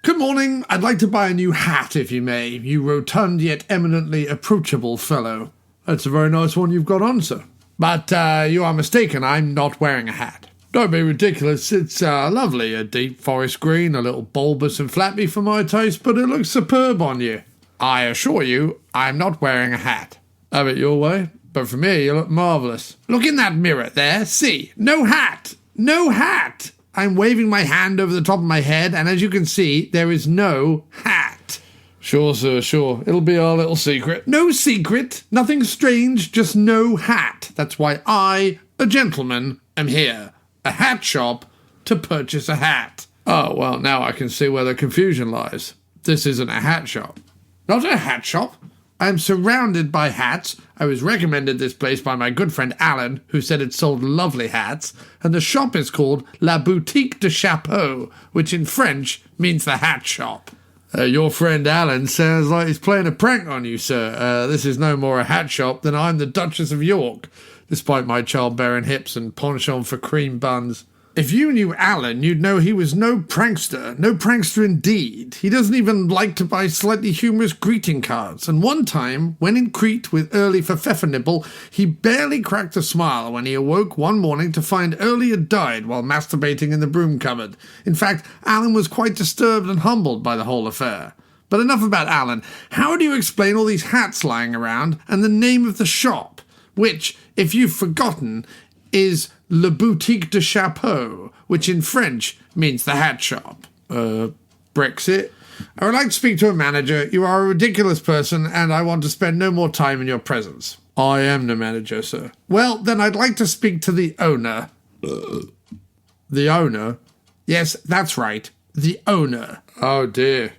Good morning. I'd like to buy a new hat, if you may, you rotund yet eminently approachable fellow. That's a very nice one you've got on, sir. But you are mistaken. I'm not wearing a hat. Don't be ridiculous. It's lovely. A deep forest green, a little bulbous and flappy for my taste, but it looks superb on you. I assure you, I'm not wearing a hat. Have it your way, but from here you look marvellous. Look in that mirror there. See? No hat. No hat. I'm waving my hand over the top of my head, and as you can see, there is no hat. Sure, sir, sure. It'll be our little secret. No secret. Nothing strange, just no hat. That's why I, a gentleman, am here. A hat shop to purchase a hat. Oh, well, now I can see where the confusion lies. This isn't a hat shop. Not a hat shop? I'm surrounded by hats. I was recommended this place by my good friend Alan, who said it sold lovely hats, and the shop is called La Boutique de Chapeau, which in French means the hat shop. Your friend Alan sounds like he's playing a prank on you, sir. This is no more a hat shop than I'm the Duchess of York, despite my childbearing hips and penchant for cream buns. If you knew Alan, you'd know he was no prankster indeed. He doesn't even like to buy slightly humorous greeting cards, and one time, when in Crete with Early for Pfeffernibble, he barely cracked a smile when he awoke one morning to find Early had died while masturbating in the broom cupboard. In fact, Alan was quite disturbed and humbled by the whole affair. But enough about Alan. How do you explain all these hats lying around and the name of the shop, which, if you've forgotten, is Le Boutique de Chapeau, which in French means the hat shop. Brexit? I would like to speak to a manager. You are a ridiculous person, and I want to spend no more time in your presence. I am the manager, sir. Well, then I'd like to speak to the owner. The owner? Yes, that's right. The owner. Oh, dear.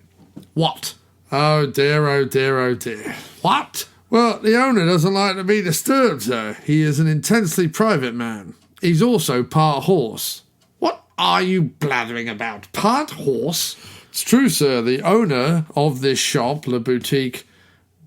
What? Oh, dear, oh, dear, oh, dear. What? Well, the owner doesn't like to be disturbed, sir. He is an intensely private man. He's also part horse. What are you blathering about? Part horse? It's true, sir. The owner of this shop, La Boutique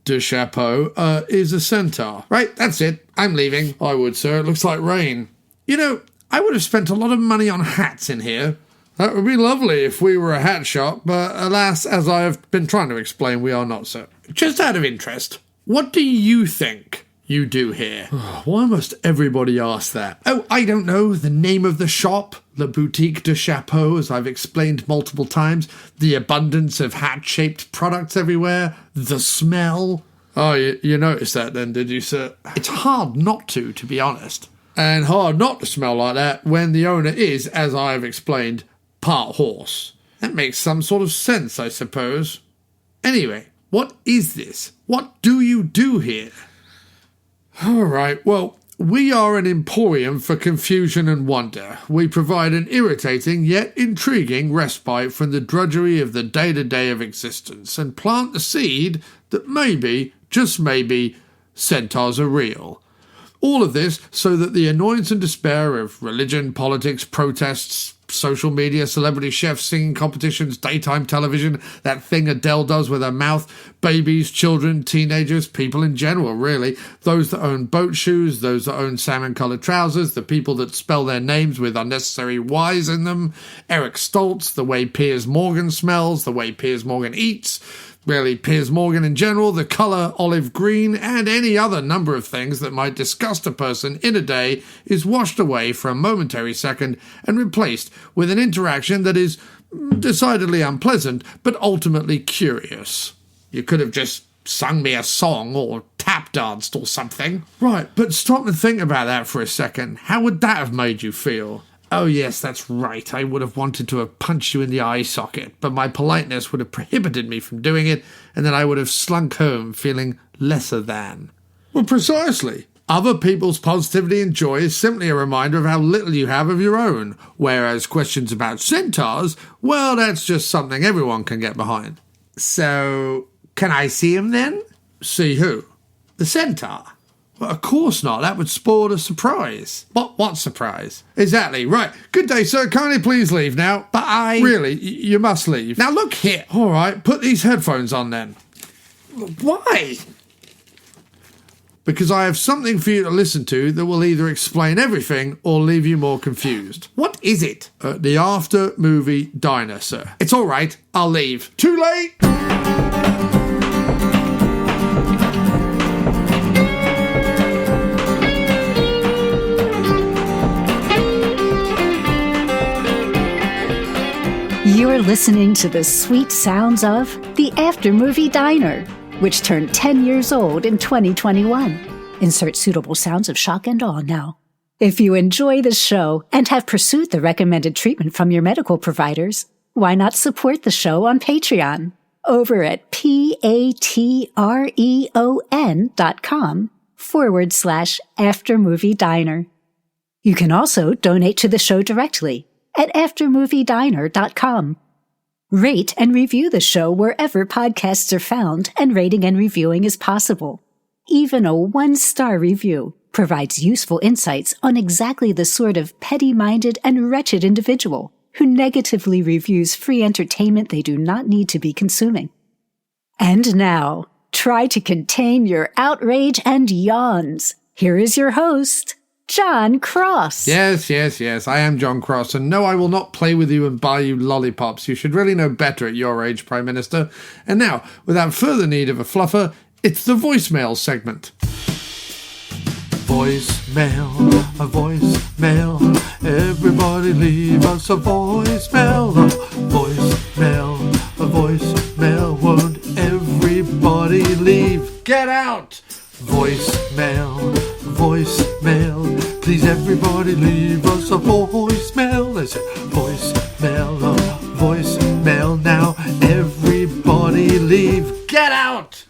de Chapeau, is a centaur. Right, that's it. I'm leaving. I would, sir. It looks like rain. You know, I would have spent a lot of money on hats in here. That would be lovely if we were a hat shop, but alas, as I have been trying to explain, we are not, sir. Just out of interest, what do you think you do here? Why must everybody ask that? Oh, I don't know. The name of the shop, La Boutique de Chapeau, as I've explained multiple times. The abundance of hat-shaped products everywhere. The smell. Oh, you noticed that then, did you, sir? It's hard not to be honest. And hard not to smell like that when the owner is, as I've explained, part horse. That makes some sort of sense, I suppose. Anyway, what is this? What do you do here? All right, well, we are an emporium for confusion and wonder. We provide an irritating yet intriguing respite from the drudgery of the day-to-day of existence and plant the seed that maybe, just maybe, centaurs are real. All of this so that the annoyance and despair of religion, politics, protests, social media, celebrity chefs, singing competitions, daytime television, that thing Adele does with her mouth, babies, children, teenagers, people in general, really, those that own boat shoes, those that own salmon-coloured trousers, the people that spell their names with unnecessary Y's in them, Eric Stoltz, the way Piers Morgan smells, the way Piers Morgan eats, really Piers Morgan in general, the colour olive green, and any other number of things that might disgust a person in a day is washed away for a momentary second and replaced with an interaction that is decidedly unpleasant but ultimately curious. You could have just sung me a song or tap danced or something. Right, but stop and think about that for a second. How would that have made you feel? Oh yes, that's right. I would have wanted to have punched you in the eye socket, but my politeness would have prohibited me from doing it, and then I would have slunk home feeling lesser than. Well, precisely. Other people's positivity and joy is simply a reminder of how little you have of your own, whereas questions about centaurs, well, that's just something everyone can get behind. So, can I see him then? See who? The centaur. Well, of course not. That would spoil the surprise. What surprise? Exactly. Right. Good day, sir. Kindly please leave now. But Really, you must leave. Now look here. All right, put these headphones on then. Why? because I have something for you to listen to that will either explain everything or leave you more confused. What is it? The After Movie Diner, sir. It's all right. I'll leave. Too late! You're listening to the sweet sounds of The After Movie Diner, which turned 10 years old in 2021. Insert suitable sounds of shock and awe now. If you enjoy the show and have pursued the recommended treatment from your medical providers, why not support the show on Patreon over at patreon.com/aftermoviediner. You can also donate to the show directly at aftermoviediner.com. Rate and review the show wherever podcasts are found, and rating and reviewing is possible. Even a 1-star review provides useful insights on exactly the sort of petty-minded and wretched individual who negatively reviews free entertainment they do not need to be consuming. And now, try to contain your outrage and yawns. Here is your host, John Cross. Yes, I am John Cross, and no, I will not play with you and buy you lollipops. You should really know better at your age, Prime Minister. And now, without further need of a fluffer, it's the voicemail segment. Voicemail, a voicemail, everybody leave us a voicemail. A voicemail, a voicemail, won't everybody leave? Get out! Voicemail, voicemail, please everybody leave us a voicemail. They say voicemail, voicemail, now everybody leave. Get out!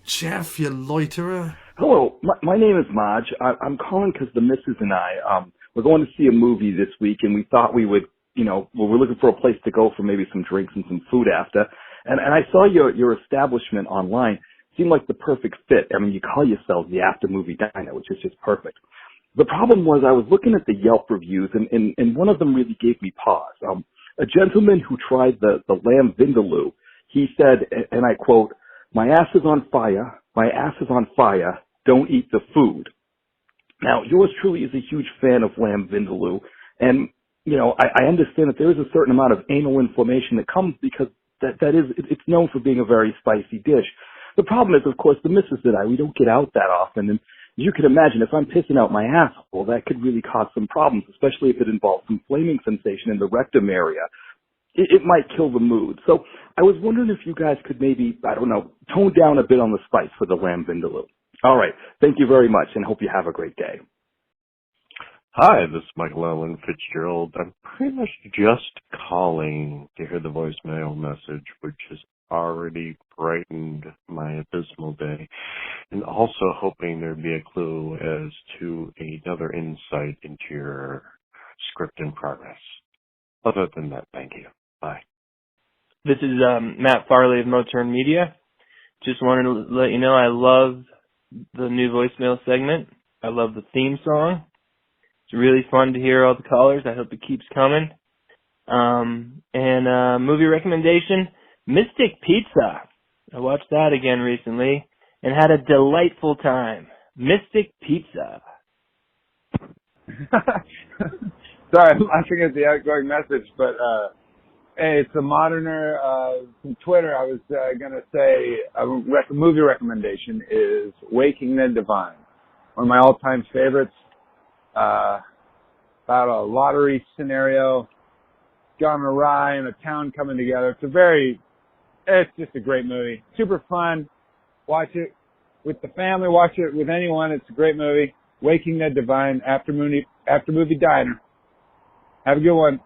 Jeff, you loiterer. Hello, my name is Maj. I'm calling because the missus and I, we're going to see a movie this week, and we thought we would, we're looking for a place to go for maybe some drinks and some food after. And I saw your establishment online. Seemed like the perfect fit. I mean, you call yourselves the After Movie Diner, which is just perfect. The problem was I was looking at the Yelp reviews, and one of them really gave me pause. A gentleman who tried the lamb vindaloo, he said, and I quote, "My ass is on fire, don't eat the food." Now, yours truly is a huge fan of lamb vindaloo, and, I understand that there is a certain amount of anal inflammation that comes because it's known for being a very spicy dish. The problem is, of course, the missus and I, we don't get out that often, and you can imagine if I'm pissing out my asshole, that could really cause some problems, especially if it involves some flaming sensation in the rectum area. It might kill the mood. So I was wondering if you guys could maybe, tone down a bit on the spice for the lamb vindaloo. All right. Thank you very much, and hope you have a great day. Hi, this is Michael Allen Fitzgerald. I'm pretty much just calling to hear the voicemail message, which has already brightened my abysmal day, and also hoping there'd be a clue as to another insight into your script in progress. Other than that, thank you. Bye. This is Matt Farley of Moturn Media. Just wanted to let you know I love the new voicemail segment. I love the theme song. It's really fun to hear all the callers. I hope it keeps coming. And movie recommendation, Mystic Pizza. I watched that again recently and had a delightful time. Mystic Pizza. Sorry, I'm laughing at the outgoing message, but hey, it's a moderner from Twitter. I was going to say a movie recommendation is Waking the Divine, one of my all-time favorites. About a lottery scenario gone awry and a town coming together. It's just a great movie. Super fun. Watch it with the family. Watch it with anyone. It's a great movie. Waking the Divine, After Movie Diner. Have a good one.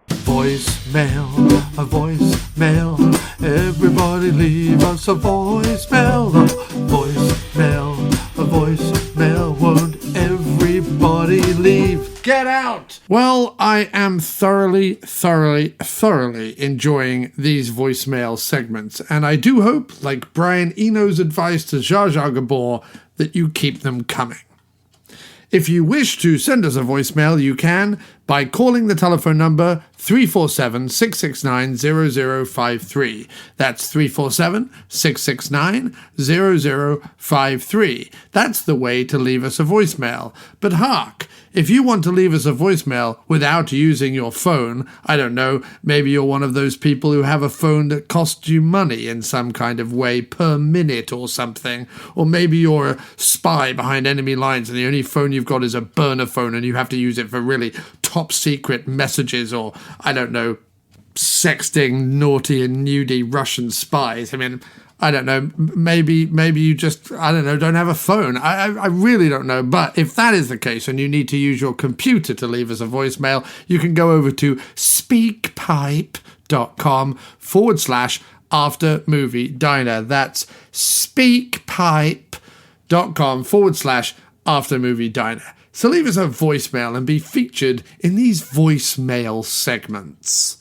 Voicemail, a voicemail. Everybody leave us a voicemail. A voicemail, a voicemail. Won't everybody leave? Get out! Well, I am thoroughly enjoying these voicemail segments, and I do hope, like Brian Eno's advice to Zsa Zsa Gabor, that you keep them coming. If you wish to send us a voicemail, you can by calling the telephone number 347-669-0053. That's 347-669-0053. That's the way to leave us a voicemail. But hark, if you want to leave us a voicemail without using your phone, I don't know, maybe you're one of those people who have a phone that costs you money in some kind of way per minute or something, or maybe you're a spy behind enemy lines and the only phone you've got is a burner phone and you have to use it for really top secret messages or, I don't know, sexting naughty and nudie Russian spies. I mean, I don't know, maybe you just, I don't know, don't have a phone. I really don't know. But if that is the case and you need to use your computer to leave us a voicemail, you can go over to speakpipe.com/aftermoviediner. That's speakpipe.com/aftermoviediner. So leave us a voicemail and be featured in these voicemail segments.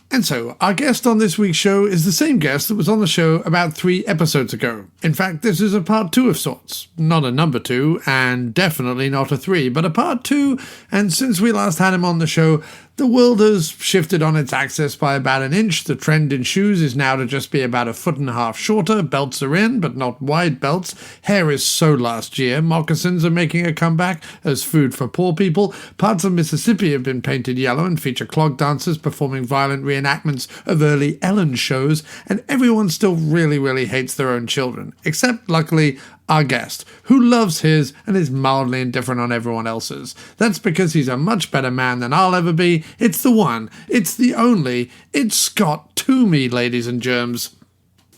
And so, our guest on this week's show is the same guest that was on the show about 3 episodes ago. In fact, this is a part 2 of sorts. Not a number 2, and definitely not a 3, but a part 2, and since we last had him on the show, the world has shifted on its axis by about an inch. The trend in shoes is now to just be about 1.5 feet shorter. Belts are in, but not wide belts. Hair is so last year. Moccasins are making a comeback as food for poor people. Parts of Mississippi have been painted yellow and feature clog dancers performing violent reenactments of early Ellen shows. And everyone still really, really hates their own children. Except, luckily, our guest, who loves his and is mildly indifferent on everyone else's. That's because he's a much better man than I'll ever be. It's the one, it's the only, it's Scott Toomey, ladies and germs.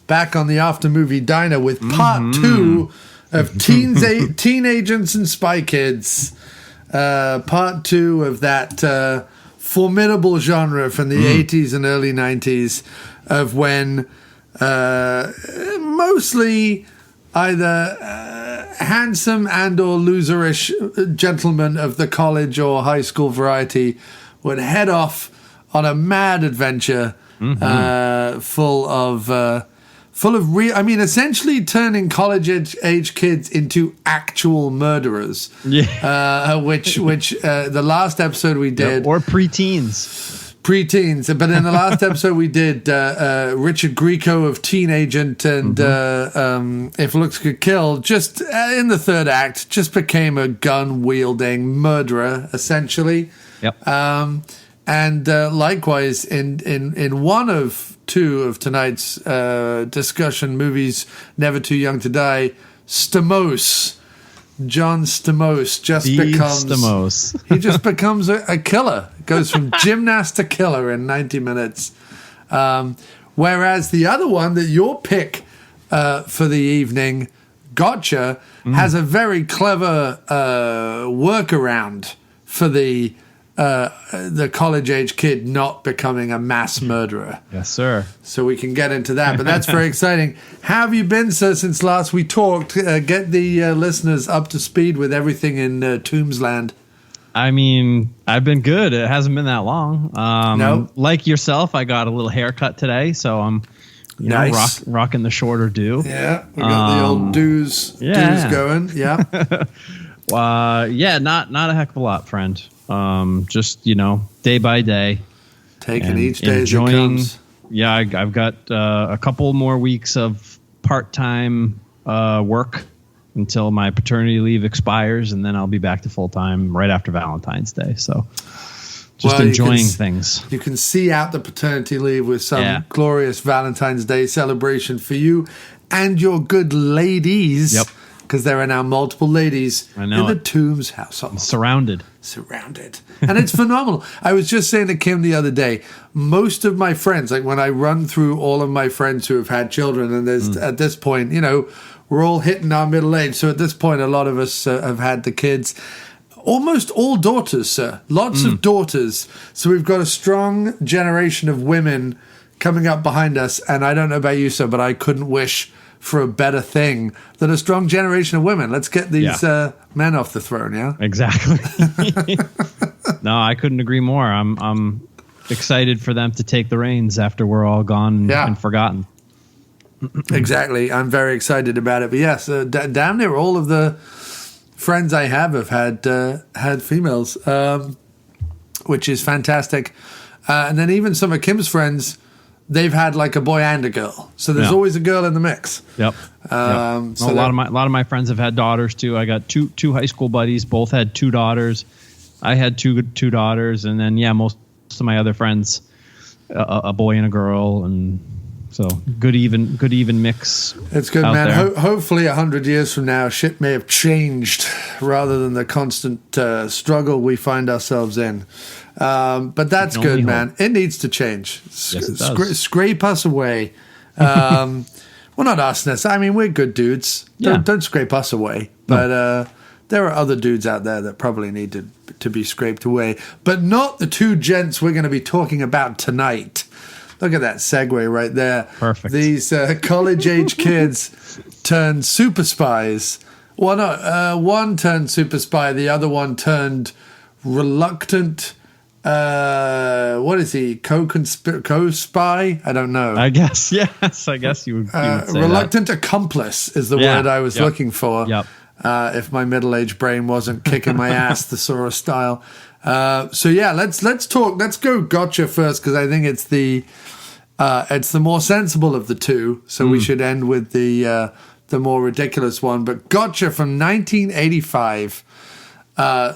Back on the After Movie Diner with part 2 of Teen Agents and Spy Kids. Part 2 of that formidable genre from the 80s and early 90s of when mostly either handsome and or loserish gentlemen of the college or high school variety would head off on a mad adventure full of essentially turning college age kids into actual murderers. Yeah. Which the last episode we did, or preteens. But in the last episode we did Richard Grieco of Teen Agent and If Looks Could Kill, just in the third act, just became a gun-wielding murderer, essentially. Yep. And likewise, in one of 2 of tonight's discussion movies, Never Too Young to Die, Stamos. John Stamos he just becomes a killer. Goes from gymnast to killer in 90 minutes. Whereas the other one that your pick for the evening, Gotcha, has a very clever workaround for the college-age kid not becoming a mass murderer. Yes, sir. So we can get into that, but that's very exciting. How have you been, sir, since last we talked? Get the listeners up to speed with everything in Tombsland. I mean, I've been good. It hasn't been that long. No. Like yourself, I got a little haircut today, so I'm nice. Rocking the shorter do. Yeah, we got the old do's going. Yeah. Not a heck of a lot, friend. Just, day by day. Taking each day as it comes. Yeah, I've got a couple more weeks of part-time work until my paternity leave expires, and then I'll be back to full-time right after Valentine's Day. So just enjoying things. You can see out the paternity leave with some glorious Valentine's Day celebration for you and your good ladies. Yep. Because there are now multiple ladies in the Toombs household. I'm surrounded. And it's phenomenal. I was just saying to Kim the other day, most of my friends, like when I run through all of my friends who have had children, and there's at this point, we're all hitting our middle age. So at this point, a lot of us have had the kids. Almost all daughters, sir. Lots of daughters. So we've got a strong generation of women coming up behind us. And I don't know about you, sir, but I couldn't wish for a better thing than a strong generation of women. Let's get these men off the throne, yeah? Exactly. No, I couldn't agree more. I'm excited for them to take the reins after we're all gone and forgotten. Exactly. I'm very excited about it. But yes, damn near all of the friends I have had females, which is fantastic. And then even some of Kim's friends, they've had like a boy and a girl. So there's always a girl in the mix. Yep. So a lot of my friends have had daughters too. I got two high school buddies, both had 2 daughters. I had two daughters, and then most of my other friends, a boy and a girl, and so good even mix. It's good, man. Hopefully 100 years from now, shit may have changed rather than the constant struggle we find ourselves in. But that's good, man. It needs to change. Yes, it does. Scrape us away. Well, not us necessarily. I mean, we're good dudes. Don't scrape us away. But there are other dudes out there that probably need to be scraped away. But not the 2 gents we're going to be talking about tonight. Look at that segue right there. Perfect. These college-age kids turned super spies. Well, no, one turned super spy. The other one turned reluctant. What is he? Co-spy? I don't know. I guess, yes. I guess you would say reluctant accomplice is the word I was looking for. Yep. If my middle-aged brain wasn't kicking my ass, thesaurus style. So yeah, let's talk. Let's go gotcha first, because I think it's the more sensible of the two. So we should end with the more ridiculous one. But Gotcha from 1985,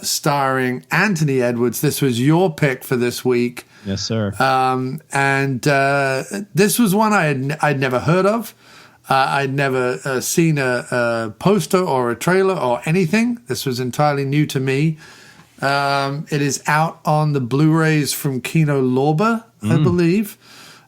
starring Anthony Edwards. This was your pick for this week. Yes, sir. And this was one I'd never heard of. I'd never seen a poster or a trailer or anything. This was entirely new to me. It is out on the Blu-rays from Kino Lorber, I believe.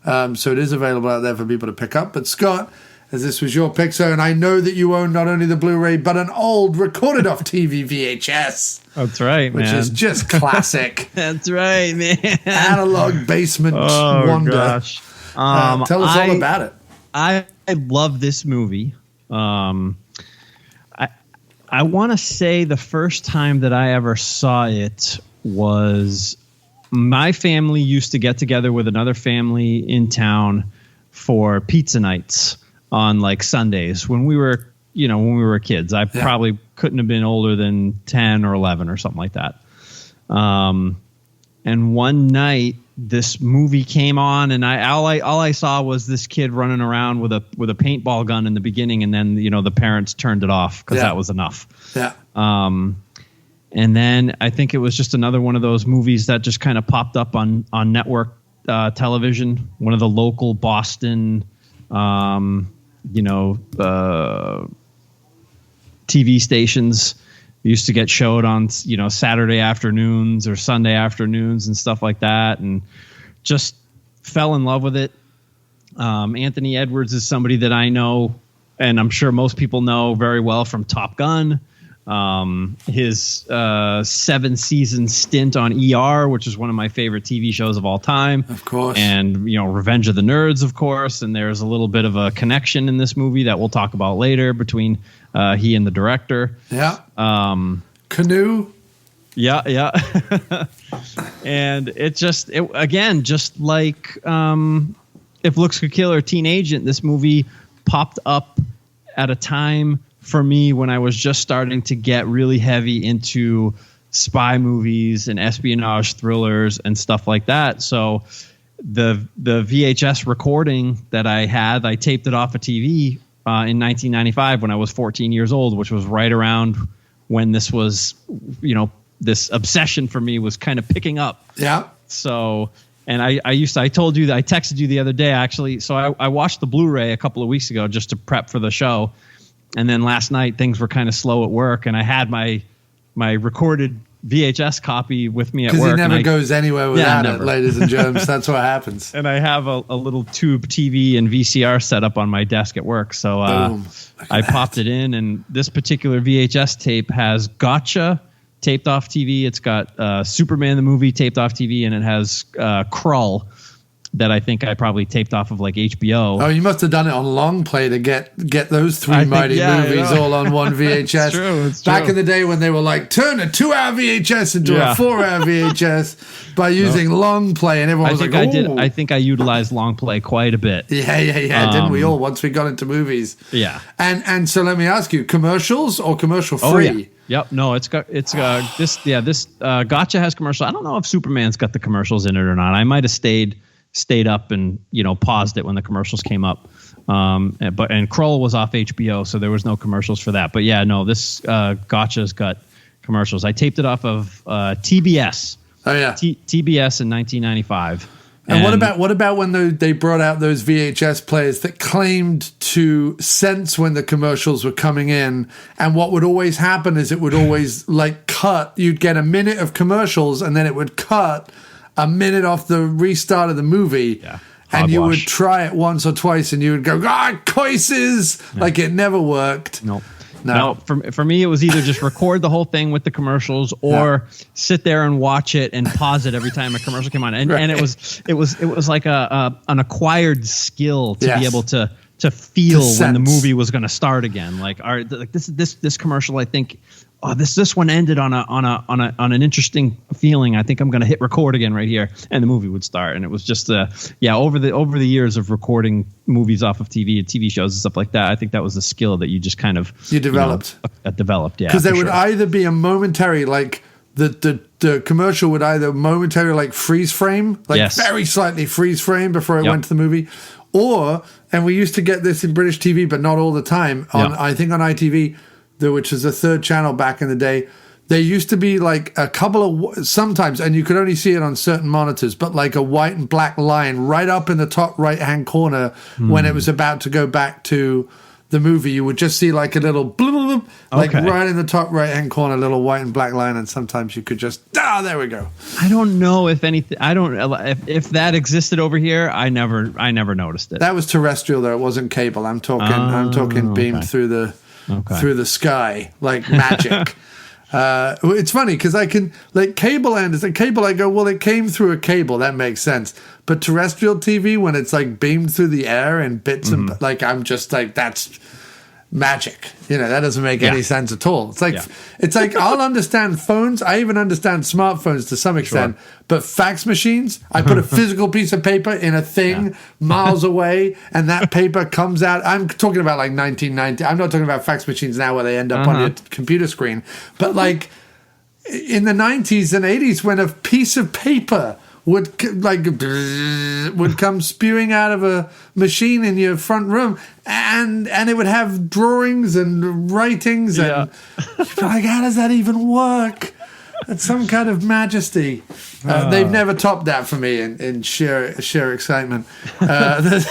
So it is available out there for people to pick up. But Scott, as this was your pick, and I know that you own not only the Blu-ray, but an old recorded off TV VHS. That's right, man. Which is just classic. That's right, man. Analog basement wonder. Gosh. Tell us all about it. I love this movie. I want to say the first time that I ever saw it was my family used to get together with another family in town for pizza nights on like Sundays when we were kids. I probably couldn't have been older than 10 or 11 or something like that. And one night this movie came on, and all I saw was this kid running around with a paintball gun in the beginning, and then the parents turned it off because that was enough. Yeah. And then I think it was just another one of those movies that just kind of popped up on network television, one of the local Boston, TV stations. Used to get showed on, Saturday afternoons or Sunday afternoons and stuff like that, and just fell in love with it. Anthony Edwards is somebody that I know, and I'm sure most people know very well from Top Gun. His 7-season stint on ER, which is one of my favorite TV shows of all time. Of course. And, Revenge of the Nerds, of course. And there's a little bit of a connection in this movie that we'll talk about later between he and the director. Yeah. Canoe. Yeah. And it just like If Looks Could Kill or Teen Agent, this movie popped up at a time for me when I was just starting to get really heavy into spy movies and espionage thrillers and stuff like that. So the VHS recording that I had, I taped it off a TV in 1995 when I was 14 years old, which was right around when this was, this obsession for me was kind of picking up. Yeah. So, and I told you that I texted you the other day, actually. So I watched the Blu-ray a couple of weeks ago just to prep for the show. And then last night things were kind of slow at work, and I had my recorded VHS copy with me at work. Because he never goes anywhere without it, ladies and germs. That's what happens. And I have a little tube TV and VCR set up on my desk at work. So I popped it in, and this particular VHS tape has Gotcha taped off TV. It's got Superman the movie taped off TV, and it has Krull that I think I probably taped off of like HBO. Oh, you must have done it on long play to get those three mighty movies all on one VHS. It's true. Back in the day when they were like, turn a 2-hour VHS into a 4-hour VHS by using long play, and everyone was like, oh. I think I utilized long play quite a bit. Yeah. Didn't we all once we got into movies? Yeah. And so let me ask you, commercials or commercial free? Yep. No, this Gotcha has commercials. I don't know if Superman's got the commercials in it or not. I might have stayed up and paused it when the commercials came up. And Kroll was off HBO, so there was no commercials for that. But yeah, no, this Gotcha's got commercials. I taped it off of TBS. Oh yeah, TBS in 1995. And what about when they brought out those VHS players that claimed to sense when the commercials were coming in? And what would always happen is it would always cut. You'd get a minute of commercials, and then it would cut a minute off the restart of the movie. Yeah. And you would try it once or twice, and you would go, choices! Yeah. Like it never worked. Nope. No, for me, it was either just record the whole thing with the commercials, or sit there and watch it and pause it every time a commercial came on. And it was like an acquired skill to be able to feel when the movie was going to start again. This commercial, I think. Oh, this one ended on an interesting feeling. I think I'm going to hit record again right here, and the movie would start. And it was just over the years of recording movies off of TV and TV shows and stuff like that. I think that was a skill that you just kind of developed. Developed, yeah. Because there would either be a momentary the commercial would either momentarily freeze frame, very slightly freeze frame before it went to the movie, or and we used to get this in British TV, but not all the time. I think on ITV. Which was a third channel back in the day, there used to be a couple of sometimes, and you could only see it on certain monitors, but a white and black line right up in the top right hand corner when it was about to go back to the movie. You would just see a little bloop, right in the top right hand corner, little white and black line, and sometimes you could just there we go. I don't know if anything. I don't if that existed over here. I never noticed it. That was terrestrial, though. It wasn't cable. I'm talking beamed through the sky like magic. It's funny because I can cable end is a cable. I go, well, it came through a cable. That makes sense. But terrestrial TV, when it's beamed through the air and bits and I'm just that's magic. That doesn't make any sense at all. It's I'll understand phones. I even understand smartphones to some extent. Sure. But fax machines, I put a physical piece of paper in a thing miles away, and that paper comes out. I'm talking about 1990. I'm not talking about fax machines now where they end up on your computer screen. But in the 90s and 80s, when a piece of paper would come spewing out of a machine in your front room, and it would have drawings and writings, and you'd be how does that even work? It's some kind of majesty. They've never topped that for me in sheer excitement. The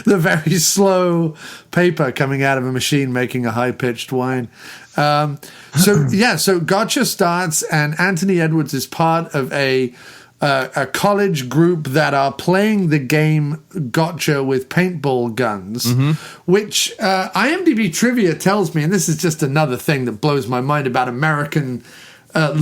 very slow paper coming out of a machine making a high-pitched whine. So Gotcha starts, and Anthony Edwards is part of a college group that are playing the game Gotcha with paintball guns, which IMDb trivia tells me, and this is just another thing that blows my mind about American college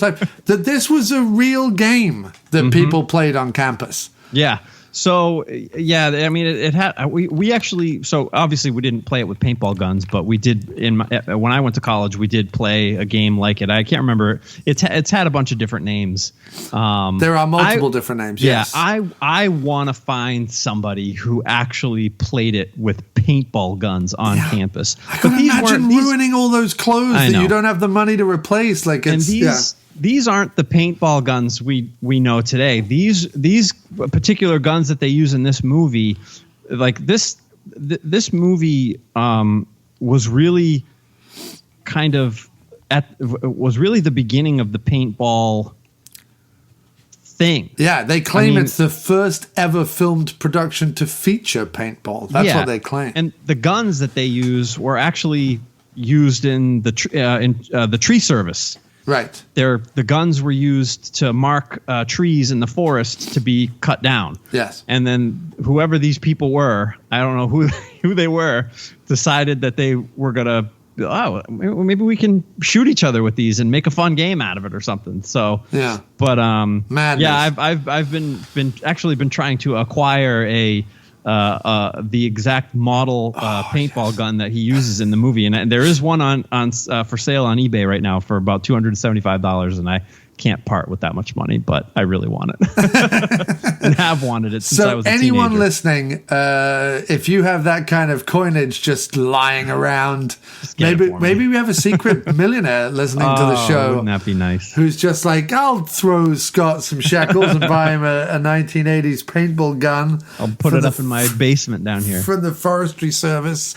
life, that this was a real game that people played on campus. Yeah. So I mean, it had we actually, so obviously we didn't play it with paintball guns, but we did when I went to college, we did play a game like it. I can't remember. It's had a bunch of different names. There are multiple different names. Yes. Yeah, I want to find somebody who actually played it with paintball guns on campus. I can imagine ruining all those clothes that you don't have the money to replace. These aren't the paintball guns we know today. These particular guns that they use in this movie, this movie was really was really the beginning of the paintball thing. Yeah, they claim it's the first ever filmed production to feature paintball. That's what they claim. And the guns that they use were actually used in the tree service. Right. The guns were used to mark trees in the forest to be cut down. Yes. And then whoever these people were, I don't know who they were, decided that they were going to, maybe we can shoot each other with these and make a fun game out of it or something. So, yeah. But, madness. Yeah, I've been trying to acquire the exact model paintball gun that he uses in the movie, and there is one on for sale on eBay right now for about $275, and I can't part with that much money, but I really want it. and have wanted it since I So was a anyone teenager. listening, if you have that kind of coinage just lying around, get it for me. maybe we have a secret millionaire listening to the show. Wouldn't that be nice? Who's just like, I'll throw Scott some shekels and buy him a 1980s paintball gun. I'll put it up in my basement down here. From the Forestry Service.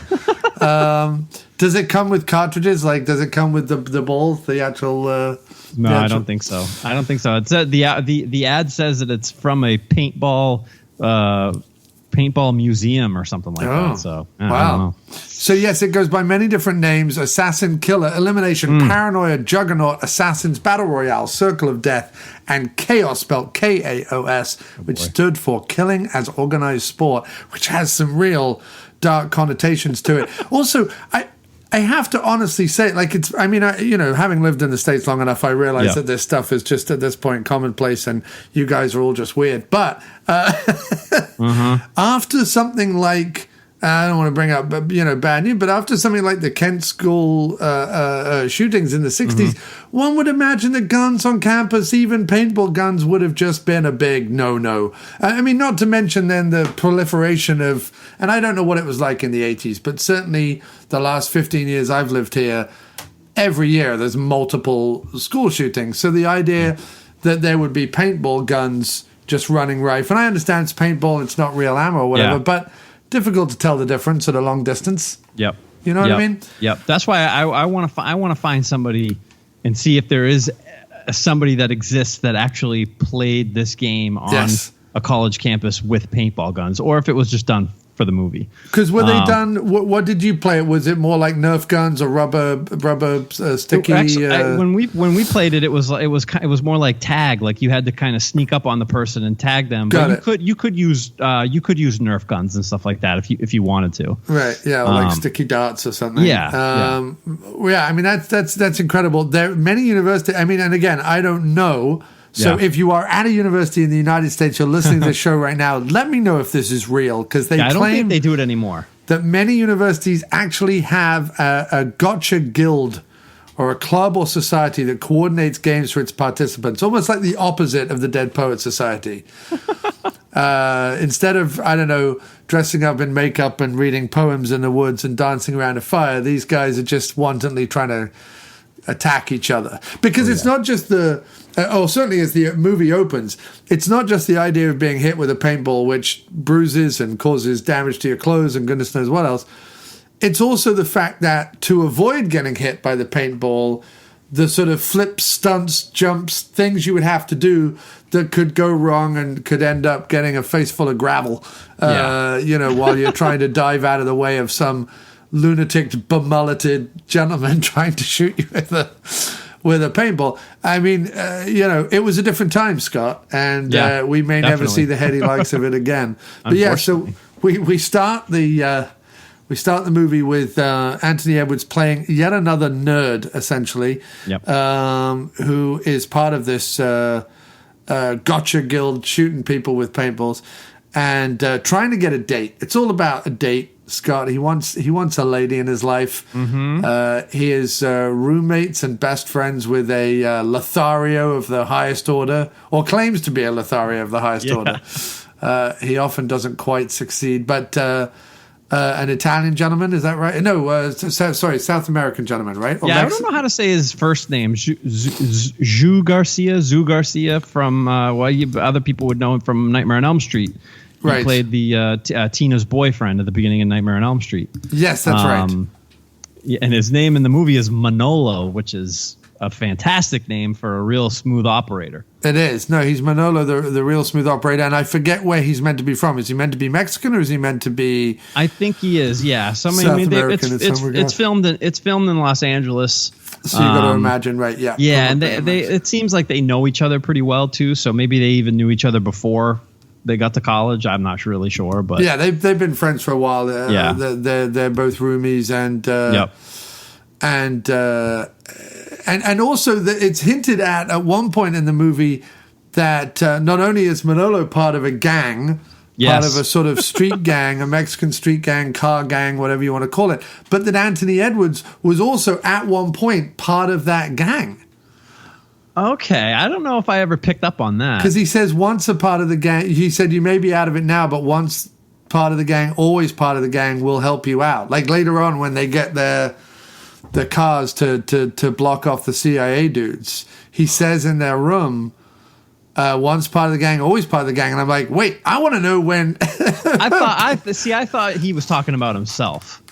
Does it come with cartridges? Like, does it come with the ball, the actual... No, I don't think so. I don't think so. It said the ad says that it's from a paintball museum or something like that. So I don't know. So yes, it goes by many different names: Assassin, Killer, Elimination, Paranoia, Juggernaut, Assassins, Battle Royale, Circle of Death, and Chaos, spelled K-A-O-S, which stood for Killing as Organized Sport, which has some real dark connotations to it. Also, I have to honestly say, like, it's, I mean, having lived in the States long enough, I realize that this stuff is just at this point commonplace and you guys are all just weird. But after something like, I don't want to bring up, bad news, but after something like the Kent school shootings in the 60s, one would imagine that guns on campus, even paintball guns, would have just been a big no-no. I mean, not to mention then the proliferation of, and I don't know what it was like in the 80s, but certainly the last 15 years I've lived here, every year there's multiple school shootings. So the idea that there would be paintball guns just running rife, and I understand it's paintball, it's not real ammo or whatever, but difficult to tell the difference at a long distance. Yep. You know what I mean? Yep. That's why I want to find somebody and see if there is somebody that exists that actually played this game on a college campus with paintball guns, or if it was just done for the movie. Because were they done? What did you play? Was it more like Nerf guns or rubber sticky? Actually, when we played it, it was more like tag. Like you had to kind of sneak up on the person and tag them. But you could use Nerf guns and stuff like that if you wanted to. Right. Yeah. Or like sticky darts or something. Yeah. I mean that's incredible. There are many universities. I mean, and again, I don't know. So if you are at a university in the United States, you're listening to this show right now, let me know if this is real, because I don't think they do it anymore. That many universities actually have a gotcha guild or a club or society that coordinates games for its participants, almost like the opposite of the Dead Poet Society. Instead of, I don't know, dressing up in makeup and reading poems in the woods and dancing around a fire, these guys are just wantonly trying to attack each other. Because it's not just certainly as the movie opens, it's not just the idea of being hit with a paintball, which bruises and causes damage to your clothes and goodness knows what else. It's also the fact that to avoid getting hit by the paintball, the sort of flips, stunts, jumps, things you would have to do that could go wrong and could end up getting a face full of gravel, while you're trying to dive out of the way of some lunatic, bemulleted gentleman trying to shoot you with a paintball. I mean, it was a different time, Scott, and we may never see the heady likes of it again. But so we start the movie with Anthony Edwards playing yet another nerd, essentially, who is part of this gotcha guild, shooting people with paintballs and trying to get a date. It's all about a date. Scott, he wants a lady in his life. He is roommates and best friends with a Lothario of the highest order, or claims to be a Lothario of the highest order. He often doesn't quite succeed, but an Italian gentleman, is that right? No, South American gentleman, right? Or I don't know how to say his first name. Zhu Garcia from, other people would know him from Nightmare on Elm Street. He played the Tina's boyfriend at the beginning of Nightmare on Elm Street. Yes, that's right. And his name in the movie is Manolo, which is a fantastic name for a real smooth operator. It is. No, he's Manolo, the real smooth operator, and I forget where he's meant to be from. Is he meant to be Mexican, or is he meant to be? I think he is. Yeah, South American. It's filmed in Los Angeles. So you got to imagine, right? Yeah. Yeah, and they it seems like they know each other pretty well too. So maybe they even knew each other before they got to college. I'm not really sure, but yeah, they've been friends for a while. They're both roomies, and also it's hinted at one point in the movie that not only is Manolo part of a gang, part of a sort of street gang, a Mexican street gang, car gang, whatever you want to call it, but that Anthony Edwards was also at one point part of that gang. Okay, I don't know if I ever picked up on that. Because he says once a part of the gang, he said you may be out of it now, but once part of the gang, always part of the gang will help you out. Like later on when they get their cars to block off the CIA dudes, he says in their room, once part of the gang, always part of the gang. And I'm like, wait, I want to know when. I thought he was talking about himself.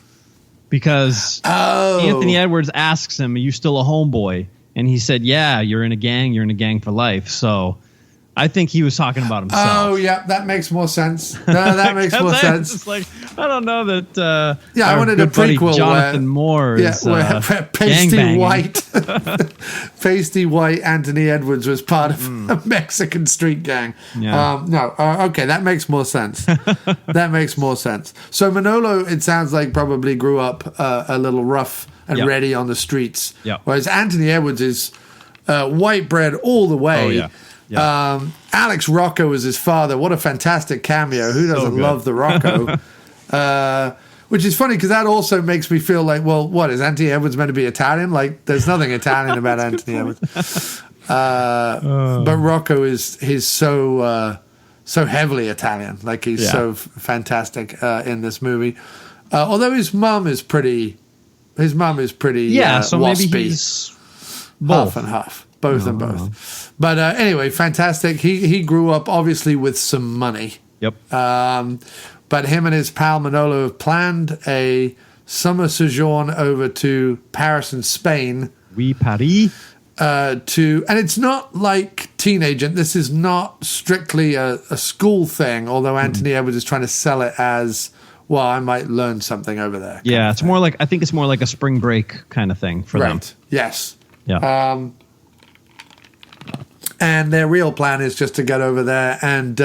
Because Anthony Edwards asks him, are you still a homeboy? And he said, yeah, you're in a gang for life. So I think he was talking about himself. Oh, yeah, that makes more sense. No, that makes more sense. It's like, I don't know that. I wanted a prequel Jonathan Moore is where pasty white Anthony Edwards was part of a Mexican street gang. Yeah. Okay, that makes more sense. That makes more sense. So Manolo, it sounds like, probably grew up a little rough and ready on the streets. Yep. Whereas Anthony Edwards is white bread all the way. Oh, yeah. Yeah. Alex Rocco is his father. What a fantastic cameo. Who doesn't love the Rocco? Which is funny because that also makes me feel like, well, what, is Anthony Edwards meant to be Italian? Like, there's nothing Italian about Anthony Edwards. But Rocco he's so heavily Italian. Like, he's so fantastic in this movie. Although his mum is pretty so waspy. Maybe he's half and half. Both and both. But anyway, fantastic. He grew up obviously with some money. Yep. But him and his pal Manolo have planned a summer sojourn over to Paris and Spain. Oui, Paris. And it's not like Teenagent. This is not strictly a school thing, although Anthony Edwards is trying to sell it as, well, I might learn something over there. Yeah, it's more like, I think it's more like a spring break kind of thing for them. Yes. Yeah. And their real plan is just to get over there and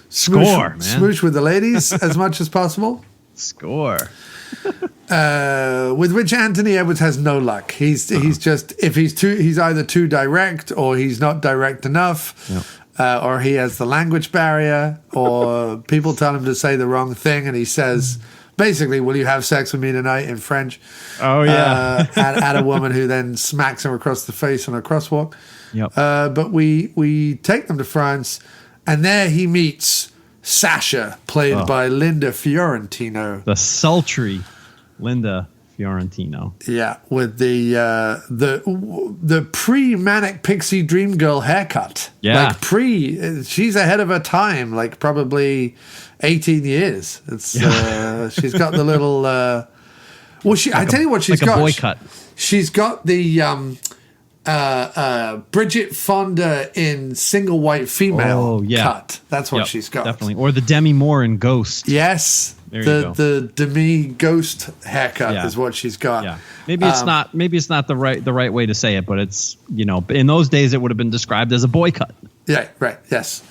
smooch with the ladies as much as possible. Score. With which Anthony Edwards has no luck. He's just, if he's either too direct or he's not direct enough, or he has the language barrier, or people tell him to say the wrong thing and he says, basically, will you have sex with me tonight in French? Oh, yeah. At a woman who then smacks him across the face on a crosswalk. Yep. But we take them to France, and there he meets Sasha, played by Linda Fiorentino. The sultry Linda Fiorentino. Yeah, with the pre-manic pixie dream girl haircut. Yeah. Like she's ahead of her time, like probably 18 years. It's she's got the little I tell you what she's got. Like a boy cut. She's got the Bridget Fonda in Single White Female cut. That's what she's got. Definitely. Or the Demi Moore in Ghost. Yes. The Demi Ghost haircut is what she's got. Yeah. Maybe it's not the right way to say it, but it's, in those days it would have been described as a boy cut. Yeah, right. Yes.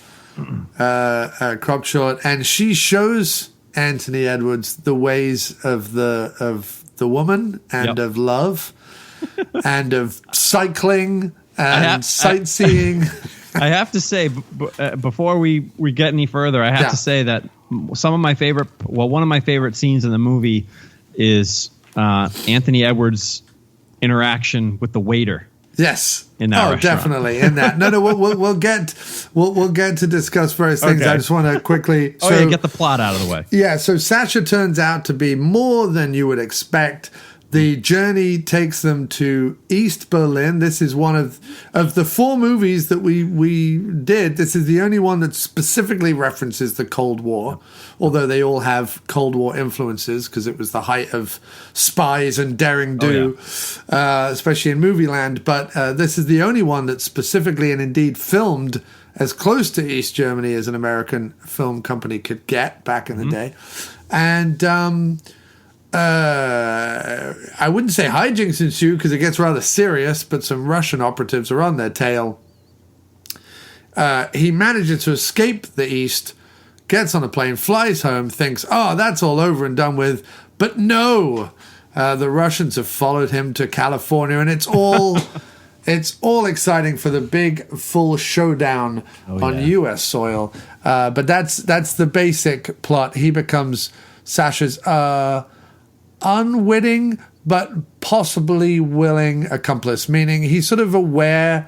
Cropped short, and she shows Anthony Edwards the ways of the woman and of love. And of cycling and sightseeing. I have to say, before we get any further, I have to say that one of my favorite scenes in the movie is Anthony Edwards' interaction with the waiter. Yes. In that restaurant. Definitely in that. No, we'll get to discuss various things. Okay. I just want to quickly get the plot out of the way. Yeah, so Sasha turns out to be more than you would expect. The journey takes them to East Berlin. This is one of the four movies that we did. This is the only one that specifically references the Cold War, although they all have Cold War influences because it was the height of spies and daring do, especially in movie land. But this is the only one that specifically and indeed filmed as close to East Germany as an American film company could get back in the day. And I wouldn't say hijinks ensue because it gets rather serious, but some Russian operatives are on their tail. He manages to escape the East, gets on a plane, flies home, thinks, that's all over and done with. But no, the Russians have followed him to California, and it's all exciting for the big full showdown on U.S. soil. But that's the basic plot. He becomes Sasha's unwitting but possibly willing accomplice, meaning he's sort of aware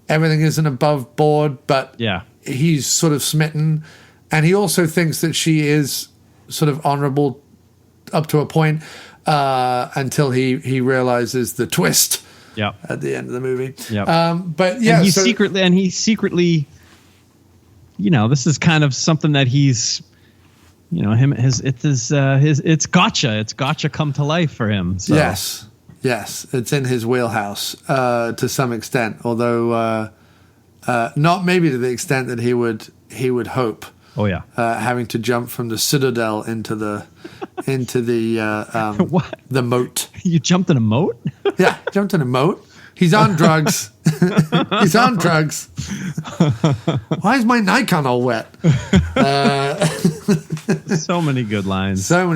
everything isn't above board, but Yeah. he's sort of smitten. And he also thinks that she is sort of honorable up to a point until he realizes the twist at the end of the movie. But yeah, and he secretly, you know, this is kind of something that he's, you know, it's gotcha come to life for him. So. Yes, it's in his wheelhouse to some extent, although not maybe to the extent that he would hope. Oh yeah, having to jump from the citadel into the what? The moat. You jumped in a moat? Yeah, jumped in a moat. He's on drugs. He's on drugs. Why is my Nikon all wet? So many good lines. So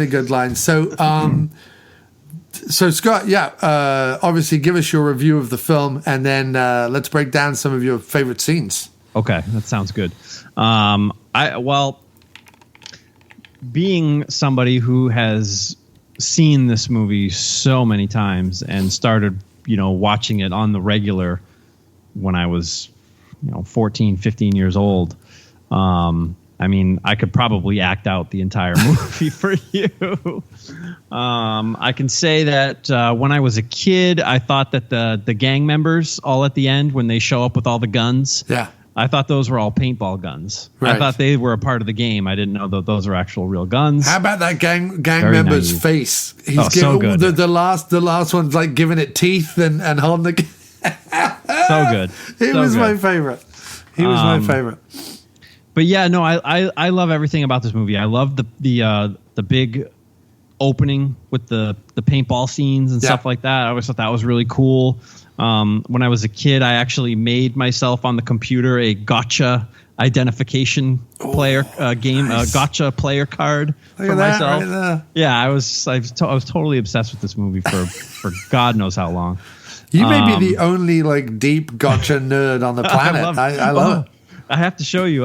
Scott, obviously give us your review of the film, and then let's break down some of your favorite scenes. Okay, that sounds good. Being somebody who has seen this movie so many times and started, you know, watching it on the regular when I was, you know, 14, 15 years old. I mean, I could probably act out the entire movie for you. I can say that when I was a kid, I thought that the gang members all at the end, when they show up with all the guns, I thought those were all paintball guns. Right. I thought they were a part of the game. I didn't know that those are actual real guns. How about that gang member's face? He's so good. The last one's like giving it teeth and holding the. So good. He was my favorite. My favorite. But yeah, no, I love everything about this movie. I love the big opening with the paintball scenes and stuff like that. I always thought that was really cool. When I was a kid, I actually made myself on the computer a gotcha identification player game, nice. A gotcha player card for myself. Right, yeah, I was totally obsessed with this movie for God knows how long. You may be the only like deep gotcha nerd on the planet. I love it. I have to show you.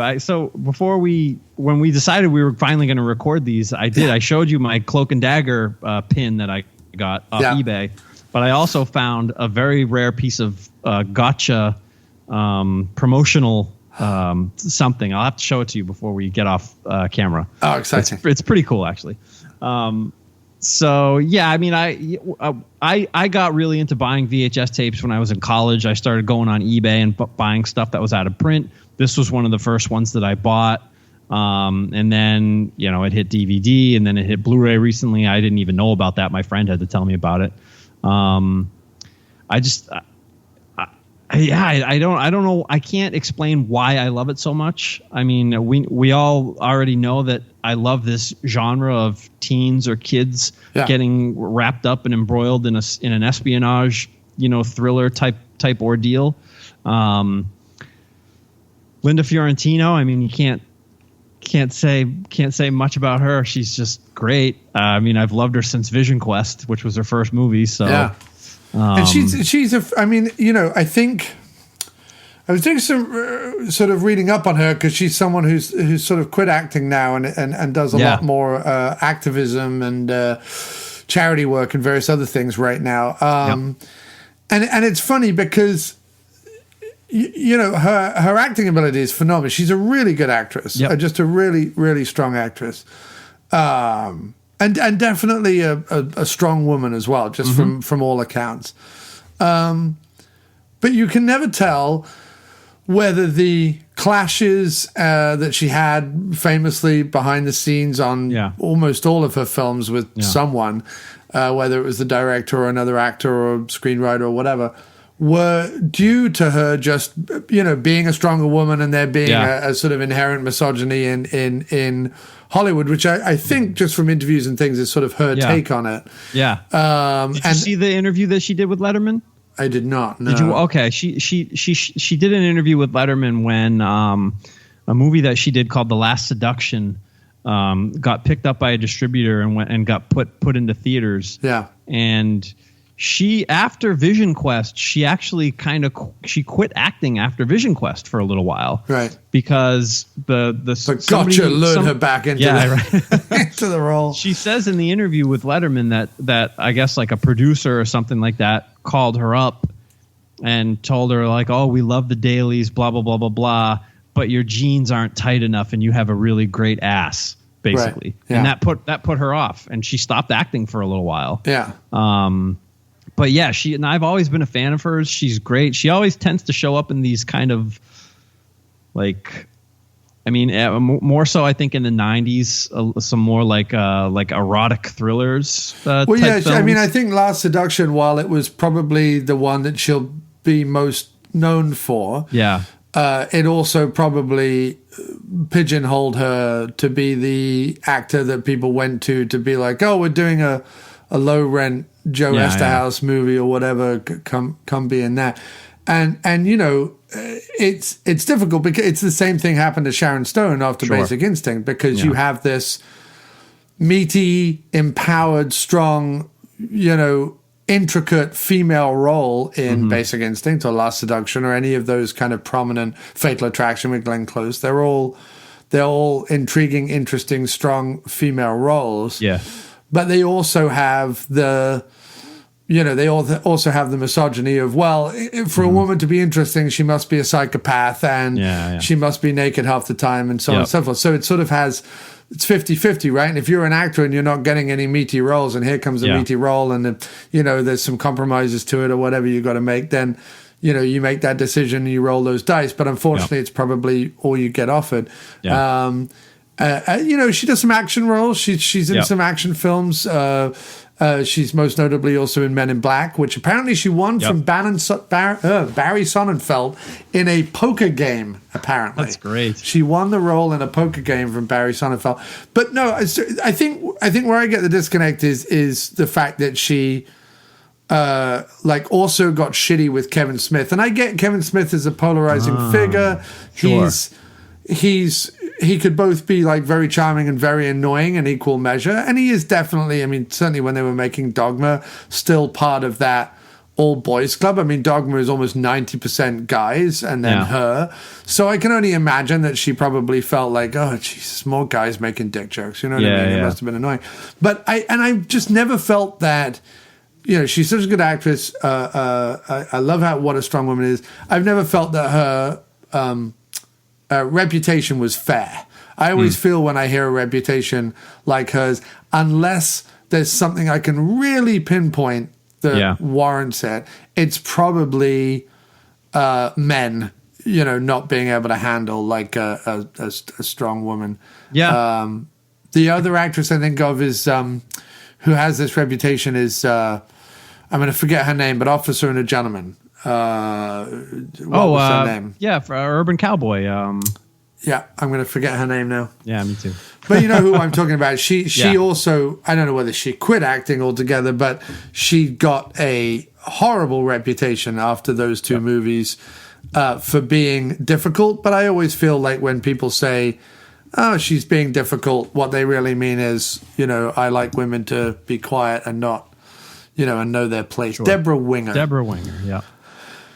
When we decided we were finally going to record these, I showed you my Cloak and Dagger pin that I got off eBay. But I also found a very rare piece of gotcha promotional something. I'll have to show it to you before we get off camera. Oh, exciting! It's pretty cool, actually. So yeah, I mean, I got really into buying VHS tapes when I was in college. I started going on eBay and buying stuff that was out of print. This was one of the first ones that I bought. And then, you know, it hit DVD, and then it hit Blu-ray recently. I didn't even know about that. My friend had to tell me about it. I don't know. I can't explain why I love it so much. I mean, we all already know that I love this genre of teens or kids getting wrapped up and embroiled in an espionage, you know, thriller type ordeal. Linda Fiorentino, I mean, you can't say much about her. She's just great. I mean, I've loved her since Vision Quest, which was her first movie. So, and she's I mean, you know, I think I was doing some sort of reading up on her because she's someone who's sort of quit acting now and does a lot more activism and charity work and various other things right now. And it's funny because. You know, her acting ability is phenomenal. She's a really good actress, just a really, really strong actress, and definitely a strong woman as well, just from all accounts. But you can never tell whether the clashes that she had famously behind the scenes on almost all of her films with someone, whether it was the director or another actor or screenwriter or whatever, were due to her just, you know, being a stronger woman and there being a sort of inherent misogyny in Hollywood, which I think just from interviews and things is sort of her take on it. Yeah. Did you see the interview that she did with Letterman? I did not. No. Did you? Okay. She did an interview with Letterman when a movie that she did called The Last Seduction got picked up by a distributor and got put into theaters. Yeah. And she, after Vision Quest, she actually she quit acting after Vision Quest for a little while, right? Because the gotcha lured her back into into the role. She says in the interview with Letterman that I guess like a producer or something like that called her up and told her like, oh, we love the dailies, blah, blah, blah, blah, blah, but your jeans aren't tight enough and you have a really great ass, basically. Right. Yeah. And that put her off, and she stopped acting for a little while. Yeah. But yeah, I've always been a fan of hers. She's great. She always tends to show up in these kind of like, I mean, more so I think in the 90s, some more like erotic thrillers. Well, yeah, films. I mean, I think Last Seduction, while it was probably the one that she'll be most known for, it also probably pigeonholed her to be the actor that people went to be like, oh, we're doing a low rent Joe Esterhaus movie or whatever, come be in that. And you know, it's difficult because it's the same thing happened to Sharon Stone after Basic Instinct, because you have this meaty, empowered, strong, you know, intricate female role in Basic Instinct or Last Seduction or any of those kind of prominent, Fatal Attraction with Glenn Close. They're all intriguing, interesting, strong female roles. Yeah. But they also have the misogyny of, well, for a woman to be interesting, she must be a psychopath and she must be naked half the time and so on and so forth. So it sort of has, it's 50-50, right? And if you're an actor and you're not getting any meaty roles, and here comes a meaty role, and you know, there's some compromises to it or whatever you got to make, then you know, you make that decision and you roll those dice. But unfortunately, it's probably all you get offered. You know, she does some action roles. She's in some action films. She's most notably also in Men in Black, which apparently she won from Barry Sonnenfeld in a poker game, apparently. That's great. She won the role in a poker game from Barry Sonnenfeld. But no, I think where I get the disconnect is the fact that she also got shitty with Kevin Smith. And I get Kevin Smith as a polarizing figure. Sure. He could both be like very charming and very annoying in equal measure. And he is definitely, I mean, certainly when they were making Dogma, still part of that all boys club. I mean, Dogma is almost 90% guys and then her. So I can only imagine that she probably felt like, oh, Jesus, more guys making dick jokes. You know what I mean? It must have been annoying. But I just never felt that, you know, she's such a good actress. I love What a Strong Woman is. I've never felt that her reputation was fair. I always feel when I hear a reputation like hers, unless there's something I can really pinpoint that warrants it, it's probably men, you know, not being able to handle like a strong woman. Yeah. The other actress I think of is who has this reputation is I'm going to forget her name, but Officer and a Gentleman. What was her name? Yeah, for Urban Cowboy. Yeah, I'm going to forget her name now. Yeah, me too. But you know who I'm talking about. She also, I don't know whether she quit acting altogether, but she got a horrible reputation after those two movies for being difficult. But I always feel like when people say, oh, she's being difficult, what they really mean is, you know, I like women to be quiet and not, you know, and know their place. Sure. Deborah Winger, yeah.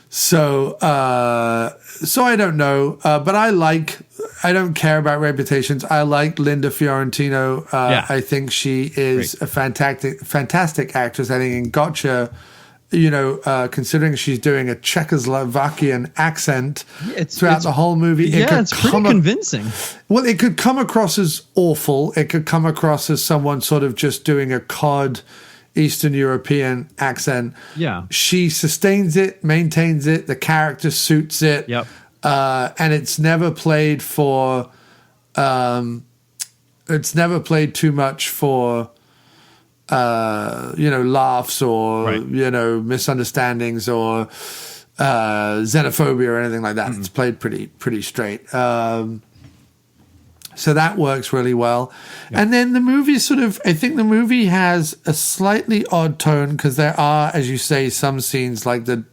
So I don't know, but I don't care about reputations. I like Linda Fiorentino. I think she is a fantastic actress. I think in Gotcha, you know, considering she's doing a Czechoslovakian accent throughout the whole movie. It's pretty convincing. Well, it could come across as awful. It could come across as someone sort of just doing a cod Eastern European accent. Yeah. She sustains it, maintains it, the character suits it. Yep. And it's never played for it's never played too much for you know, laughs or you know, misunderstandings or xenophobia or anything like that. It's played pretty straight. So that works really well. Yeah. And then the movie I think the movie has a slightly odd tone because there are, as you say, some scenes like the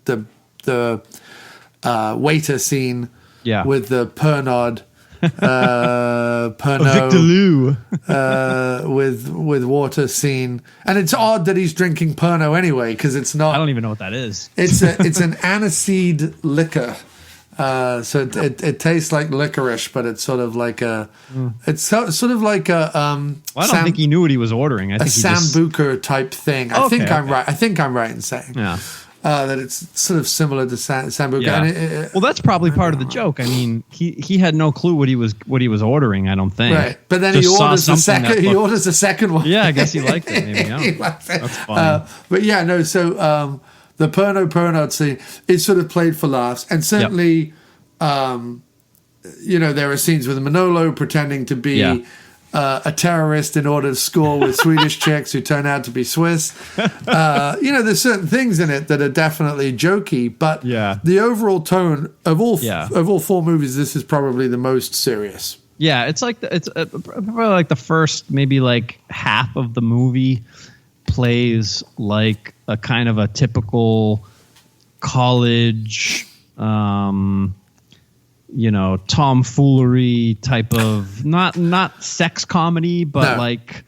waiter scene with the Pernod, Victor Lou, with water scene. And it's odd that he's drinking Pernod anyway because it's not. I don't even know what that is. It's an aniseed liquor. So it tastes like licorice, but it's sort of like it's sort of like a well, I don't think he knew what he was ordering. I think Sambuca type thing. I think I'm right in saying. Yeah. that it's sort of similar to Sambuca. Yeah. Well, that's probably part of the joke. I mean, he had no clue what he was ordering. I don't think. Right, but then he orders the second one. Yeah, I guess he liked it. Maybe. That's funny. But yeah, no. So the Pernod scene is sort of played for laughs, and certainly, there are scenes with Manolo pretending to be. A terrorist in order to score with Swedish chicks who turn out to be Swiss. There's certain things in it that are definitely jokey, but the overall tone of all four movies, this is probably the most serious. Yeah, it's like probably like the first maybe like half of the movie plays like a kind of a typical college. Tomfoolery type of not sex comedy, but like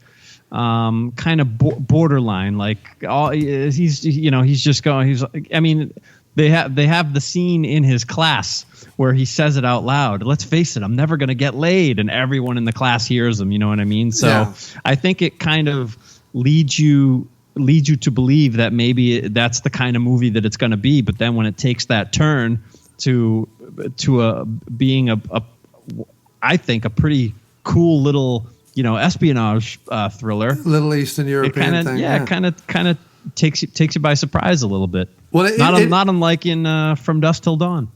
kind of borderline. Like he's just going. They have the scene in his class where he says it out loud. Let's face it, I'm never going to get laid, and everyone in the class hears him. You know what I mean? So I think it kind of leads you to believe that maybe that's the kind of movie that it's going to be. But then when it takes that turn to being I think a pretty cool little espionage thriller, little Eastern European thing. Yeah, kind of takes you by surprise a little bit. Well, not unlike in From Dusk Till Dawn.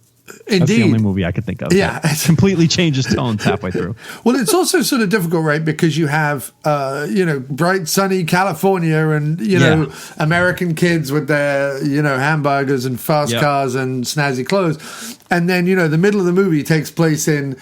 Indeed. That's the only movie I could think of. Yeah, it completely changes tones halfway through. Well, it's also sort of difficult, right? Because you have, bright, sunny California and, American kids with their, hamburgers and fast cars and snazzy clothes. And then, the middle of the movie takes place in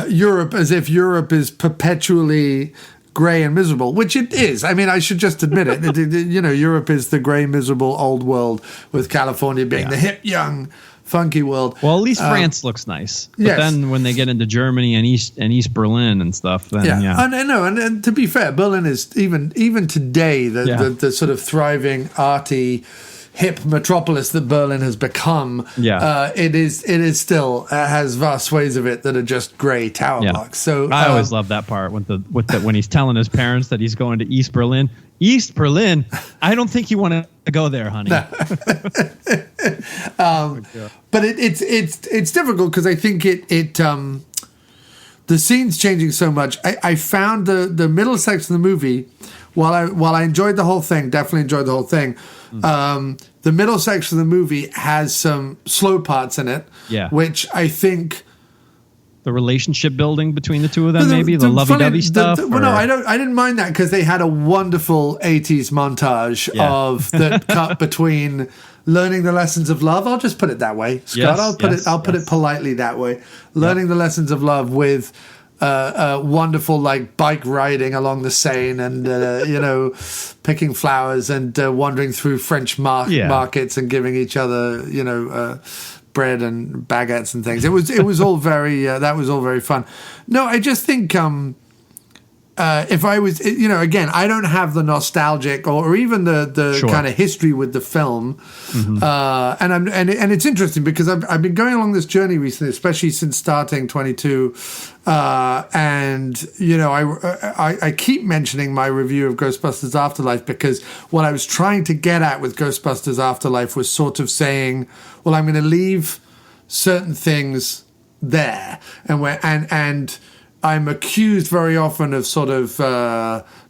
Europe, as if Europe is perpetually gray and miserable, which it is. I mean, I should just admit it. Europe is the gray, miserable old world, with California being the hip, young, funky world. Well, at least France looks nice. But then when they get into Germany and East Berlin and stuff, then and to be fair, Berlin is even today the sort of thriving, arty, hip metropolis that Berlin has become. It is still has vast swathes of it that are just grey tower blocks. So I always love that part when he's telling his parents that he's going to East Berlin. East Berlin? I don't think you want to go there, honey. But it's difficult because I think the scene's changing so much. I found the middle section of the movie, while I enjoyed the whole thing, definitely enjoyed the whole thing. The middle section of the movie has some slow parts in it, which I think. The relationship building between the two of them, maybe the lovey-dovey stuff. Well, no, I didn't mind that because they had a wonderful 80s montage of the cut between learning the lessons of love. I'll just put it that way, Scott. I'll put it politely that way. Learning the lessons of love with wonderful like bike riding along the Seine and picking flowers and wandering through French markets and giving each other bread and baguettes and things. It was all very that was all very fun. No, I just think if I was again, I don't have the nostalgic or even the kind of history with the film, and it's interesting because I've been going along this journey recently, especially since starting 22, and I keep mentioning my review of Ghostbusters Afterlife because what I was trying to get at with Ghostbusters Afterlife was sort of saying, well, I'm going to leave certain things there, and I'm accused very often of sort of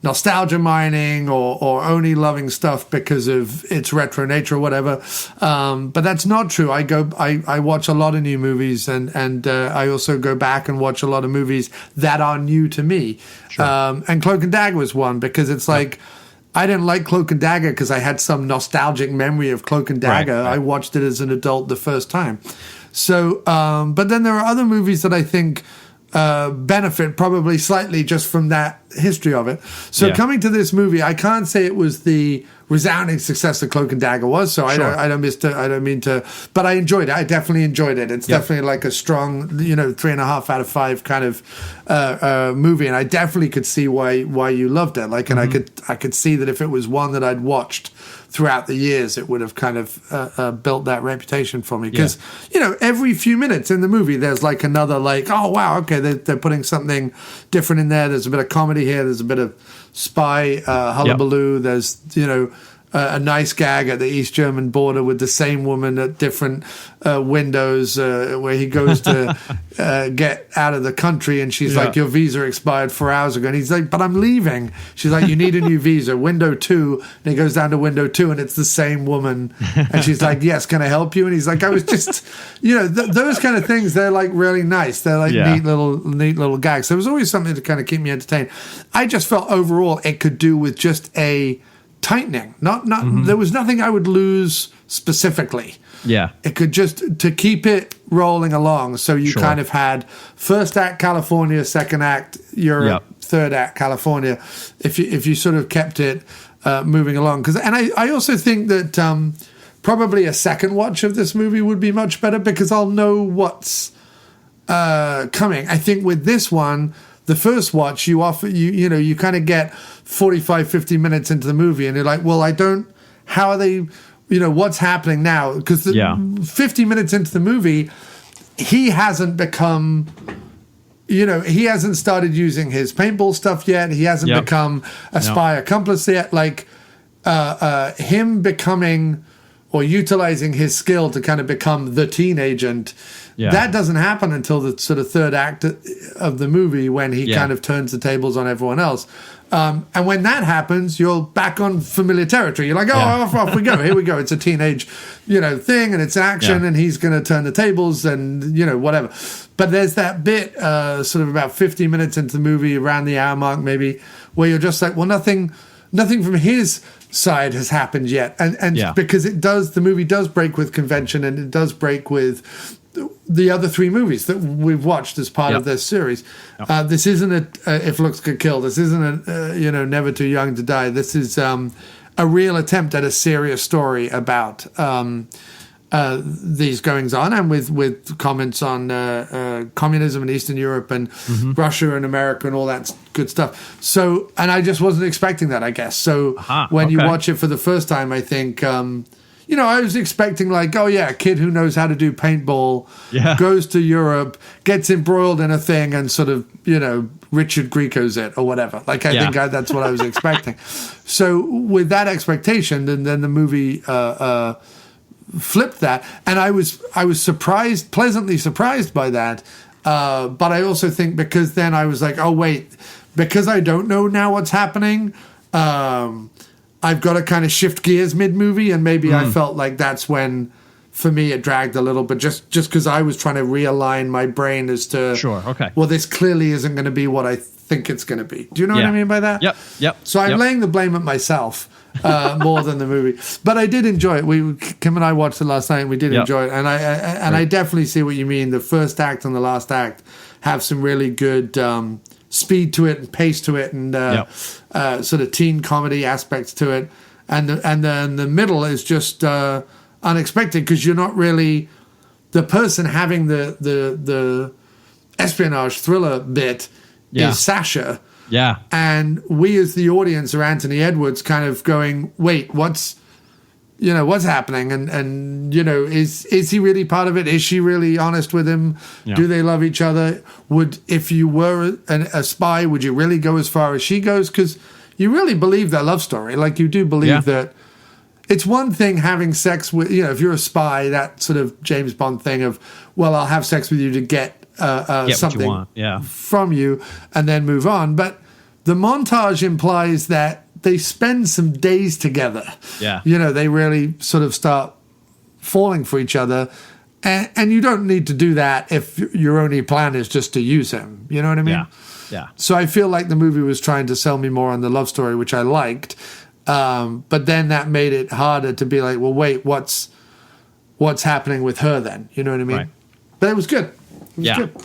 nostalgia mining or only loving stuff because of its retro nature or whatever. But that's not true. I watch a lot of new movies and I also go back and watch a lot of movies that are new to me. Sure. And Cloak and Dagger was one because it's like, I didn't like Cloak and Dagger because I had some nostalgic memory of Cloak and Dagger. Right. I watched it as an adult the first time. So, but then there are other movies that I think benefit probably slightly just from that history of it. So coming to this movie, I can't say it was the resounding success that Cloak and Dagger was. So sure. I don't mean to, but I enjoyed it. I definitely enjoyed it. It's definitely like a strong, 3.5 out of 5 kind of movie. And I definitely could see why you loved it. Like, and I could see that if it was one that I'd watched throughout the years, it would have kind of built that reputation for me. Because, every few minutes in the movie, there's like another like, oh, wow, okay, they're putting something different in there. There's a bit of comedy here. There's a bit of spy hullabaloo. There's, a nice gag at the East German border with the same woman at different windows where he goes to get out of the country, and she's like, your visa expired 4 hours ago, and he's like, but I'm leaving. She's like, you need a new visa, window 2, and he goes down to window 2, and it's the same woman, and she's like, yes, can I help you? And he's like, I was just, those kind of things, they're like really nice. They're like neat little gags. There was always something to kind of keep me entertained. I just felt overall it could do with just a tightening. Not there was nothing I would lose specifically. Yeah. It could just to keep it rolling along. So you kind of had first act California, second act Europe, third act California. If you sort of kept it moving along, and I also think that probably a second watch of this movie would be much better because I'll know what's coming. I think with this one, the first watch, you kind of get 45, 50 minutes into the movie, and you're like, well, how are they, what's happening now? Because 50 minutes into the movie, he hasn't become, he hasn't started using his paintball stuff yet. He hasn't become a spy accomplice yet. Like, him becoming or utilizing his skill to kind of become the teen agent, that doesn't happen until the sort of third act of the movie when he kind of turns the tables on everyone else. And when that happens, you're back on familiar territory. You're like, off we go. Here we go. It's a teenage, thing, and it's action, and he's going to turn the tables and, whatever. But there's that bit sort of about 50 minutes into the movie, around the hour mark maybe, where you're just like, well, nothing from his side has happened yet. And because the movie does break with convention, and it does break with the other 3 movies that we've watched as part of this series. This isn't If Looks Could Kill. This isn't Never Too Young to Die. This is a real attempt at a serious story about these goings on, and with comments on communism in Eastern Europe and Russia and America and all that good stuff. So, and I just wasn't expecting that, I guess. So when you watch it for the first time, I think, I was expecting like, a kid who knows how to do paintball, goes to Europe, gets embroiled in a thing, and sort of, Richard Grieco's it or whatever. Like, I think that's what I was expecting. So with that expectation, and then the movie flipped that, and I was pleasantly surprised by that. But I also think because then I was like, oh wait, because I don't know now what's happening, I've got to kind of shift gears mid-movie, and maybe I felt like that's when, for me, it dragged a little bit, just because I was trying to realign my brain as to, well, this clearly isn't going to be what I think it's going to be. Do you know what I mean by that? Yep. So I'm laying the blame at myself more than the movie. But I did enjoy it. Kim and I watched it last night, and we did enjoy it. And I definitely see what you mean. The first act and the last act have some really good speed to it and pace to it, and sort of teen comedy aspects to it, and then the middle is just unexpected because you're not really the person having the espionage thriller bit is Sasha, and we as the audience are Anthony Edwards kind of going, wait, what's happening, and is he really part of it? Is she really honest with him? Do they love each other? If you were a spy, would you really go as far as she goes? Because you really believe their love story. Like, you do believe that it's one thing having sex with, if you're a spy, that sort of James Bond thing of, well, I'll have sex with you to get something from you and then move on. But the montage implies that they spend some days together. They really sort of start falling for each other. And you don't need to do that if your only plan is just to use him. You know what I mean? Yeah. So I feel like the movie was trying to sell me more on the love story, which I liked. But then that made it harder to be like, well, wait, what's happening with her then? You know what I mean? Right. But it was good. It was good.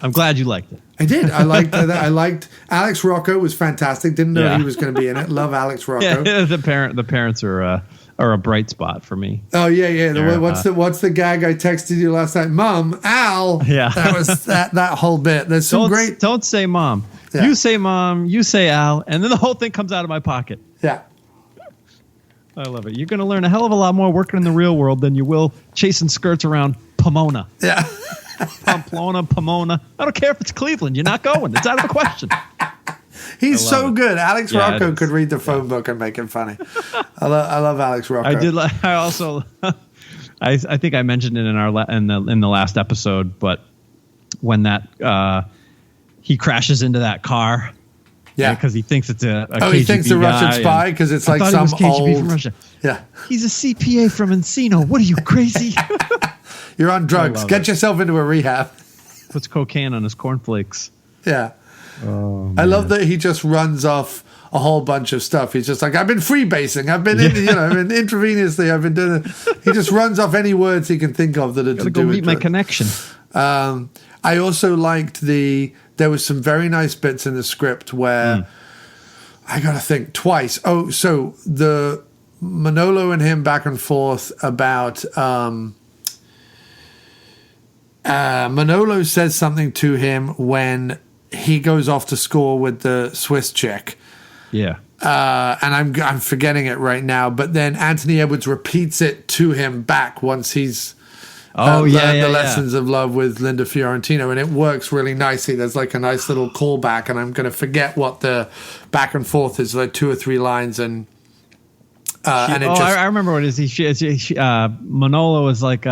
I'm glad you liked it. I did. I liked that. I liked Alex Rocco was fantastic. Didn't know he was going to be in it. Love Alex Rocco. Yeah, the parents are a bright spot for me. Oh yeah. What's the gag I texted you last night? Mom, Al. Yeah. That was that whole bit. There's some great. Don't say mom. Yeah. You say mom. You say Al, and then the whole thing comes out of my pocket. Yeah. I love it. You're going to learn a hell of a lot more working in the real world than you will chasing skirts around Pomona. Yeah. Pamplona, Pomona. I don't care if it's Cleveland. You're not going. It's out of the question. He's so good. Alex Yeah, Rocco it is. could read the phone book and make it funny. I love Alex Rocco. I did. I also. I think I mentioned it in the last episode, but when that he crashes into that car, because he thinks it's a KGB he thinks a Russian guy, spy because it's like I some thought he was KGB old from Russia. Yeah, he's a CPA from Encino. What are you, crazy? You're on drugs. Get yourself into a rehab. Puts cocaine on his cornflakes. Yeah. Oh, I love that he just runs off a whole bunch of stuff. He's just like, I've been freebasing. I've been, intravenously. I've been doing it. He just runs off any words he can think of that are to do with meet my connection. I also liked there was some very nice bits in the script where I got to think twice. Oh, so the Manolo and him back and forth about Manolo says something to him when he goes off to score with the Swiss chick. Yeah. And I'm forgetting it right now, but then Anthony Edwards repeats it to him back once he's learned the lessons of love with Linda Fiorentino, and it works really nicely. There's like a nice little callback, and I'm going to forget what the back and forth is, like 2 or 3 lines, and I remember what it is. Manolo is like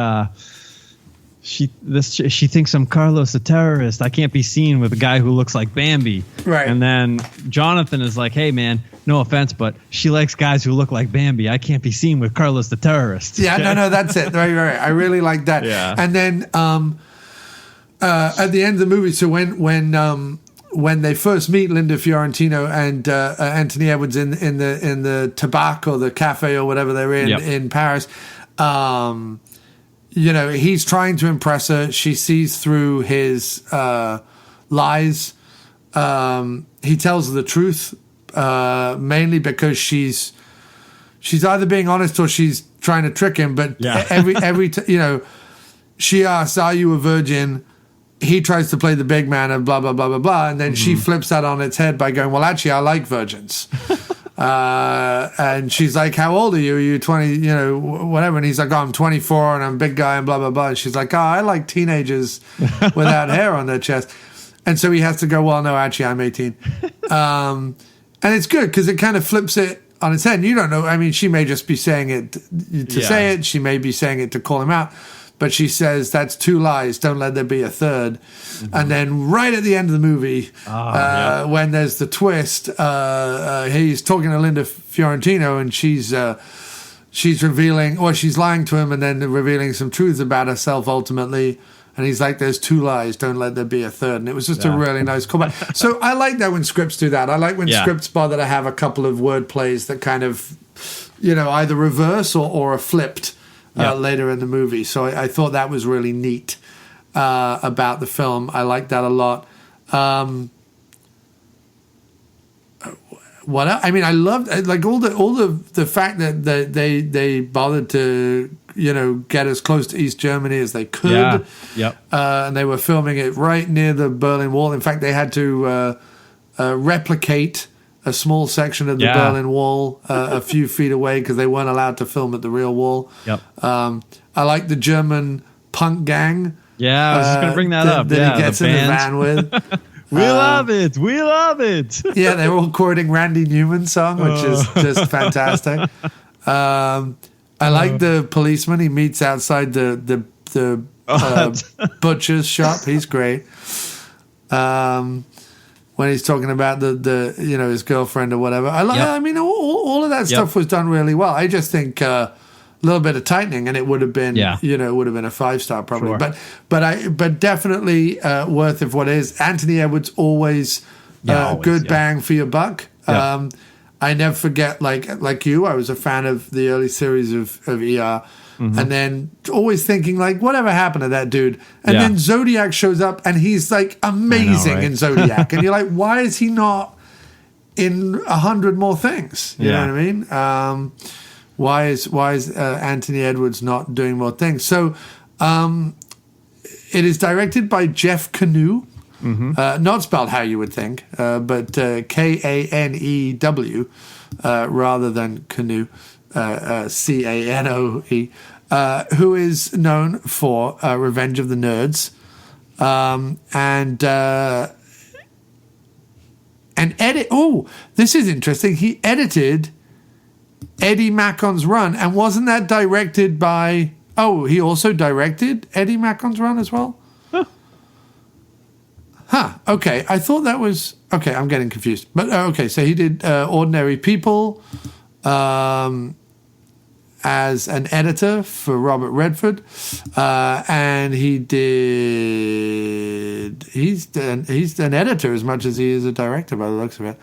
she thinks I'm Carlos the terrorist. I can't be seen with a guy who looks like Bambi. Right. And then Jonathan is like, hey man, no offense, but she likes guys who look like Bambi. I can't be seen with Carlos the terrorist. Yeah, no, that's it. Right. I really like that. Yeah. And then at the end of the movie, so when they first meet Linda Fiorentino and Anthony Edwards in the Tabac or the cafe or whatever they're in Paris, he's trying to impress her. She sees through his lies. He tells her the truth, mainly because she's either being honest or she's trying to trick him. But she asks, "Are you a virgin?" He tries to play the big man and blah blah blah blah blah, and then she flips that on its head by going, "Well, actually, I like virgins." And she's like, "How old are you? Are you 20, whatever?" And he's like, "Oh, I'm 24 and I'm a big guy and blah, blah, blah." And she's like, "Oh, I like teenagers without hair on their chest." And so he has to go, "Well, no, actually, I'm 18." And it's good because it kind of flips it on its head. And you don't know. I mean, she may just be saying it to say it. She may be saying it to call him out. But she says, "That's 2 lies. Don't let there be a third." And then right at the end of the movie, when there's the twist, he's talking to Linda Fiorentino, and she's revealing, or she's lying to him and then revealing some truths about herself ultimately. And he's like, "There's 2 lies. Don't let there be a third." And it was just a really nice callback. So I like that when scripts do that. I like when scripts bother to have a couple of word plays that kind of, either reverse or are flipped. Later in the movie. So I thought that was really neat about the film. I liked that a lot. What else? I mean, I loved like all the fact that they bothered to get as close to East Germany as they could. And they were filming it right near the Berlin Wall. In fact, they had to replicate a small section of the Berlin Wall a few feet away because they weren't allowed to film at the real wall. I like the German punk gang. Yeah, I was just going to bring that up. That he gets in the van with. We love it. We love it. Yeah, they were all quoting Randy Newman's song, which is just fantastic. I like the policeman he meets outside the butcher's shop. He's great. When he's talking about the his girlfriend or whatever. I mean, all of that stuff was done really well. I just think a little bit of tightening and it would have been, it would have been a 5-star probably. Sure. But definitely worth of what is. Anthony Edwards always good bang for your buck. I never forget, like you, I was a fan of the early series of ER. And then always thinking, like, whatever happened to that dude? And then Zodiac shows up, and he's, like, amazing in Zodiac. And you're like, why is he not in 100 more things? You know what I mean? Why is Anthony Edwards not doing more things? So it is directed by Jeff Kanew. Not spelled how you would think, but Kanew rather than Canoe. Canoe, who is known for Revenge of the Nerds, and and this is interesting. He edited Eddie Mackon's Run, and wasn't that directed by? Oh, he also directed Eddie Mackon's Run as well. Okay, I thought that was okay. I'm getting confused, but okay. So he did Ordinary People as an editor for Robert Redford, and he's an editor as much as he is a director by the looks of it.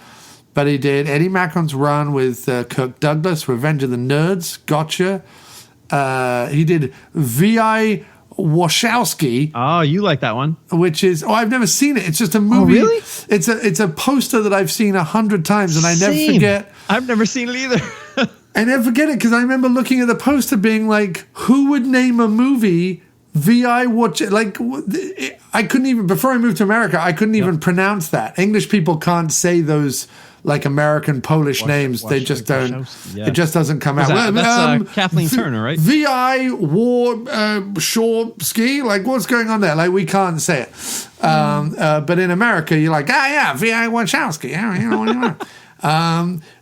But he did Eddie Mackon's Run with Kirk Douglas, Revenge of the Nerds, Gotcha. He did V.I. Wachowski. Oh, you like that one? Which is I've never seen it. It's just a movie. Oh, really? It's a poster that I've seen 100 times, and I never forget. I've never seen it either. I never forget it because I remember looking at the poster, being like, "Who would name a movie V.I. Watch?" Like, I couldn't even before I moved to America. I couldn't even pronounce that. English people can't say those like American Polish names. They just don't. Yeah. It just doesn't come out. That's Kathleen Turner, right? V.I. Shaw Ski. Like, what's going on there? Like, we can't say it. But in America, you're like, V.I. Wachowski. Yeah, you know what you want.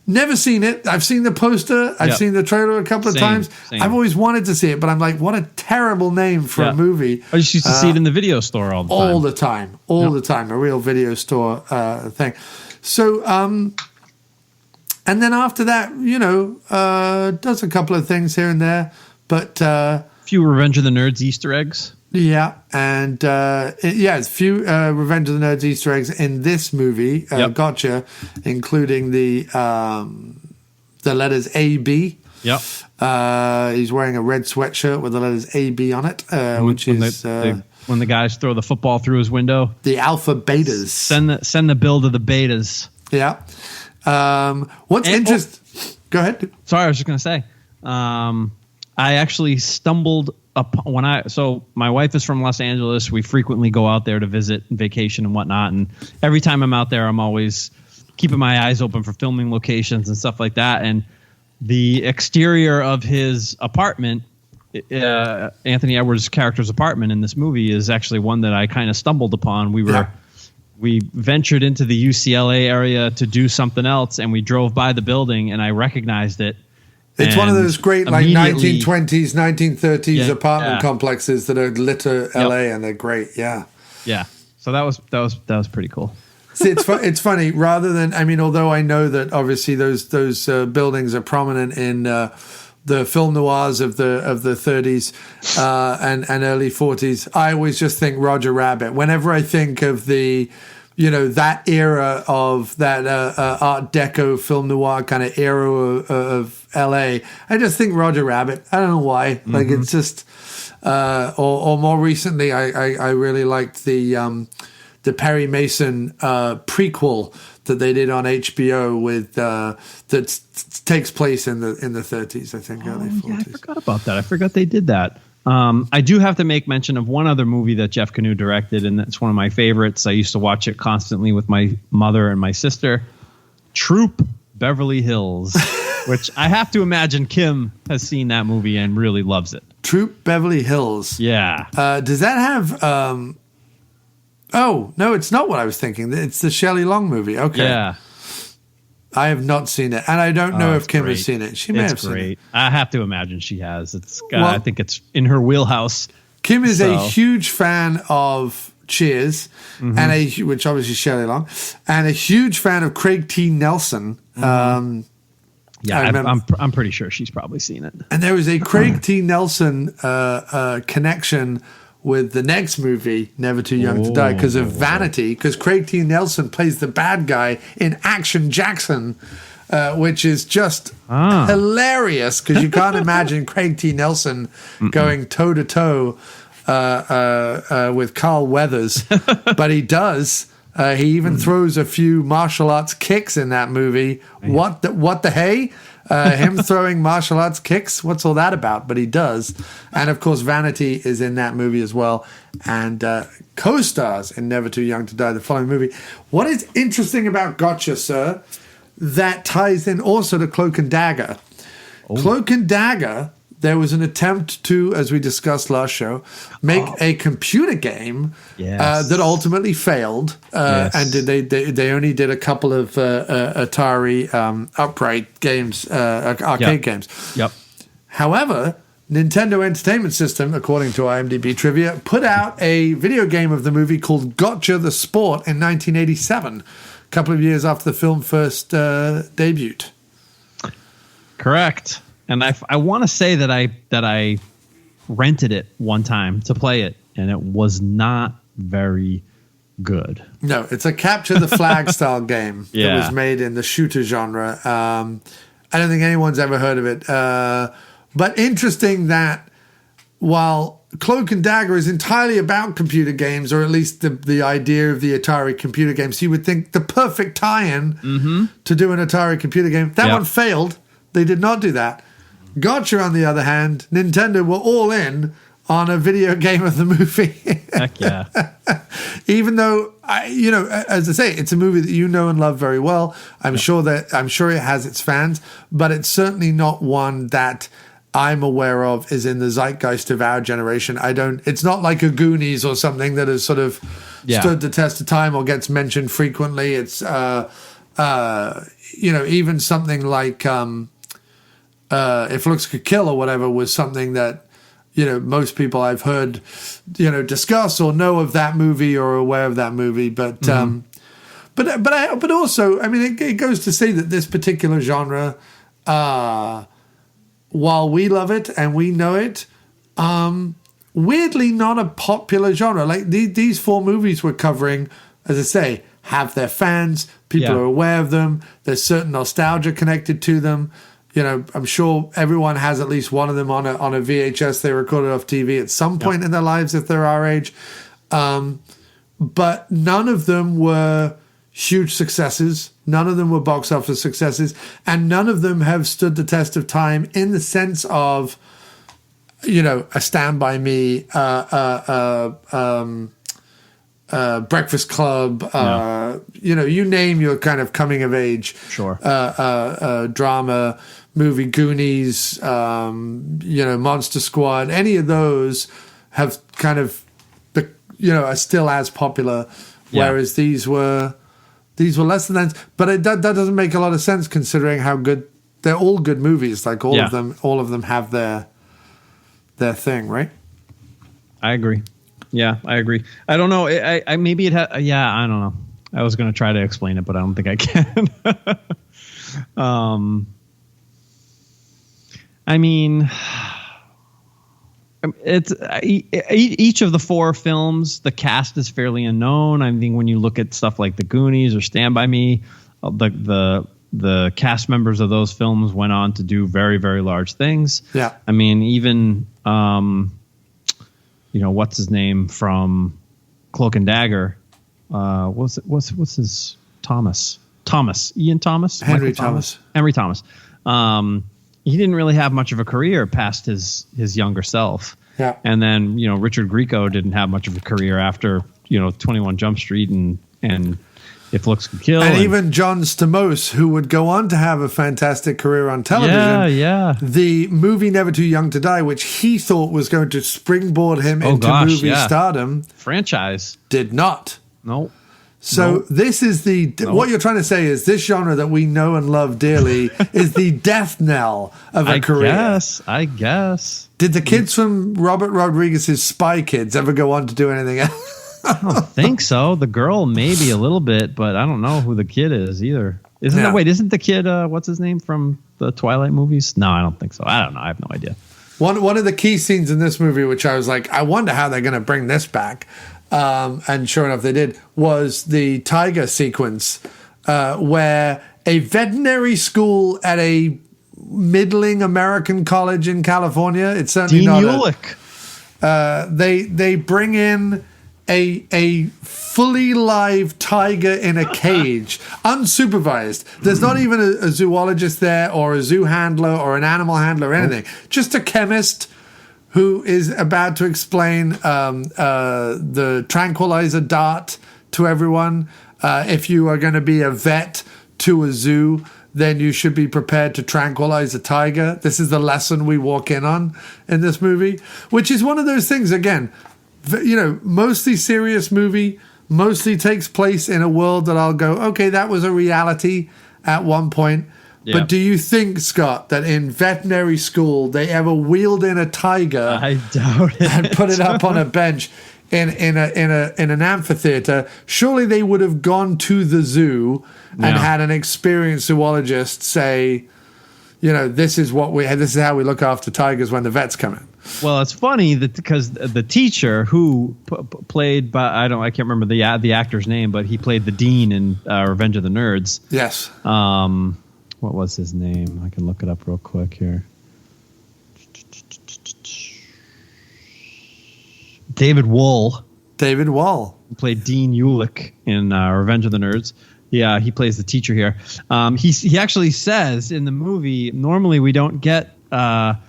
Never seen it. I've seen the poster. I've seen the trailer a couple of times. I've always wanted to see it, but I'm like, what a terrible name for a movie. I just used to see it in the video store all the time. All the time. A real video store thing. So, and then after that, does a couple of things here and there, but a few Revenge of the Nerds Easter eggs. Yeah, and it's few Revenge of the Nerds Easter eggs in this movie. Gotcha, including the letters A-B. Yep. He's wearing a red sweatshirt with the letters A-B on it, which is when the guys throw the football through his window. The Alpha Betas. Send the bill to the Betas. Yeah. What's interesting? Go ahead. Sorry, I was just going to say. I actually stumbled upon so my wife is from Los Angeles. We frequently go out there to visit and vacation and whatnot. And every time I'm out there, I'm always keeping my eyes open for filming locations and stuff like that. And the exterior of his apartment, Anthony Edwards' character's apartment in this movie, is actually one that I kind of stumbled upon. We ventured into the UCLA area to do something else, and we drove by the building, and I recognized it. It's one of those great like 1920s, 1930s apartment complexes that are litter LA, and they're great. Yeah. Yeah. So that was pretty cool. See, it's funny. Rather than, although I know that obviously those buildings are prominent in the film noirs of the 30s and early 40s, I always just think Roger Rabbit. Whenever I think of the that era of that Art Deco film noir kind of era of LA, I just think Roger Rabbit. I don't know why. Mm-hmm. Like, it's just, or more recently, I really liked the Perry Mason prequel that they did on HBO with that takes place in the 30s, I think, early 40s. Yeah, I forgot about that. I forgot they did that. I do have to make mention of one other movie that Jeff Canoe directed, and that's one of my favorites. I used to watch it constantly with my mother and my sister. Troop Beverly Hills, which I have to imagine Kim has seen that movie and really loves it. Troop Beverly Hills. Yeah. Does that have... Oh, no, it's not what I was thinking. It's the Shelley Long movie. Okay. Yeah. I have not seen it, and I don't know if Kim has seen it. She may have seen it. I have to imagine she has. I think it's in her wheelhouse. Kim is a huge fan of Cheers, and which obviously is Shelley Long, and a huge fan of Craig T. Nelson. I'm pretty sure she's probably seen it. And there was a Craig T. Nelson connection with the next movie, Never Too Young to Die, because of Vanity, because Craig T. Nelson plays the bad guy in Action Jackson, which is just hilarious, because you can't imagine Craig T. Nelson going toe-to-toe with Carl Weathers, but he does. He even throws a few martial arts kicks in that movie. What the hey? Him throwing martial arts kicks, what's all that about? But he does. And of course, Vanity is in that movie as well, and co-stars in Never Too Young to Die, the following movie. What is interesting about Gotcha, sir, that ties in also to Cloak and Dagger. Cloak and Dagger, there was an attempt to, as we discussed last show, make a computer game that ultimately failed. And they only did a couple of Atari upright games, arcade games. Yep. However, Nintendo Entertainment System, according to IMDb Trivia, put out a video game of the movie called Gotcha the Sport in 1987, a couple of years after the film first debuted. Correct. And I want to say that I rented it one time to play it, and it was not very good. No, it's a capture the flag style game that was made in the shooter genre. I don't think anyone's ever heard of it. But interesting that while Cloak and Dagger is entirely about computer games, or at least the idea of the Atari computer games, you would think the perfect tie-in to do an Atari computer game. That one failed. They did not do that. Gotcha, on the other hand, Nintendo were all in on a video game of the movie. Heck yeah. Even though, as I say, it's a movie that you know and love very well. I'm sure it has its fans, but it's certainly not one that I'm aware of is in the zeitgeist of our generation. It's not like a Goonies or something that has sort of stood the test of time or gets mentioned frequently. It's, even something like If Looks Could Kill or whatever was something that, most people I've heard, discuss or know of that movie or aware of that movie. But, but also, I mean, it goes to say that this particular genre, while we love it and we know it, weirdly not a popular genre. Like these four movies we're covering, as I say, have their fans. People are aware of them. There's certain nostalgia connected to them. I'm sure everyone has at least one of them on a VHS they recorded off TV at some point in their lives if they're our age. But none of them were huge successes. None of them were box office successes. And none of them have stood the test of time in the sense of, a Stand By Me, Breakfast Club, you name your kind of coming of age drama movie, Goonies, Monster Squad. Any of those have kind of, are still as popular, whereas these were less than that. But that doesn't make a lot of sense considering how good they're all good movies. Like all of them have their thing, right? I agree. Yeah, I agree. I don't know. I maybe it had. Yeah, I don't know. I was going to try to explain it, but I don't think I can. I mean, it's each of the four films. The cast is fairly unknown. I think when you look at stuff like The Goonies or Stand By Me, the cast members of those films went on to do very, very large things. Yeah. I mean, even what's his name from Cloak and Dagger? What's his Thomas? Ian Thomas? Henry Thomas. Henry Thomas. He didn't really have much of a career past his younger self. Yeah. And then, Richard Grieco didn't have much of a career after, 21 Jump Street and If Looks Could Kill. And even John Stamos, who would go on to have a fantastic career on television. Yeah. The movie Never Too Young to Die, which he thought was going to springboard him into movie stardom. Franchise. Did not. No. So this is what you're trying to say is this genre that we know and love dearly is the death knell of a career. I guess. Did the kids from Robert Rodriguez's Spy Kids ever go on to do anything else? I don't think so. The girl maybe a little bit, but I don't know who the kid is either. Isn't the kid what's his name from the Twilight movies? No, I don't think so. I don't know. I have no idea. One of the key scenes in this movie, which I was like, I wonder how they're going to bring this back. And sure enough, they did, was the tiger sequence where a veterinary school at a middling American college in California, it's certainly Dean not Ulick. They bring in a fully live tiger in a cage, unsupervised. There's not even a zoologist there or a zoo handler or an animal handler or anything. Just a chemist who is about to explain the tranquilizer dart to everyone. If you are going to be a vet to a zoo, then you should be prepared to tranquilize a tiger. This is the lesson we walk in this movie, which is one of those things, again, mostly serious movie, mostly takes place in a world that I'll go, okay, that was a reality at one point. Yeah. But do you think, Scott, that in veterinary school they ever wheeled in a tiger I doubt it. and put it up on a bench in an amphitheater? Surely they would have gone to the zoo and had an experienced zoologist say, this is how we look after tigers when the vets come in. Well, it's funny that because the teacher who played by I can't remember the actor's name, but he played the dean in Revenge of the Nerds. Yes. What was his name? I can look it up real quick here. David Wohl. David Wohl. Played Dean Ulick in Revenge of the Nerds. Yeah, he plays the teacher here. He actually says in the movie, normally we don't get a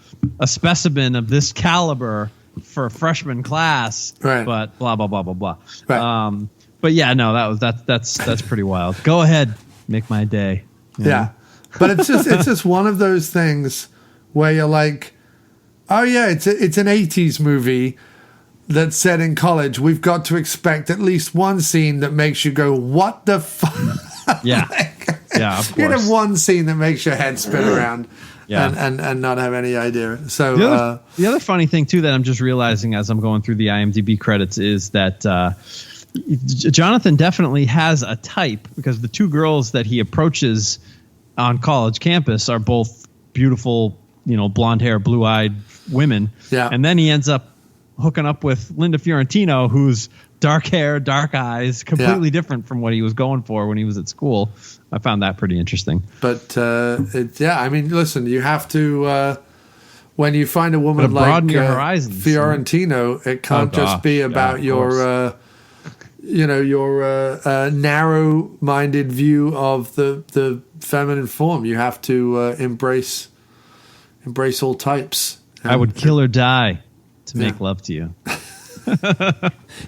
specimen of this caliber for a freshman class, right? But blah blah blah blah blah. Right. But yeah, no, that's pretty wild. Go ahead, make my day. Yeah. But it's just one of those things where you're like, oh yeah, it's an 80s movie that's set in college. We've got to expect at least one scene that makes you go, what the fuck? Yeah. Yeah, of course. You have one scene that makes your head spin around and not have any idea. So the other funny thing too that I'm just realizing as I'm going through the IMDb credits is that Jonathan definitely has a type, because the two girls that he approaches on college campus are both beautiful, blonde hair, blue-eyed women. Yeah. And then he ends up hooking up with Linda Fiorentino, who's dark hair, dark eyes, completely different from what he was going for when he was at school. I found that pretty interesting. But listen, you have to when you find a woman like your horizons, Fiorentino, it can't just be about your narrow-minded view of the feminine form. You have to embrace all types. I would kill or die to make love to you.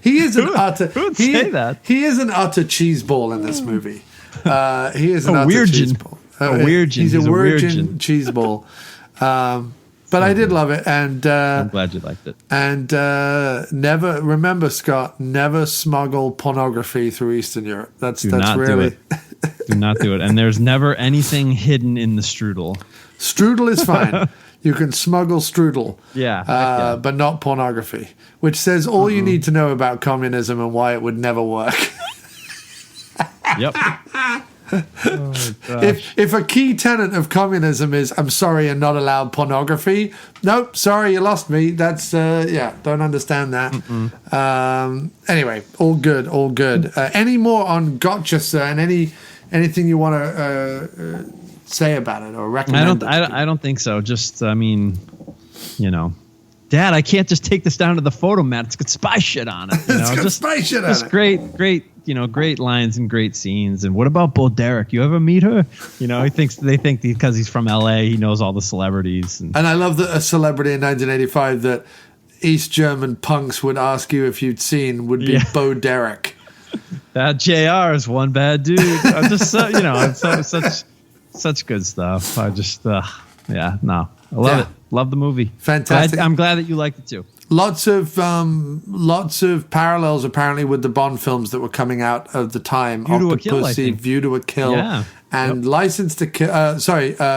He is an utter. Who would say that? He is an utter cheeseball in this movie. He is an utter weirgin. cheeseball. He's a virgin cheeseball. But I did love it, and I'm glad you liked it. And never remember, Scott, never smuggle pornography through Eastern Europe. That's really do not do it. And there's never anything hidden in the strudel. Strudel is fine. You can smuggle strudel, but not pornography, which says all you need to know about communism and why it would never work. Yep. If a key tenet of communism is I'm sorry and not allowed pornography, nope, sorry, you lost me. That's don't understand that. Anyway, all good. Any more on Gotcha, sir, and anything you want to say about it or recommend? I don't think so. Just Dad, I can't just take this down to the photo mat. It's got spy shit on it. It's got spy shit on it. Great lines and great scenes. And what about Bo Derek? You ever meet her? They think because he's from LA, he knows all the celebrities. And I love that a celebrity in 1985 that East German punks would ask you if you'd seen would be Bo Derek. That JR is one bad dude. I just it's such good stuff. I just I love it. Love the movie. Fantastic. I'm glad that you liked it too. Lots of parallels apparently with the Bond films that were coming out of the time. View to a Kill, I think. View to a Kill, and License to Kill.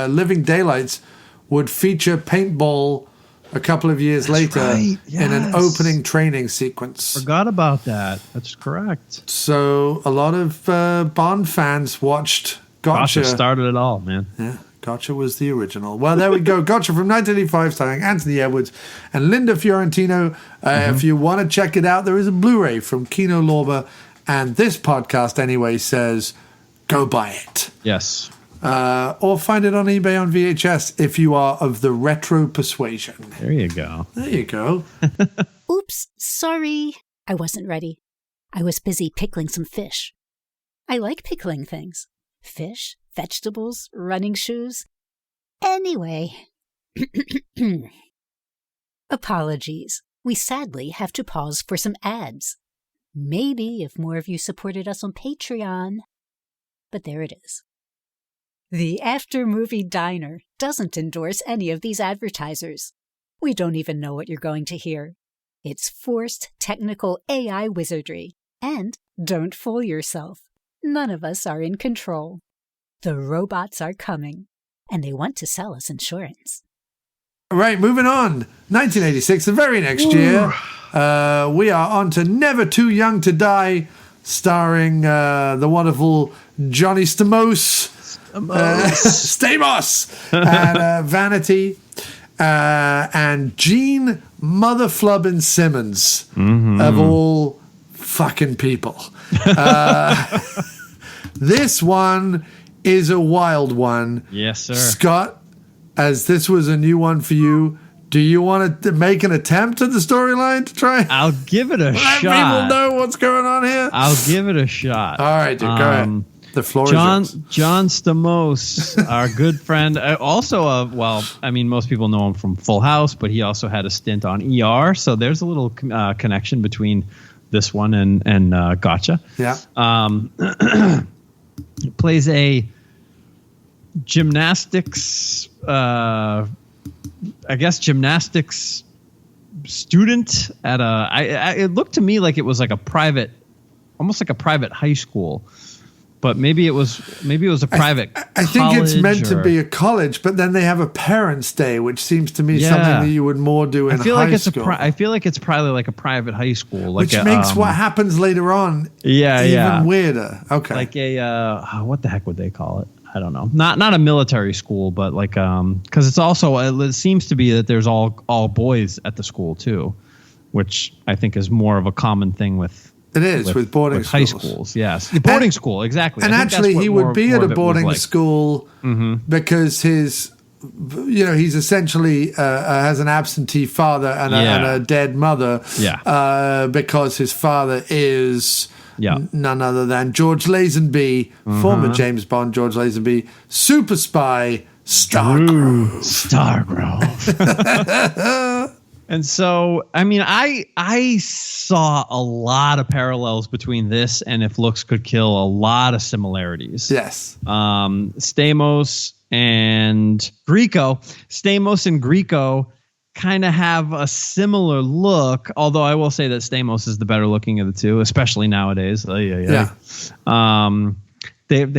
Living Daylights would feature paintball a couple of years later in an opening training sequence. Forgot about that. That's correct. So a lot of Bond fans watched Gotcha. Gotcha started it all, man. Yeah. Gotcha was the original. Well, there we go. Gotcha from 1985, starring Anthony Edwards and Linda Fiorentino. If you want to check it out, there is a Blu-ray from Kino Lorber, and this podcast anyway says, go buy it. Yes. Or find it on eBay on VHS if you are of the retro persuasion. There you go. There you go. Oops, sorry. I wasn't ready. I was busy pickling some fish. I like pickling things. Fish, vegetables, running shoes. Anyway. Apologies. We sadly have to pause for some ads. Maybe if more of you supported us on Patreon. But there it is. The After Movie Diner doesn't endorse any of these advertisers. We don't even know what you're going to hear. It's forced technical AI wizardry. And don't fool yourself. None of us are in control. The robots are coming, and they want to sell us insurance. Right, moving on. 1986, the very next year, we are on to Never Too Young to Die, starring the wonderful Johnny Stamos, Stamos, and Vanity, and Gene Motherflubbin Simmons, of all fucking people. This one is a wild one. Yes, sir. Scott, as this was a new one for you, do you want to make an attempt at the storyline to try? I'll give it a shot. Let people know what's going on here. I'll give it a shot. All right, dude, go ahead. The floor is yours. John Stamos, our good friend, also most people know him from Full House, but he also had a stint on ER, so there's a little connection between this one and Gotcha. Yeah. Plays a gymnastics student at it looked to me like it was like almost like a private high school, but maybe it was a private I think it's meant to be a college, but then they have a parents' day, which seems to me something that you would more do in high school. I feel like it's probably like a private high school, which makes what happens later on even weirder. Okay, like what the heck would they call it? I don't know. Not a military school, but like because it's also it seems to be that there's all boys at the school too, which I think is more of a common thing with. It is with boarding with schools. High schools, yes. Boarding school, exactly. And actually, he would be at a boarding school because he's essentially has an absentee father and a dead mother. Yeah. Because his father is none other than George Lazenby, former James Bond George Lazenby, super spy Stargrove. And so, I mean, I saw a lot of parallels between this and If Looks Could Kill, a lot of similarities. Yes. Stamos and Grieco kind of have a similar look, although I will say that Stamos is the better looking of the two, especially nowadays. They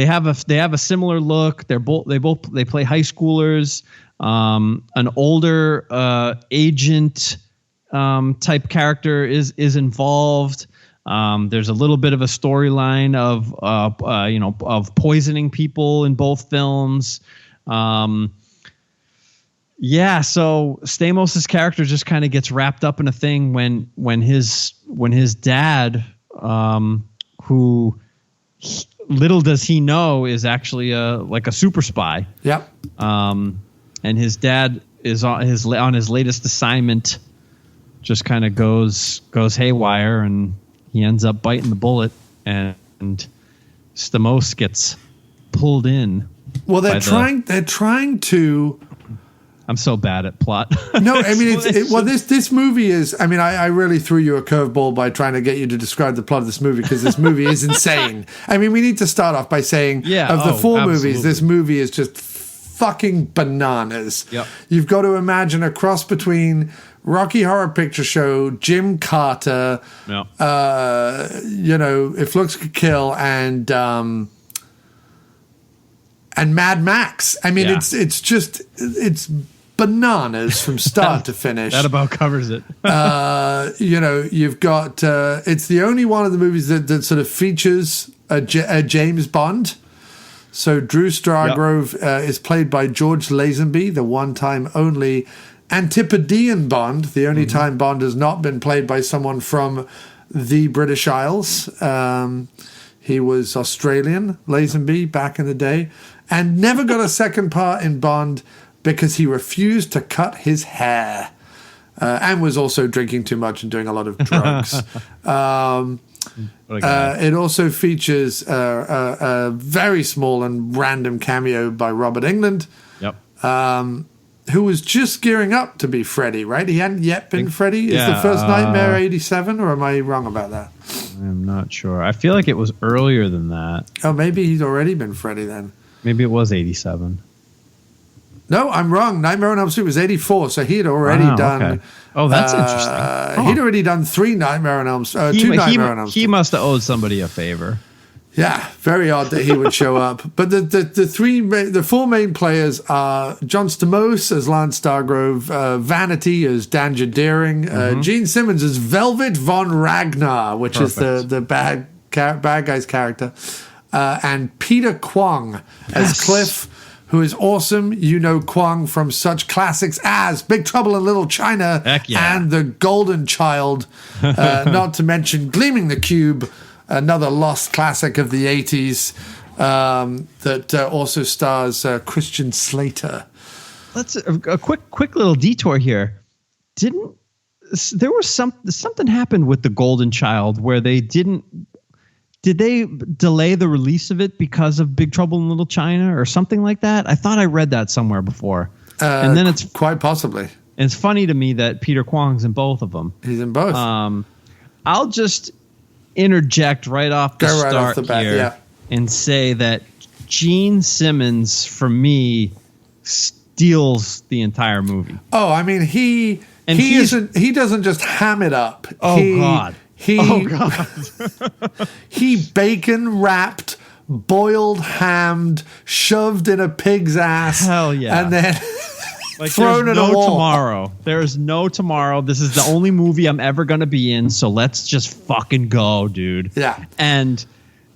have a similar look. They play high schoolers. An older agent type character is involved. There's a little bit of a storyline of poisoning people in both films. So Stamos' character just kind of gets wrapped up in a thing when his dad, who little does he know is actually a super spy. Yep. And his dad is on his latest assignment, just kind of goes haywire, and he ends up biting the bullet, and Stamos gets pulled in. Well, they're trying to. I'm so bad at plot. No, I mean this movie is. I mean, I really threw you a curveball by trying to get you to describe the plot of this movie, because this movie is insane. I mean, we need to start off by saying of the four movies, this movie is just fucking bananas. Yep. You've got to imagine a cross between Rocky Horror Picture Show, Jim Carter, If Looks Could Kill, and Mad Max. I mean, it's bananas from start to finish. That about covers it. You've got it's the only one of the movies that sort of features a James Bond. So Drew Stargrove is played by George Lazenby, the one-time only Antipodean Bond, the only time Bond has not been played by someone from the British Isles. He was Australian, Lazenby, back in the day, and never got a second part in Bond because he refused to cut his hair, and was also drinking too much and doing a lot of drugs. It also features a very small and random cameo by Robert Englund, who was just gearing up to be Freddy, right? He hadn't yet been Freddy. Is the first Nightmare 87, or am I wrong about that? I'm not sure. I feel like it was earlier than that. Oh, maybe he's already been Freddy then. Maybe it was 87. No, I'm wrong. Nightmare on Elm Street was 84, so he had already done. Okay. Oh, that's interesting. He'd already done 3 Nightmare on Elm Street. 2 Nightmare on Elm Street. He must have owed somebody a favor. Yeah, very odd that he would show up. But the 4 main players are John Stamos as Lance Stargrove, Vanity as Danger Deering, Gene Simmons as Velvet von Ragnar, which is the bad guy's character, and Peter Kwong as Cliff, who is awesome. You know Kwong from such classics as Big Trouble in Little China and The Golden Child, not to mention Gleaming the Cube, another lost classic of the 80s that also stars Christian Slater. Let's a quick little detour here. Something happened with The Golden Child where did they delay the release of it because of Big Trouble in Little China or something like that? I thought I read that somewhere before. And then it's quite possibly. And it's funny to me that Peter Kwong's in both of them. He's in both. I'll just interject right off the start here and say that Gene Simmons, for me, steals the entire movie. Oh, I mean, he doesn't just ham it up. God. He bacon wrapped, boiled, hammed, shoved in a pig's ass. Hell yeah. And then thrown at a wall. Tomorrow. There is no tomorrow. This is the only movie I'm ever going to be in, so let's just fucking go, dude. Yeah. And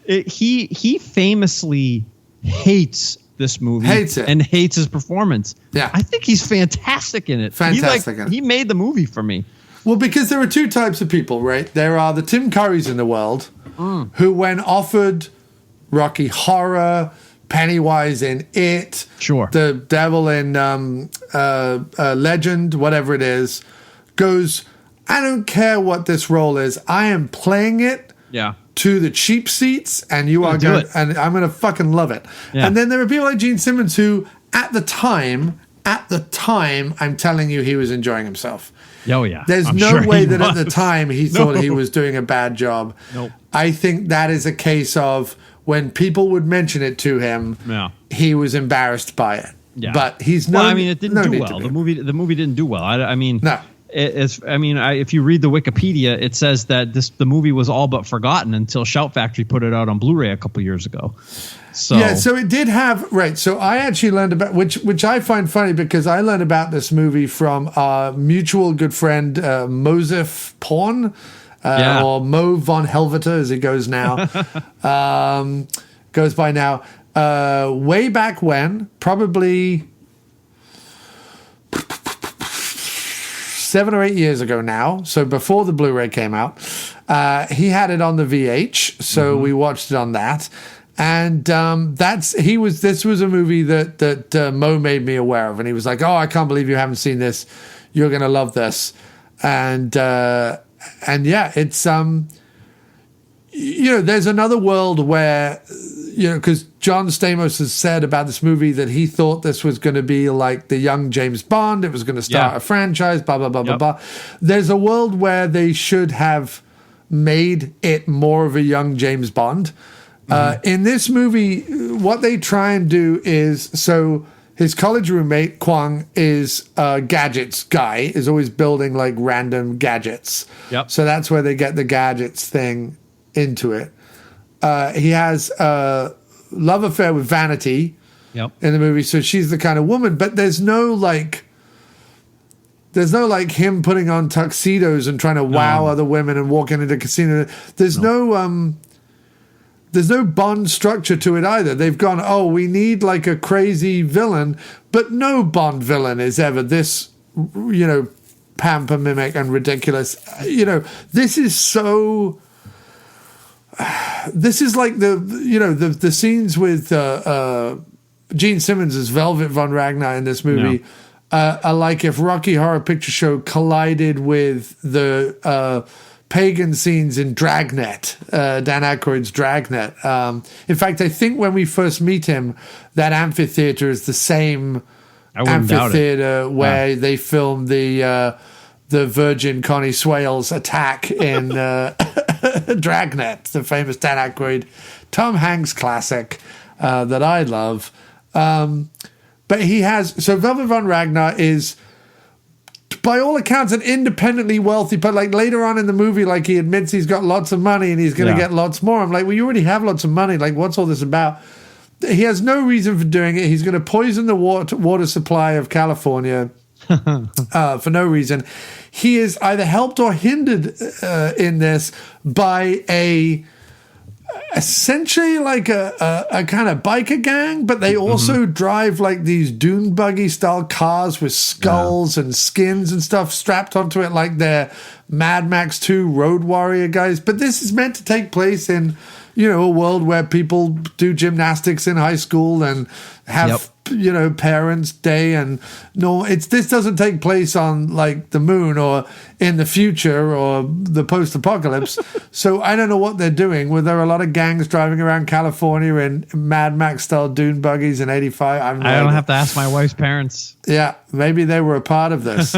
he famously hates this movie. Hates it. And hates his performance. Yeah. I think he's fantastic in it. He made the movie for me. Well, because there are 2 types of people, right? There are the Tim Currys in the world who, when offered Rocky Horror, Pennywise in It, the devil in Legend, whatever it is, goes, I don't care what this role is. I am playing it to the cheap seats, and you are going, and I'm going to fucking love it. Yeah. And then there are people like Gene Simmons who, at the time, I'm telling you, he was enjoying himself. Oh, yeah. There's no way that at the time he thought he was doing a bad job. Nope. I think that is a case of when people would mention it to him, he was embarrassed by it. Yeah. But he's it didn't do well. The movie didn't do well. I mean, no. If you read the Wikipedia, it says that the movie was all but forgotten until Shout Factory put it out on Blu-ray a couple years ago. So it did have So I actually learned about which I find funny because I learned about this movie from our mutual good friend Mosef Porn, or Mo von Helveter as it goes now, goes by now. Way back when, probably 7 or 8 years ago now, so before the Blu-ray came out, he had it on the VH, so we watched it on that. And this was a movie that Mo made me aware of, and he was like, "Oh, I can't believe you haven't seen this. You're gonna love this." And yeah, it's there's another world where because John Stamos has said about this movie that he thought this was going to be like the young James Bond. It was going to start a franchise. Blah blah blah blah blah. There's a world where they should have made it more of a young James Bond. In this movie, what they try and do is, so his college roommate, Kwong, is a gadgets guy, is always building like random gadgets. Yep. So that's where they get the gadgets thing into it. He has a love affair with Vanity in the movie, so she's the kind of woman, but there's no him putting on tuxedos and trying to wow other women and walking into a casino. There's no Bond structure to it either. They've gone, we need like a crazy villain, but no Bond villain is ever this, pantomimic and ridiculous. This is so. This is like the scenes with Gene Simmons as Velvet von Ragnar in this movie are like if Rocky Horror Picture Show collided with the pagan scenes in Dragnet, Dan Aykroyd's Dragnet. In fact, I think when we first meet him, that amphitheater is the same amphitheater where they filmed the Virgin Connie Swales attack in Dragnet, the famous Dan Aykroyd, Tom Hanks classic. that I love. But he has, so Velvet Von Ragnar is, by all accounts, an independently wealthy, but like later on in the movie, like he admits he's got lots of money and he's going to get lots more. I'm like, well, you already have lots of money. Like, what's all this about? He has no reason for doing it. He's going to poison the water supply of California for no reason. He is either helped or hindered in this by essentially like a kind of biker gang, but they also drive like these dune buggy style cars with skulls and skins and stuff strapped onto it, like they're Mad Max 2 Road Warrior guys. But this is meant to take place in, you know, a world where people do gymnastics in high school and have you know, Parents' Day, and no, this doesn't take place on like the moon or in the future or the post-apocalypse. So I don't know what they're doing. Were there a lot of gangs driving around California in Mad Max style dune buggies in '85? I don't have to ask my wife's parents. Yeah, maybe they were a part of this.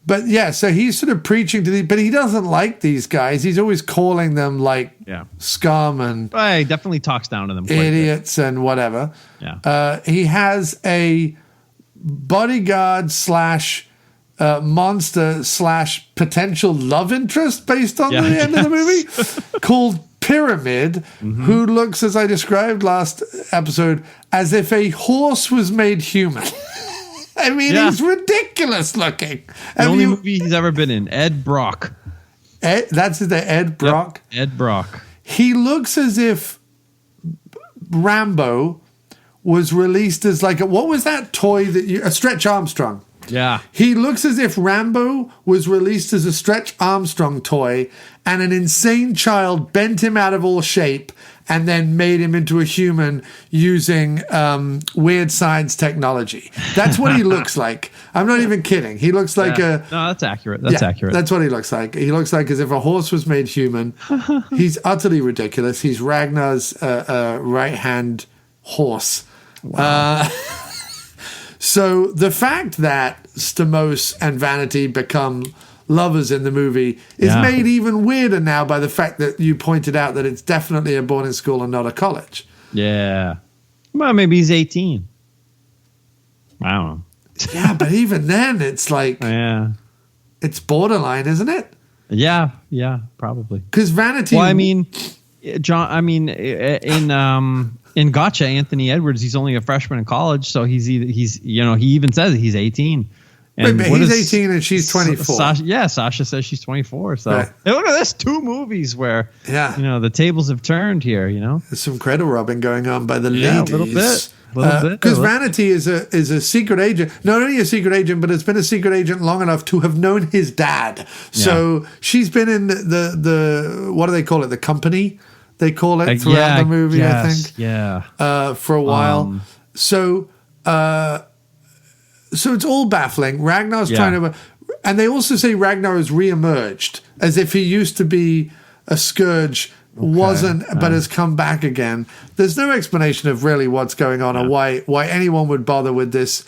But yeah, so he's sort of preaching to but he doesn't like these guys. He's always calling them like scum and he definitely talks down to them. Idiots and whatever. Yeah. He has a bodyguard / monster / potential love interest based on the end of the movie called Pyramid, who looks, as I described last episode, as if a horse was made human. I mean, he's ridiculous looking. The only movie he's ever been in, Ed Brock. That's the Ed Brock? Yep, Ed Brock. He looks as if Rambo was released as like what was that toy that a Stretch Armstrong? Yeah. He looks as if Rambo was released as a Stretch Armstrong toy and an insane child bent him out of all shape and then made him into a human using weird science technology. That's what he looks like. I'm not even kidding. He looks like No, that's accurate. That's accurate. That's what he looks like. He looks like as if a horse was made human. He's utterly ridiculous. He's Ragnar's right-hand horse. Wow. So the fact that Stamos and Vanity become lovers in the movie is made even weirder now by the fact that you pointed out that it's definitely a boarding school and not a college. Yeah. Well, maybe he's 18. I don't know. Yeah, but even then, it's like... It's borderline, isn't it? Yeah, probably. Because Vanity... Well, I mean, in Gotcha, Anthony Edwards, he's only a freshman in college, so he even says he's 18. And but he's 18 and she's 24. Sasha says she's 24. So hey, look at this, 2 movies where the tables have turned here. There's some credit rubbing going on by the ladies. A little bit. Because Vanity is a secret agent, not only a secret agent, but has been a secret agent long enough to have known his dad. So she's been in the what do they call it? The company. They call it throughout the movie, I think. Yeah. For a while. So it's all baffling. Ragnar's trying to... And they also say Ragnar has reemerged, as if he used to be a scourge, but has come back again. There's no explanation of really what's going on or why anyone would bother with this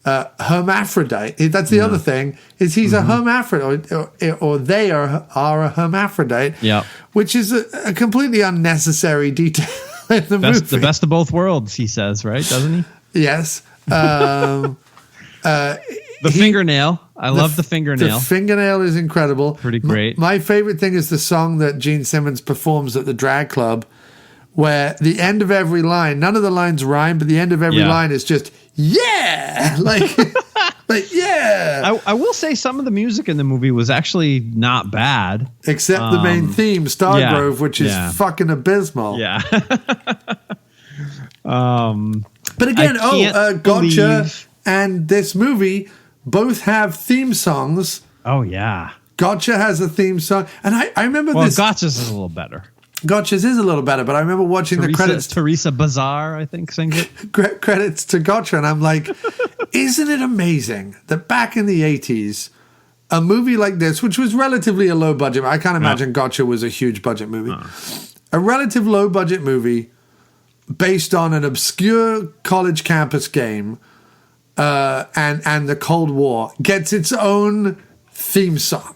hermaphrodite. That's the other thing, is he's a hermaphrodite, or they are a hermaphrodite, which is a completely unnecessary detail in the movie. The best of both worlds, he says, right? Doesn't he? Yes. The fingernail. I love the fingernail. The fingernail is incredible. Pretty great. My favorite thing is the song that Gene Simmons performs at the drag club, where the end of every line, none of the lines rhyme, but the end of every line is just, like yeah. I will say some of the music in the movie was actually not bad. Except the main theme, Stargrove, which is fucking abysmal. Yeah. But again, Gotcha and this movie both have theme songs. Oh, yeah. Gotcha has a theme song. And I remember this. Well, Gotcha's is a little better. Gotcha's is a little better, but I remember watching the credits. Teresa Bazar, I think, sings it. Credits to Gotcha, and I'm like, isn't it amazing that back in the 80s, a movie like this, which was relatively a low budget, I can't imagine Gotcha was a huge budget movie, a relative low budget movie based on an obscure college campus game and the Cold War gets its own theme song.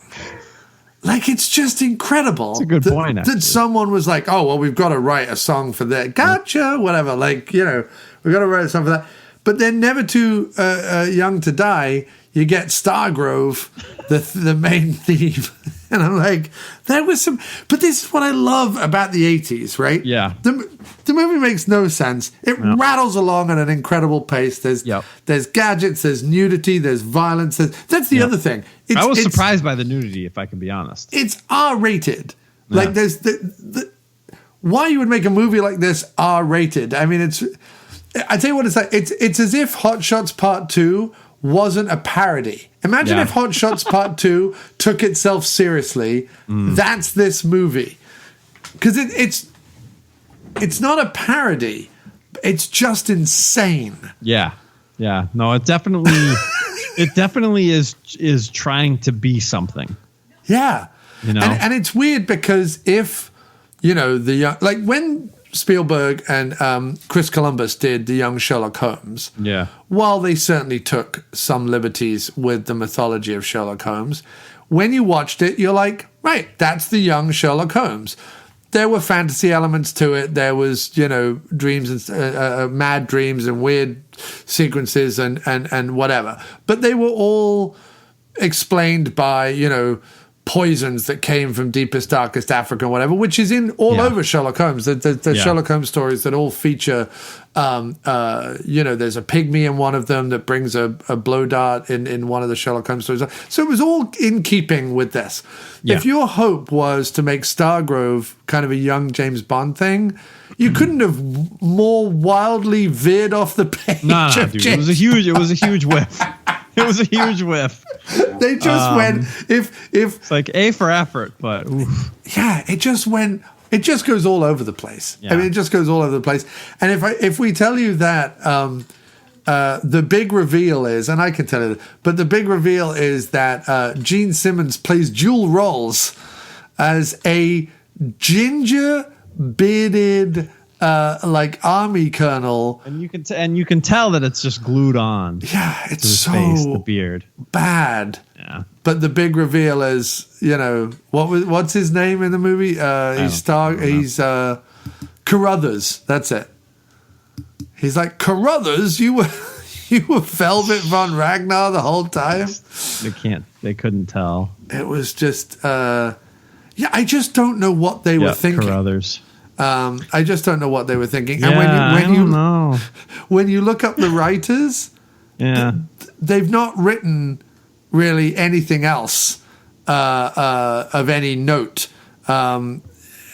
Like, it's just incredible. That's a good point, actually. That someone was like, oh, well, we've got to write a song for that. Gotcha, whatever. Like, we've got to write a song for that. But then Never Too Young to Die, you get Stargrove, the main theme. And I'm like, there was some... But this is what I love about the 80s, right? Yeah. The movie makes no sense. It rattles along at an incredible pace. There's gadgets, there's nudity, there's violence. That's the other thing. I was surprised by the nudity, if I can be honest. It's R-rated. Yeah. Like, there's why you would make a movie like this R-rated? I mean, I tell you what it's like. It's as if Hot Shots Part 2 wasn't a parody. Imagine if Hot Shots Part 2 took itself seriously. That's this movie. Because it's not a parody. It's just insane. Yeah. Yeah. No, it definitely is trying to be something. Yeah. And it's weird because if, the young, like when Spielberg and Chris Columbus did The Young Sherlock Holmes. Yeah. While they certainly took some liberties with the mythology of Sherlock Holmes, when you watched it, you're like, right, that's the young Sherlock Holmes. There were fantasy elements to it. There was, dreams and mad dreams and weird sequences and whatever. But they were all explained by, poisons that came from deepest, darkest Africa, whatever, which is in all over Sherlock Holmes. The Sherlock Holmes stories that all feature, there's a pygmy in one of them that brings a blow dart in one of the Sherlock Holmes stories. So it was all in keeping with this. Yeah. If your hope was to make Stargrove kind of a young James Bond thing, you couldn't have more wildly veered off the page. No, dude, it was a huge whiff. It was a huge whiff. They just went if it's like A for effort, but oof. Yeah, it just goes all over the place. Yeah. I mean, it just goes all over the place. And if we tell you that the big reveal is, and I can tell you, but the big reveal is that Gene Simmons plays dual roles as a ginger bearded like army colonel, and you can tell that it's just glued on. Yeah, it's so face, the beard bad. Yeah, but the big reveal is, what's his name in the movie? He's Carruthers. That's it. He's like, Carruthers, you were Velvet von Ragnar the whole time. They couldn't tell. It was just I just don't know what they were thinking. Carruthers. I just don't know what they were thinking. Yeah, and when you look up the writers, they've not written really anything else of any note. And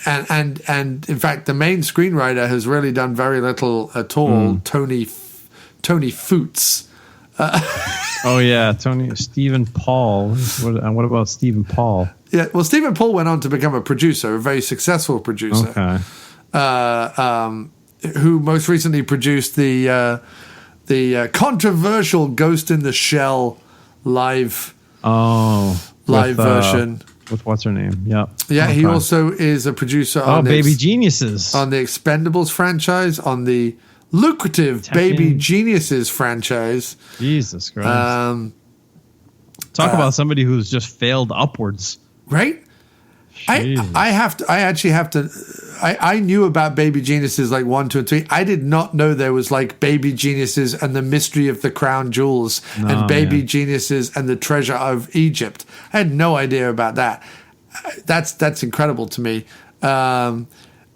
in fact, the main screenwriter has really done very little at all. Tony Foots. Stephen Paul. What about Stephen Paul? Yeah, well, Stephen Paul went on to become a producer, a very successful producer, who most recently produced the controversial Ghost in the Shell live version with what's her name? He also is a producer on Baby Geniuses, on the Expendables franchise, on the lucrative Baby Geniuses franchise. Jesus Christ! Talk about somebody who's just failed upwards. Right? I knew about Baby Geniuses like 1, 2, and 3. I did not know there was like Baby Geniuses and the Mystery of the Crown Jewels and Baby Geniuses and the Treasure of Egypt. I had no idea about that. That's incredible to me. And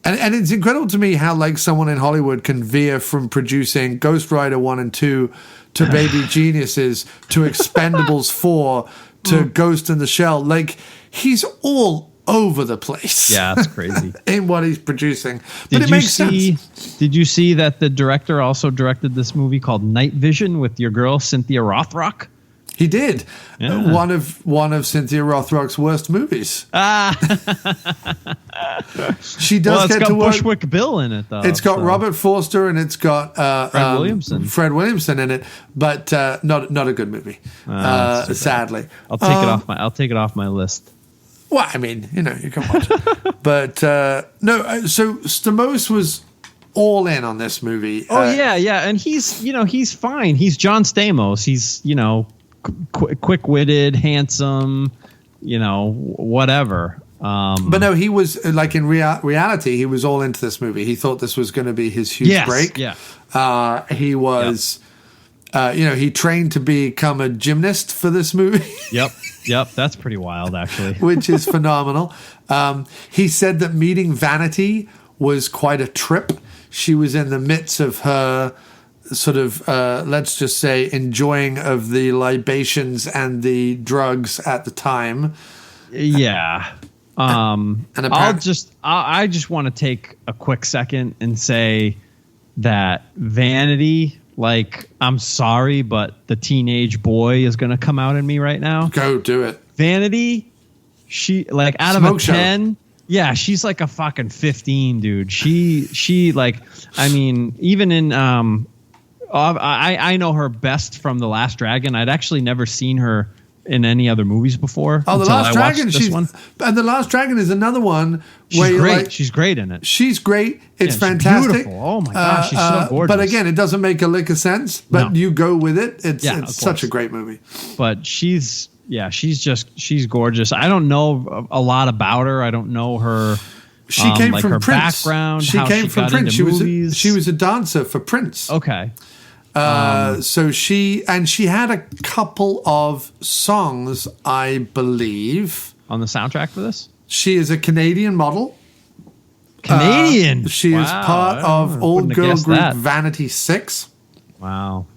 it's incredible to me how like someone in Hollywood can veer from producing Ghost Rider 1 and 2 to Baby Geniuses to Expendables 4 to Ghost in the Shell. Like, he's all over the place. Yeah, that's crazy. In what he's producing. But it makes sense. Did you see that the director also directed this movie called Night Vision with your girl, Cynthia Rothrock? He did. Yeah. One of Cynthia Rothrock's worst movies. She does get to work. Bushwick Bill in it, though. It's got Robert Forster and it's got Fred Williamson in it, but not a good movie. Sadly, I'll take it off my list. Well, I mean, you can watch it, but So Stamos was all in on this movie. And he's fine. He's John Stamos. He's quick-witted, handsome, whatever. But no, he was like in reality, he was all into this movie. He thought this was going to be his huge break. Yeah. He was, he trained to become a gymnast for this movie. Yep. That's pretty wild, actually. Which is phenomenal. He said that meeting Vanity was quite a trip. She was in the midst of her sort of, let's just say, enjoying of the libations and the drugs at the time. Yeah. I just want to take a quick second and say that Vanity, like, I'm sorry, but the teenage boy is going to come out in me right now. Go do it. Vanity, she, like, out of a 10, yeah, she's like a fucking 15, dude. She like, I mean, even in, I know her best from The Last Dragon. I'd actually never seen her in any other movies before. Oh, The Last Dragon. And The Last Dragon is another one where she's great. Like, she's great in it. She's great. It's fantastic. Beautiful. Oh my gosh, she's so gorgeous. But again, it doesn't make a lick of sense. But you go with it. It's such a great movie. But she's gorgeous. I don't know a lot about her. I don't know her. She came from her Prince. Background. She came from Prince. She was a dancer for Prince. Okay. So she had a couple of songs, I believe, on the soundtrack for this. She is a Canadian model. Canadian. She is part of old girl group Vanity 6. Wow.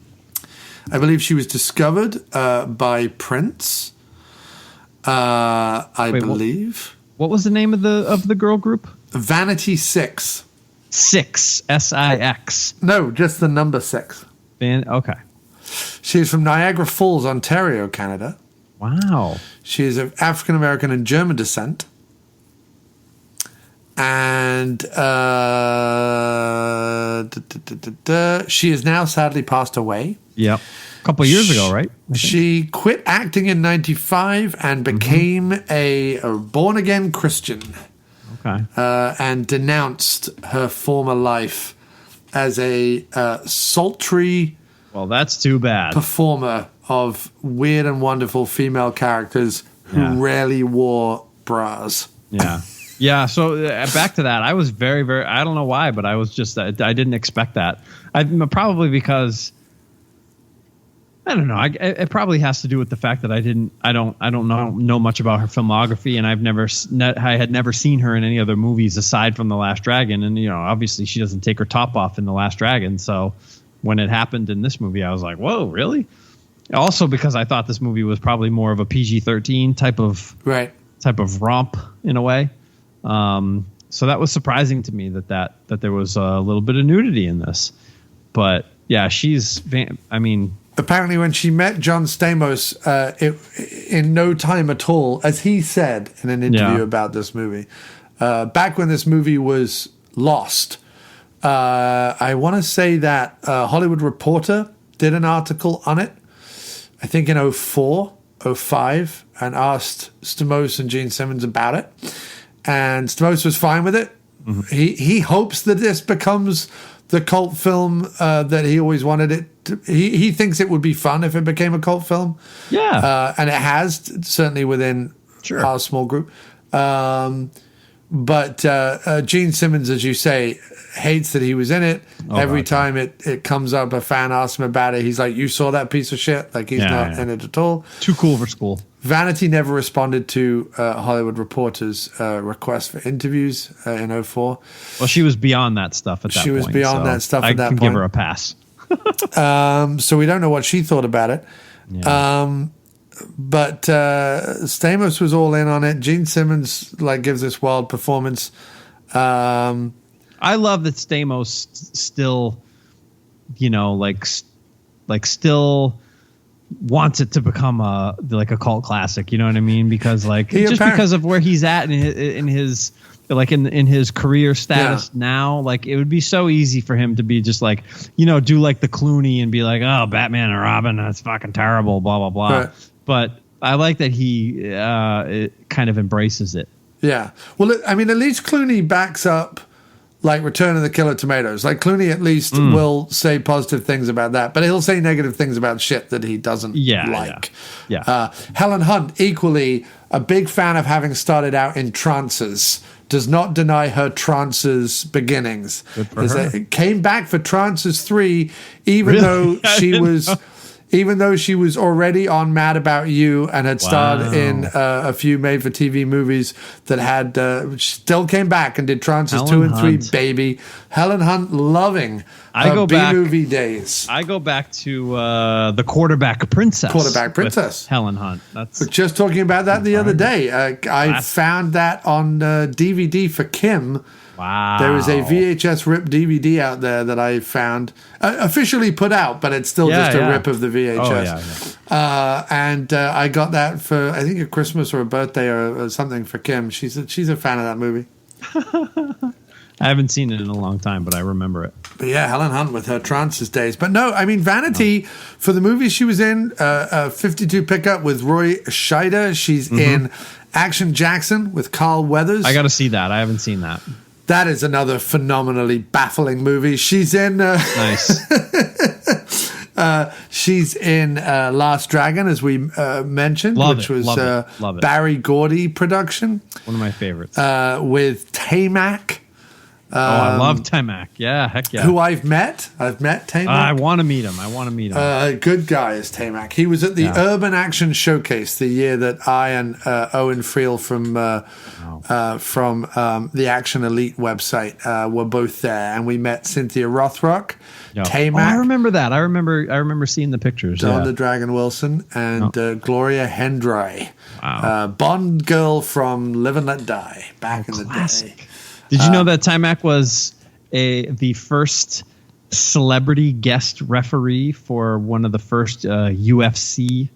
I believe she was discovered by Prince. I believe. What was the name of the girl group? Vanity 6. 6 SIX. No, just the number 6. Okay. She is from Niagara Falls, Ontario, Canada. Wow. She is of African American and German descent. And she is now sadly passed away. Yep. A couple of years ago, right? She quit acting in 1995 and became a born-again Christian. Okay. And denounced her former life as a sultry... Well, that's too bad. ...performer of weird and wonderful female characters who rarely wore bras. Yeah. Yeah, so back to that. I was very, very... I don't know why, but I was just... I didn't expect that. Probably because... I don't know. It probably has to do with the fact that I don't know much about her filmography, and I had never seen her in any other movies aside from The Last Dragon, and obviously she doesn't take her top off in The Last Dragon. So when it happened in this movie, I was like, "Whoa, really?" Also because I thought this movie was probably more of a PG-13 type of romp in a way. So that was surprising to me that there was a little bit of nudity in this, but yeah, apparently, when she met John Stamos, in no time at all, as he said in an interview about this movie, back when this movie was lost, I want to say that Hollywood Reporter did an article on it, I think in 04, 05, and asked Stamos and Gene Simmons about it. And Stamos was fine with it. Mm-hmm. He hopes that this becomes the cult film that he always wanted it to. He thinks it would be fun if it became a cult film. Yeah. And it has, certainly within our small group. But Gene Simmons, as you say, hates that he was in it. Every time it comes up, a fan asks him about it. He's like, "You saw that piece of shit?" Like he's not in it at all. Too cool for school. Vanity never responded to Hollywood Reporter's request for interviews in 04. Well, she was beyond that stuff at that point. She was beyond that stuff at that point. I can give her a pass. So we don't know what she thought about it. Yeah. But Stamos was all in on it. Gene Simmons gives this wild performance. I love that Stamos still, still wants it to become a cult classic. You know what I mean? Because because of where he's at in his career status now, it would be so easy for him to be just do the Clooney and be like, "Oh, Batman and Robin, that's fucking terrible," blah blah blah. Right. But I like that he kind of embraces it. Yeah. Well, at least Clooney backs up like Return of the Killer Tomatoes. Like Clooney at least will say positive things about that, but he'll say negative things about shit that he doesn't like. Yeah. Helen Hunt, equally a big fan of having started out in trances, does not deny her trances beginnings. Good for her. Came back for Trances 3, even Really? though I she didn't was... know. Even though she was already on Mad About You and had starred in a few made-for-TV movies that had... she still came back and did Trances 2 and 3, baby. Helen Hunt loving her B-movie days. I go back to the Quarterback Princess. Quarterback Princess. With Helen Hunt. That's We're just talking about that the other day. I found that on DVD for Kim. Wow. There is a VHS rip DVD out there that I found, officially put out, but it's still just a rip of the VHS. And I got that for, I think, a Christmas or a birthday or something for Kim. She's a fan of that movie. I haven't seen it in a long time, but I remember it. But yeah, Helen Hunt with her trances days. But no, I mean, Vanity, for the movies she was in, 52 Pickup with Roy Scheider. She's in Action Jackson with Carl Weathers. I got to see that. I haven't seen that. That is another phenomenally baffling movie. She's in... nice. She's in Last Dragon, as we mentioned, which was Love it. Barry Gordy production. One of my favorites. With Tamac. I love Tamac. Yeah, heck yeah. Who I've met. I've met Tamac. I want to meet him. Good guy is Tamac. He was at the Urban Action Showcase the year that I and Owen Friel from the Action Elite website were both there, and we met Cynthia Rothrock, Tamac. Oh, I remember that. I remember seeing the pictures. Don the Dragon Wilson and Gloria Hendry, Bond girl from Live and Let Die back in the day. Did you know that Tamac was the first celebrity guest referee for one of the first UFC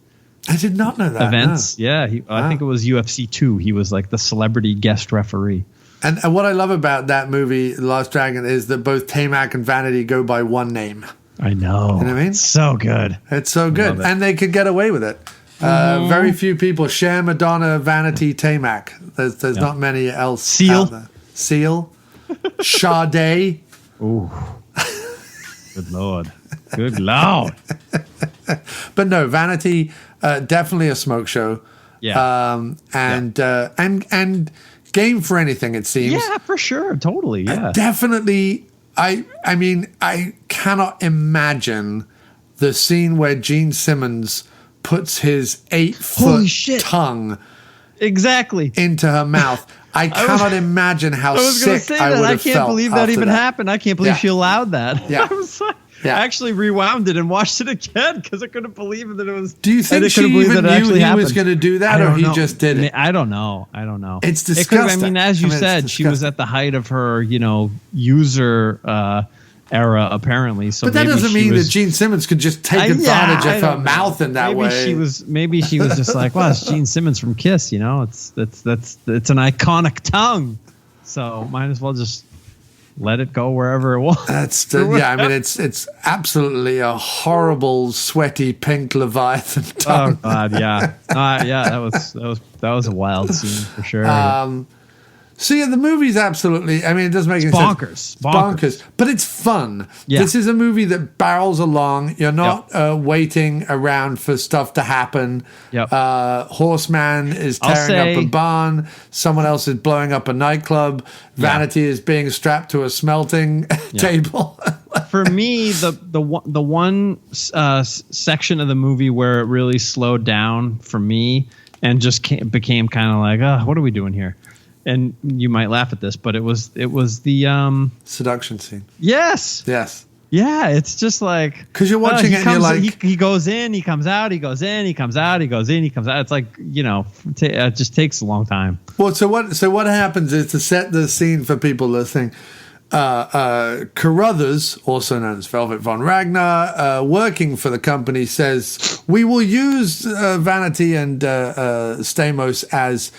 I did not know that. events? No. Yeah, I think it was UFC 2. He was like the celebrity guest referee. And what I love about that movie, The Last Dragon, is that both Tamac and Vanity go by one name. I know. You know what I mean? It's so good. It's so good. And they could get away with it. Very few people share Madonna, Vanity, Tamac. There's not many else Seal. out there. Seal. Sade. Ooh. Good Lord. Good Lord. But no, Vanity, definitely a smoke show. Yeah. And game for anything, it seems. Yeah, for sure. Totally. Yeah. Definitely. I mean, I cannot imagine the scene where Gene Simmons puts his 8-foot tongue into her mouth. I cannot imagine how sick I would have felt. I can't believe that even happened. I can't believe she allowed that. Yeah. I actually rewound it and watched it again because I couldn't believe that it was. Do you think she even knew he was going to do that, or he just did it? I don't know. It's disgusting. As you said, she was at the height of her, user era, apparently. So, but that doesn't mean that Gene Simmons could just take advantage of her mouth in that way. Maybe she was just like, well, it's Gene Simmons from Kiss. It's an iconic tongue, so might as well just let it go wherever it was. I mean, it's absolutely a horrible, sweaty, pink leviathan tongue. Oh God, yeah, that was a wild scene for sure. So yeah, the movie's absolutely. I mean, it doesn't make any sense. Bonkers, but it's fun. Yeah. This is a movie that barrels along. You're not waiting around for stuff to happen. Yep. Horseman is tearing up a barn. Someone else is blowing up a nightclub. Vanity is being strapped to a smelting table. For me, the one section of the movie where it really slowed down for me and just became kind of like, what are we doing here? And you might laugh at this, but it was the seduction scene. Yes. Yeah, it's just like because you're watching it and you're like he goes in, he comes out, he goes in, he comes out, he goes in, he comes out. It's like it just takes a long time. Well, so what happens is, to set the scene for people listening, Carruthers, also known as Velvet Von Ragnar, working for the company, says we will use Vanity and Stamos as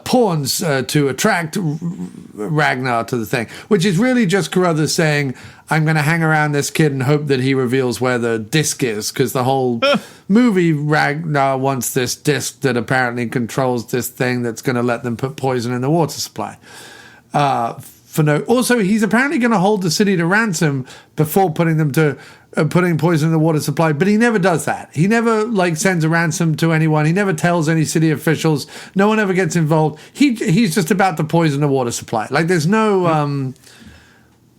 pawns to attract Ragnar to the thing, which is really just Carruthers saying, I'm going to hang around this kid and hope that he reveals where the disc is, because the whole movie, Ragnar wants this disc that apparently controls this thing that's going to let them put poison in the water supply. for no. Also, he's apparently going to hold the city to ransom before putting them to putting poison in the water supply. But he never does that. He never like sends a ransom to anyone. He never tells any city officials. No one ever gets involved. He's just about to poison the water supply. Like there's no.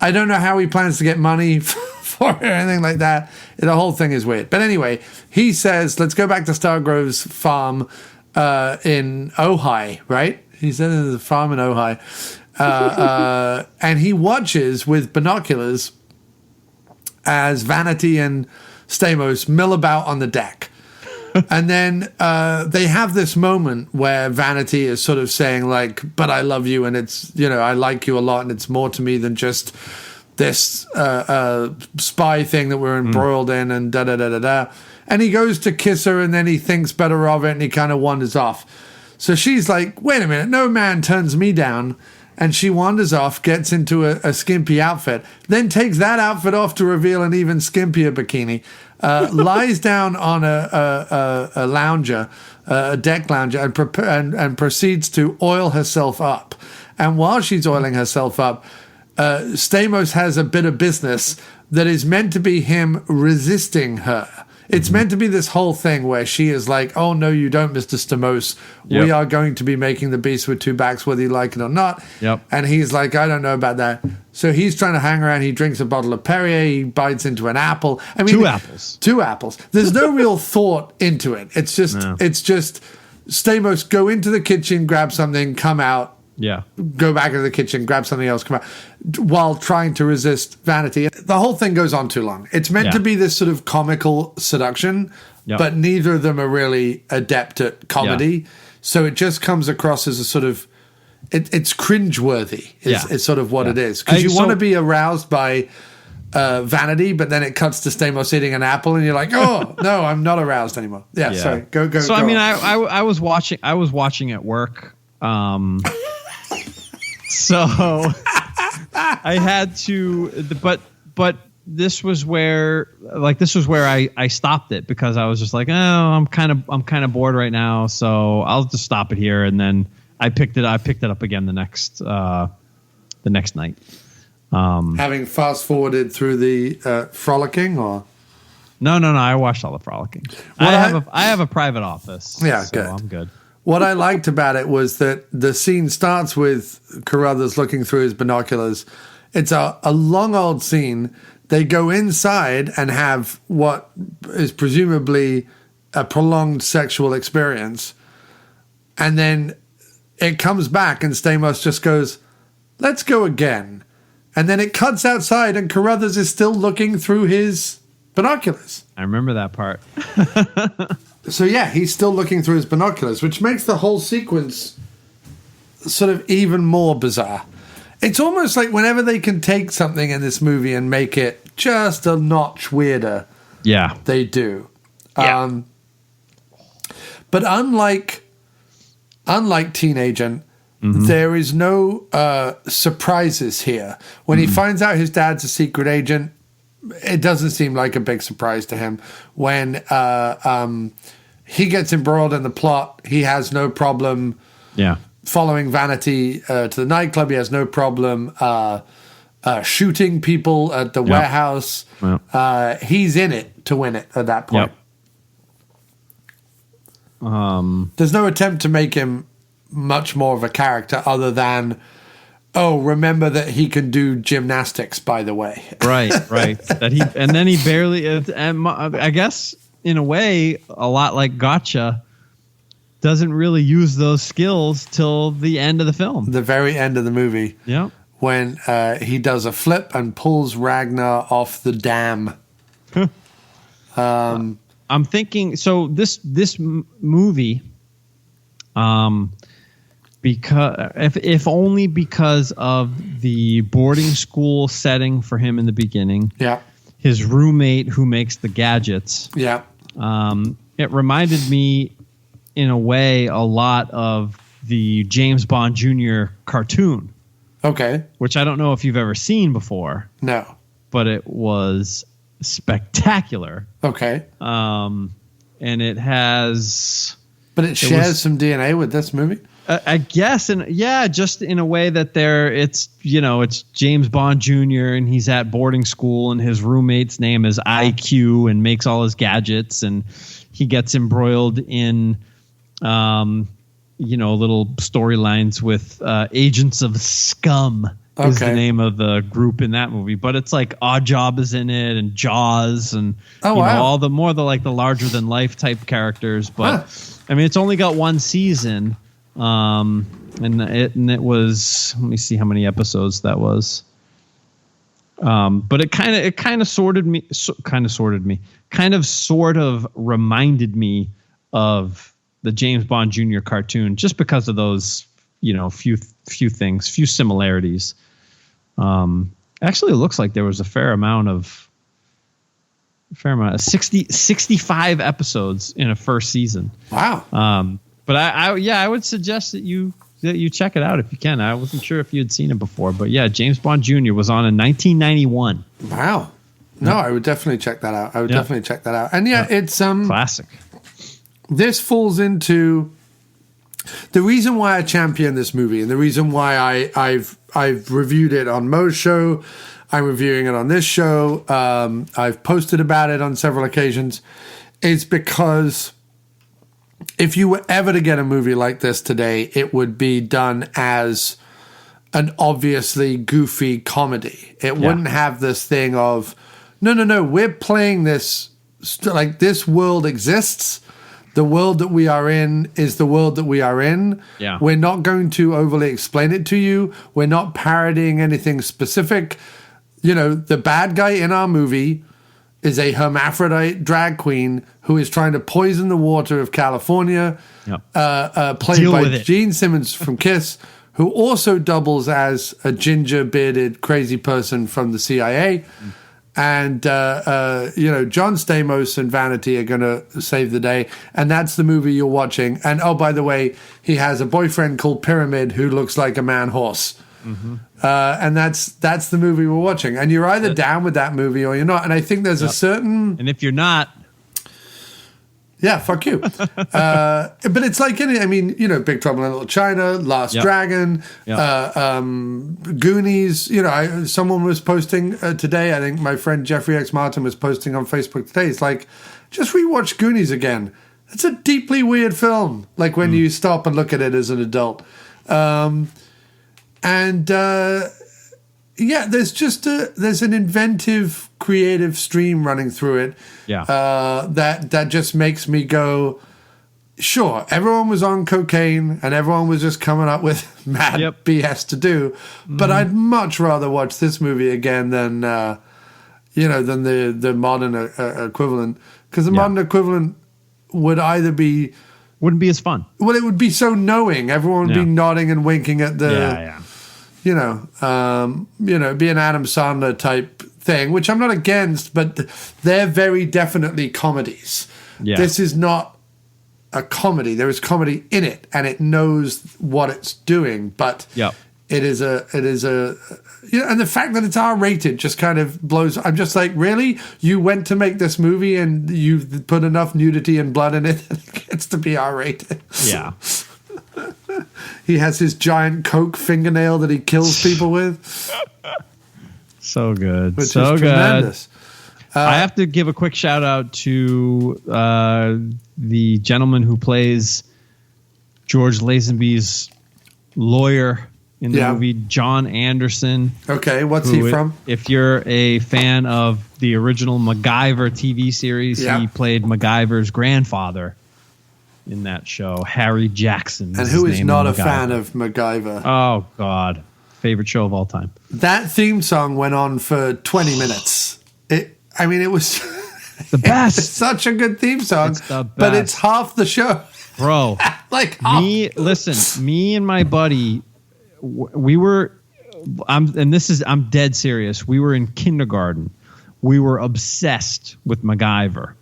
I don't know how he plans to get money for it or anything like that. The whole thing is weird. But anyway, he says, let's go back to Stargrove's farm in Ojai, right? He said there's a farm in Ojai. And he watches with binoculars as Vanity and Stamos mill about on the deck. And then they have this moment where Vanity is sort of saying like, but I love you and it's, I like you a lot and it's more to me than just this spy thing that we're embroiled in and da-da-da-da-da. And he goes to kiss her and then he thinks better of it and he kind of wanders off. So she's like, wait a minute, no man turns me down. And she wanders off, gets into a skimpy outfit, then takes that outfit off to reveal an even skimpier bikini, lies down on a lounger, a deck lounger, and proceeds to oil herself up. And while she's oiling herself up, Stamos has a bit of business that is meant to be him resisting her. It's meant to be this whole thing where she is like, oh, no, you don't, Mr. Stamos. Yep. We are going to be making the beast with two backs, whether you like it or not. Yep. And he's like, I don't know about that. So he's trying to hang around. He drinks a bottle of Perrier. He bites into an apple. I mean, Two apples. There's no real thought into it. It's just Stamos go into the kitchen, grab something, come out. Yeah. Go back into the kitchen, grab something else, come out, while trying to resist Vanity. The whole thing goes on too long. It's meant to be this sort of comical seduction, but neither of them are really adept at comedy. Yeah. So it just comes across as a sort of, it's cringeworthy is sort of what it is. Because you want to be aroused by Vanity, but then it cuts to Stamos eating an apple and you're like, oh, no, I'm not aroused anymore. Yeah. Sorry, go. So, go I mean, I was watching at work. So I had to, but this was where I stopped it because I was just like, oh, I'm kind of bored right now, so I'll just stop it here. And then I picked it up again the next night. Having fast forwarded through the frolicking, or no, I watched all the frolicking. I have a private office. Yeah, so good. I'm good. What I liked about it was that the scene starts with Carruthers looking through his binoculars. It's a long old scene. They go inside and have what is presumably a prolonged sexual experience. And then it comes back and Stamos just goes, let's go again. And then it cuts outside and Carruthers is still looking through his binoculars. I remember that part. So yeah, he's still looking through his binoculars, which makes the whole sequence sort of even more bizarre. It's almost like whenever they can take something in this movie and make it just a notch weirder, they do. Yeah. But unlike Teen Agent, there is no surprises here. When he finds out his dad's a secret agent, it doesn't seem like a big surprise to him. When he gets embroiled in the plot, he has no problem following Vanity to the nightclub. He has no problem shooting people at the warehouse. Yep. He's in it to win it at that point. Yep. There's no attempt to make him much more of a character other than, oh, remember that he can do gymnastics, by the way. Right. Then he barely, and I guess in a way, a lot like Gotcha, doesn't really use those skills till the end of the film. The very end of the movie. Yeah. When he does a flip and pulls Ragnar off the dam. I'm thinking, so this movie, because if only because of the boarding school setting for him in the beginning. Yeah. His roommate who makes the gadgets. Yeah. It reminded me in a way a lot of the James Bond Jr. cartoon. Okay. Which I don't know if you've ever seen before. No. But it was spectacular. Okay. And it has... But it shares some DNA with this movie? I guess, and yeah, just in a way that it's James Bond Jr. and he's at boarding school and his roommate's name is IQ and makes all his gadgets and he gets embroiled in, little storylines with Agents of Scum. Is the name of the group in that movie, but it's like Oddjob is in it and Jaws and all the larger than life type characters. But I mean, it's only got one season, and it was, let me see how many episodes that was. But it kind of sort of reminded me of the James Bond Jr. cartoon just because of those few similarities. Actually, it looks like there was a fair amount of 65 episodes in a first season. Wow. But I would suggest that you check it out if you can. I wasn't sure if you had seen it before, but yeah, James Bond Jr. was on in 1991. Wow. No, I would definitely check that out. And it's classic. This falls into the reason why I champion this movie, and the reason why I've reviewed it on Mo's show, I'm reviewing it on this show, I've posted about it on several occasions, is because if you were ever to get a movie like this today, it would be done as an obviously goofy comedy. It wouldn't have this thing of, no, we're playing this, like this world exists. The world that we are in is the world that we are in. Yeah. We're not going to overly explain it to you. We're not parodying anything specific. The bad guy in our movie is a hermaphrodite drag queen who is trying to poison the water of California, played by Gene Simmons from Kiss, who also doubles as a ginger-bearded crazy person from the CIA. And, John Stamos and Vanity are going to save the day. And that's the movie you're watching. And, oh, by the way, he has a boyfriend called Pyramid who looks like a man-horse. Mm-hmm. And that's the movie we're watching. And you're either down with that movie or you're not. And I think there's a certain... And if you're not... Yeah, fuck you. But it's like, Big Trouble in Little China, Last Dragon, Goonies. Someone was posting today, I think my friend Jeffrey X. Martin was posting on Facebook today. It's like, just rewatch Goonies again. It's a deeply weird film, like when you stop and look at it as an adult. There's an inventive, creative stream running through it. Yeah. That just makes me go, sure, everyone was on cocaine and everyone was just coming up with mad BS to do, but I'd much rather watch this movie again than the modern equivalent, because the modern equivalent would either be wouldn't be as fun. Well, it would be so knowing. Everyone would be nodding and winking at the be an Adam Sandler type thing, which I'm not against, but they're very definitely comedies. Yeah. This is not a comedy. There is comedy in it, and it knows what it's doing, but it is a and the fact that it's R-rated just kind of blows. I'm just like, really? You went to make this movie and you've put enough nudity and blood in it that it gets to be R-rated? Yeah. He has his giant coke fingernail that he kills people with. So good. Which is tremendous. I have to give a quick shout out to the gentleman who plays George Lazenby's lawyer in the movie, John Anderson. Okay, what's he from? If you're a fan of the original MacGyver TV series, he played MacGyver's grandfather in that show, Harry Jackson. And who is not a fan of MacGyver? Oh, God. Favorite show of all time. That theme song went on for 20 minutes. It was the best. It's such a good theme song, but it's half the show. Bro. Like me and my buddy, we were, I'm dead serious. We were in kindergarten. We were obsessed with MacGyver.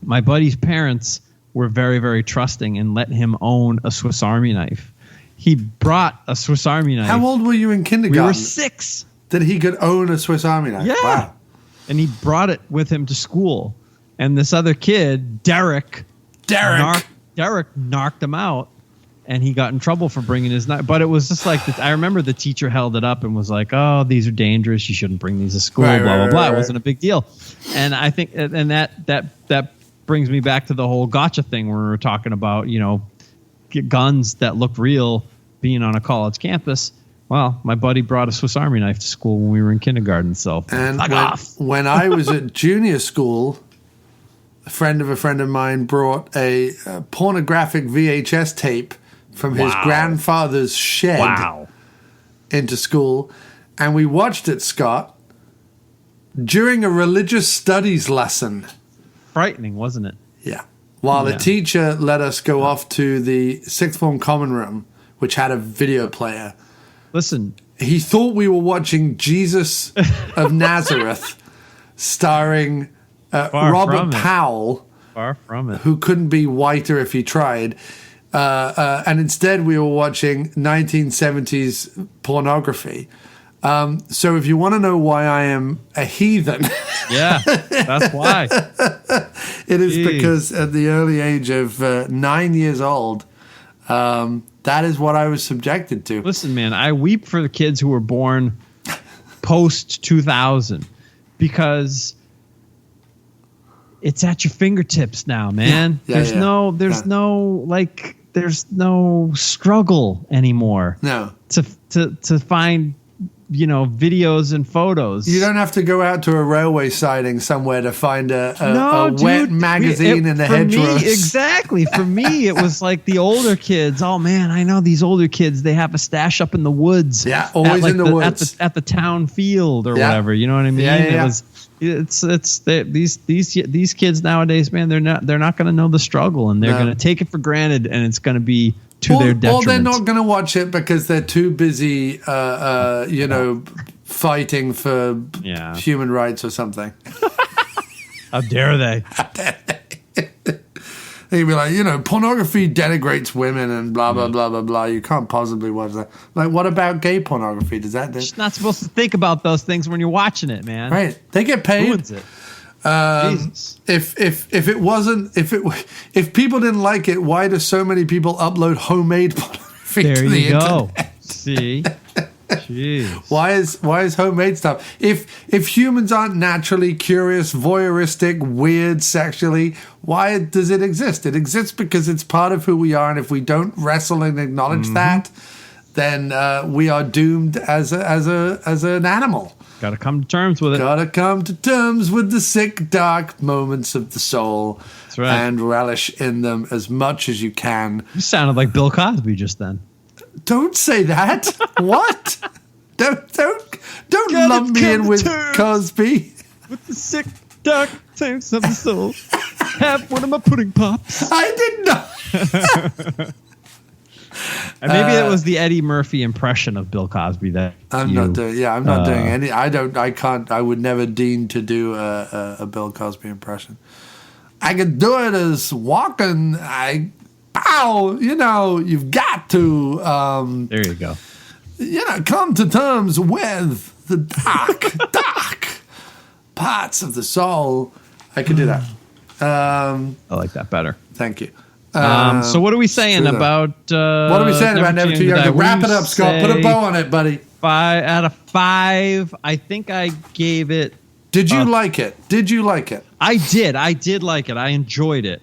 My buddy's parents were very, very trusting and let him own a Swiss Army knife. He brought a Swiss Army knife. How old were you in kindergarten? We were 6. That he could own a Swiss Army knife? Yeah. Wow. And he brought it with him to school. And this other kid, Derek knocked him out and he got in trouble for bringing his knife. But it was just like, I remember the teacher held it up and was like, "Oh, these are dangerous. You shouldn't bring these to school." Blah blah blah. It wasn't a big deal, and I think, and that brings me back to the whole gotcha thing where we were talking about, guns that looked real being on a college campus. Well, my buddy brought a Swiss Army knife to school when we were in kindergarten. So, and when I was at junior school, a friend of mine brought a pornographic VHS tape from his grandfather's shed into school, and we watched it, Scott, during a religious studies lesson. Frightening, wasn't it? Yeah. While the teacher let us go off to the sixth form common room, which had a video player. Listen. He thought we were watching Jesus of Nazareth, starring Robert Powell. Far from it. Who couldn't be whiter if he tried. And instead we were watching 1970s pornography. So if you want to know why I am a heathen... Yeah, that's why. It is because at the early age of 9 years old, that is what I was subjected to. Listen, man, I weep for the kids who were born post-2000 because it's at your fingertips now, man. There's no struggle anymore. No. To find videos and photos. You don't have to go out to a railway siding somewhere to find a wet magazine in the hedgerows. Exactly. For me, it was like the older kids. Oh man, I know these older kids. They have a stash up in the woods. Yeah, always in the woods at the town field or whatever. You know what I mean? Yeah. These kids nowadays, man. They're not going to know the struggle, and they're going to take it for granted, and it's going to be to their detriment. Or they're not going to watch it because they're too busy, fighting for human rights or something. How dare they? They'd be like, pornography denigrates women and blah, blah, blah, blah, blah. You can't possibly watch that. Like, what about gay pornography? Does that... You're just not supposed to think about those things when you're watching it, man. Right. They get paid. Ruins it. Jesus. If people didn't like it, why do so many people upload homemade pornography to the internet? There you go. See? Jeez. Why is homemade stuff? If humans aren't naturally curious, voyeuristic, weird sexually, why does it exist? It exists because it's part of who we are, and if we don't wrestle and acknowledge that, then we are doomed as an animal. Got to come to terms with it. Got to come to terms with the sick, dark moments of the soul. That's right. And relish in them as much as you can. You sounded like Bill Cosby just then. Don't say that. What? Don't lump me in with Cosby. With the sick, dark times of the soul. Have one of my pudding pops. I did not. And maybe it was the Eddie Murphy impression of Bill Cosby that I'm not doing any. I would never deign to do a Bill Cosby impression. I could do it as walking. You've got to. There you go. Come to terms with the dark parts of the soul. I could do that. I like that better. Thank you. So what are we saying about... what are we saying about Never Too Young to wrap it up, Scott? Put a bow on it, buddy. 5 out of 5. I think I gave it... Did you like it? I did like it. I enjoyed it.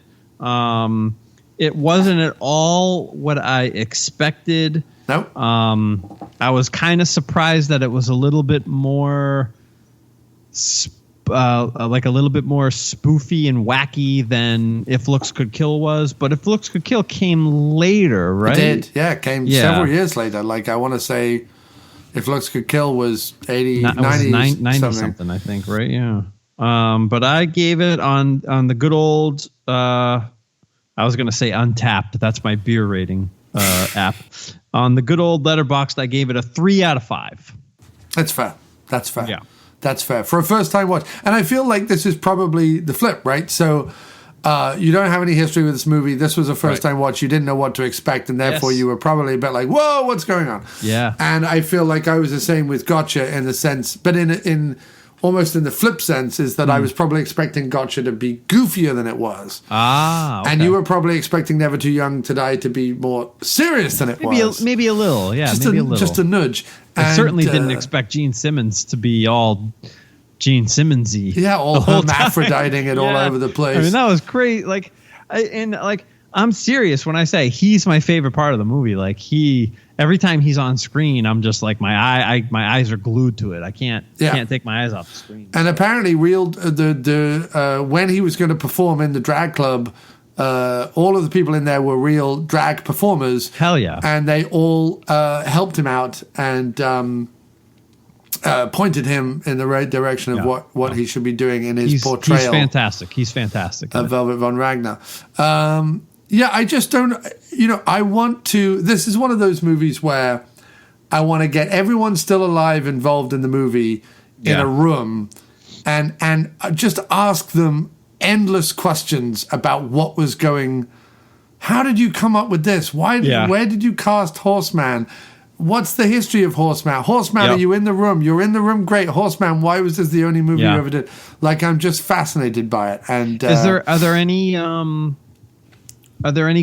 It wasn't at all what I expected. Nope. I was kind of surprised that it was a little bit more... like a little bit more spoofy and wacky than If Looks Could Kill was, but If Looks Could Kill came later, right? It did, yeah. It came several years later. Like, I want to say If Looks Could Kill was 90 something, I think, right? Yeah. But I gave it on the good old, I was going to say Untapped. That's my beer rating app. On the good old Letterboxd, I gave it a 3 out of 5. That's fair. Yeah. That's fair. For a first-time watch. And I feel like this is probably the flip, right? So you don't have any history with this movie. This was a first-time watch. You didn't know what to expect, and therefore you were probably a bit like, whoa, what's going on? Yeah. And I feel like I was the same with Gotcha in the sense, but in almost in the flip sense, is that I was probably expecting Gotcha to be goofier than it was. Okay. And you were probably expecting Never Too Young to Die to be more serious than it was. Maybe a little, yeah. Just maybe a a little. Just a nudge. I certainly didn't expect Gene Simmons to be all Gene Simmons-y. Yeah, all hermaphroditing it all over the place. I mean, that was great. Like, I'm serious when I say he's my favorite part of the movie. Like, every time he's on screen, I'm just like my eyes are glued to it. I can't take my eyes off the screen. And apparently, when he was going to perform in the drag club, all of the people in there were real drag performers. Hell yeah! And they all helped him out and pointed him in the right direction of what he should be doing in his portrayal. He's fantastic. Of Velvet von Ragnar. I just don't. I want to. This is one of those movies where I want to get everyone still alive involved in the movie in a room, and just ask them endless questions about what was going. How did you come up with this? Where did you cast Horseman? What's the history of Horseman? Horseman, are you in the room? You're in the room. Great. Horseman, why was this the only movie you ever did? Like, I'm just fascinated by it. And are there any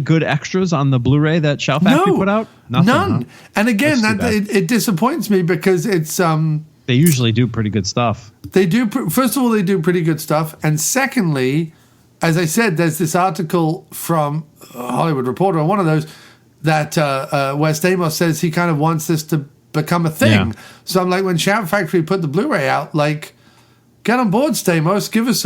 good extras on the Blu-ray that Shout Factory put out? Nothing, none. Huh? And again, it disappoints me because it's they usually do pretty good stuff. They do. First of all, they do pretty good stuff, and secondly, as I said, there's this article from Hollywood Reporter, one of those, that where Stamos says he kind of wants this to become a thing. Yeah. So I'm like, when Shout Factory put the Blu-ray out, like, get on board, Stamos. Give us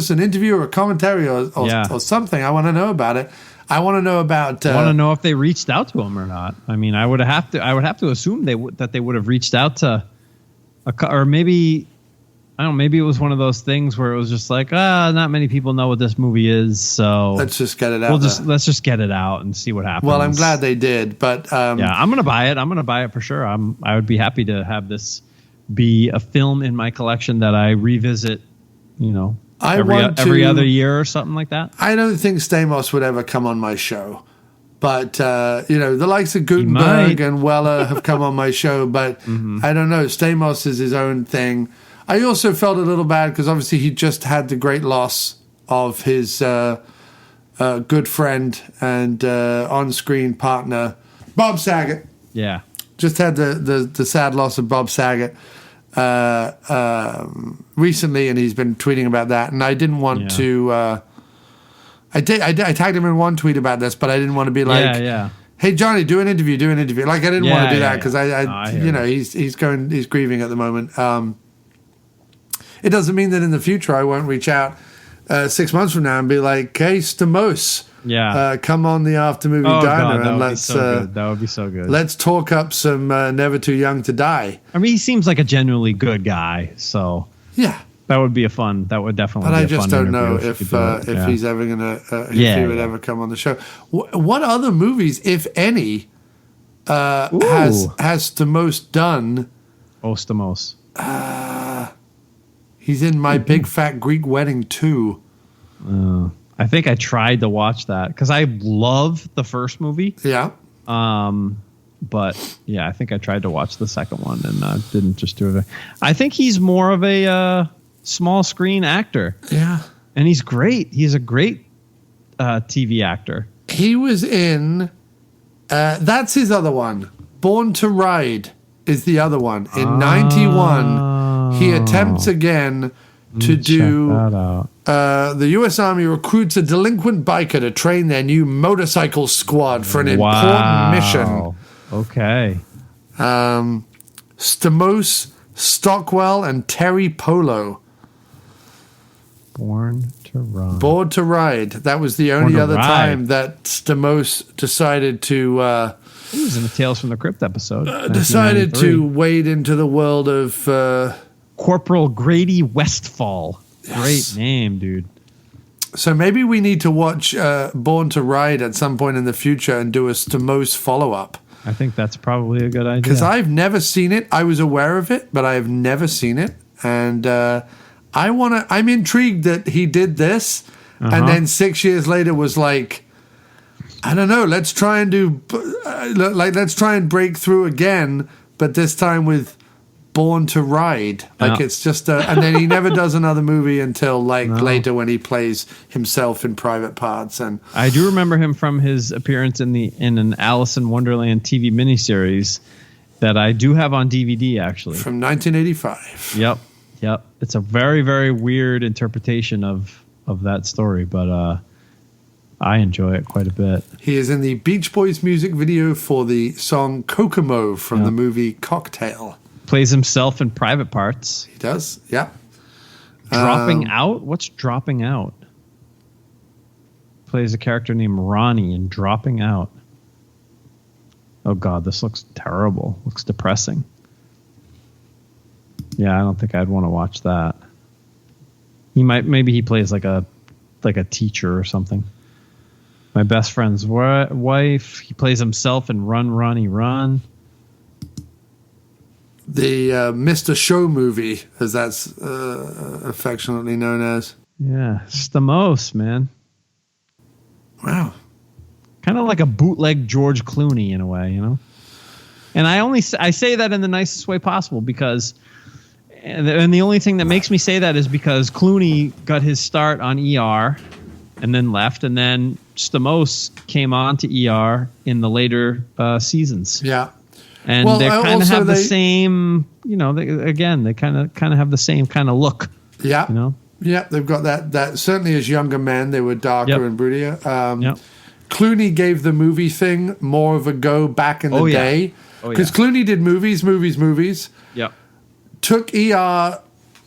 an interview or a commentary or something. I want to know about it. I want to know about. I want to know if they reached out to him or not. I mean, I would have to assume that they would have reached out to, or maybe. I don't know, maybe it was one of those things where it was just like, not many people know what this movie is, so let's just get it out. Let's just get it out and see what happens. Well, I'm glad they did, but I'm gonna buy it. I'm gonna buy it for sure. I would be happy to have this be a film in my collection that I revisit. Every other year or something like that. I don't think Stamos would ever come on my show, but the likes of Gutenberg and Weller have come on my show, but I don't know. Stamos is his own thing. I also felt a little bad because obviously he just had the great loss of his good friend and on-screen partner, Bob Saget. Yeah. Just had the sad loss of Bob Saget recently, and he's been tweeting about that. And I didn't want to... I tagged him in one tweet about this, but I didn't want to be like... Hey Johnny, do an interview. Like, I didn't want to do that because he's grieving at the moment. It doesn't mean that in the future I won't reach out 6 months from now and be like, "Hey, Stamos, come on the After Movie Diner and let's that would be so good. Let's talk up some Never Too Young to Die." I mean, he seems like a genuinely good guy, so that would be fun. That would definitely. But be I just don't know if he's ever gonna if he would ever come on the show. What other movies, if any, has Stamos done? Oh, Stamos. He's in My Big Fat Greek Wedding 2. I think I tried to watch that because I love the first movie. Yeah. But yeah, I think I tried to watch the second one and didn't just do it. I think he's more of a small screen actor. Yeah. And he's great. He's a great TV actor. He was in, that's his other one. Born to Ride is the other one. In 91. He attempts again to do. The U.S. Army recruits a delinquent biker to train their new motorcycle squad for an important mission. Okay. Stamos, Stockwell, and Terry Polo. Born to Ride. Born to Ride. That was the only other time that Stamos decided to. He was in the Tales from the Crypt episode. Decided to wade into the world of. Corporal Grady Westfall. Great name, dude. So maybe we need to watch Born to Ride at some point in the future and do a Stamos follow-up. I think that's probably a good idea. Because I've never seen it. I was aware of it, but I have never seen it. And I'm intrigued that he did this and then 6 years later was like, I don't know, let's try and break through again, but this time with Born to Ride. Like it's just and then he never does another movie until later when he plays himself in private parts. And I do remember him from his appearance in an Alice in Wonderland TV miniseries that I do have on DVD actually. From 1985. Yep. It's a very, very weird interpretation of that story, but I enjoy it quite a bit. He is in the Beach Boys music video for the song Kokomo from the movie Cocktail. Plays himself in private parts. He does, yeah. Dropping Out? What's Dropping Out? Plays a character named Ronnie in Dropping Out. Oh, God, this looks terrible. Looks depressing. Yeah, I don't think I'd want to watch that. Maybe he plays like a teacher or something. My best friend's wife. He plays himself in Run, Ronnie, Run. The Mr. Show movie, as that's affectionately known as. Yeah, Stamos, man. Wow. Kind of like a bootleg George Clooney in a way, you know? And I say that in the nicest way possible because... And the only thing that makes me say that is because Clooney got his start on ER and then left, and then Stamos came on to ER in the later seasons. Yeah. And they kind of have the same, you know, they kind of have the same kind of look. Yeah. You know? Yeah, they've got that certainly as younger men, they were darker and broodier. Clooney gave the movie thing more of a go back in the day. Because Clooney did movies. Yep. Took ER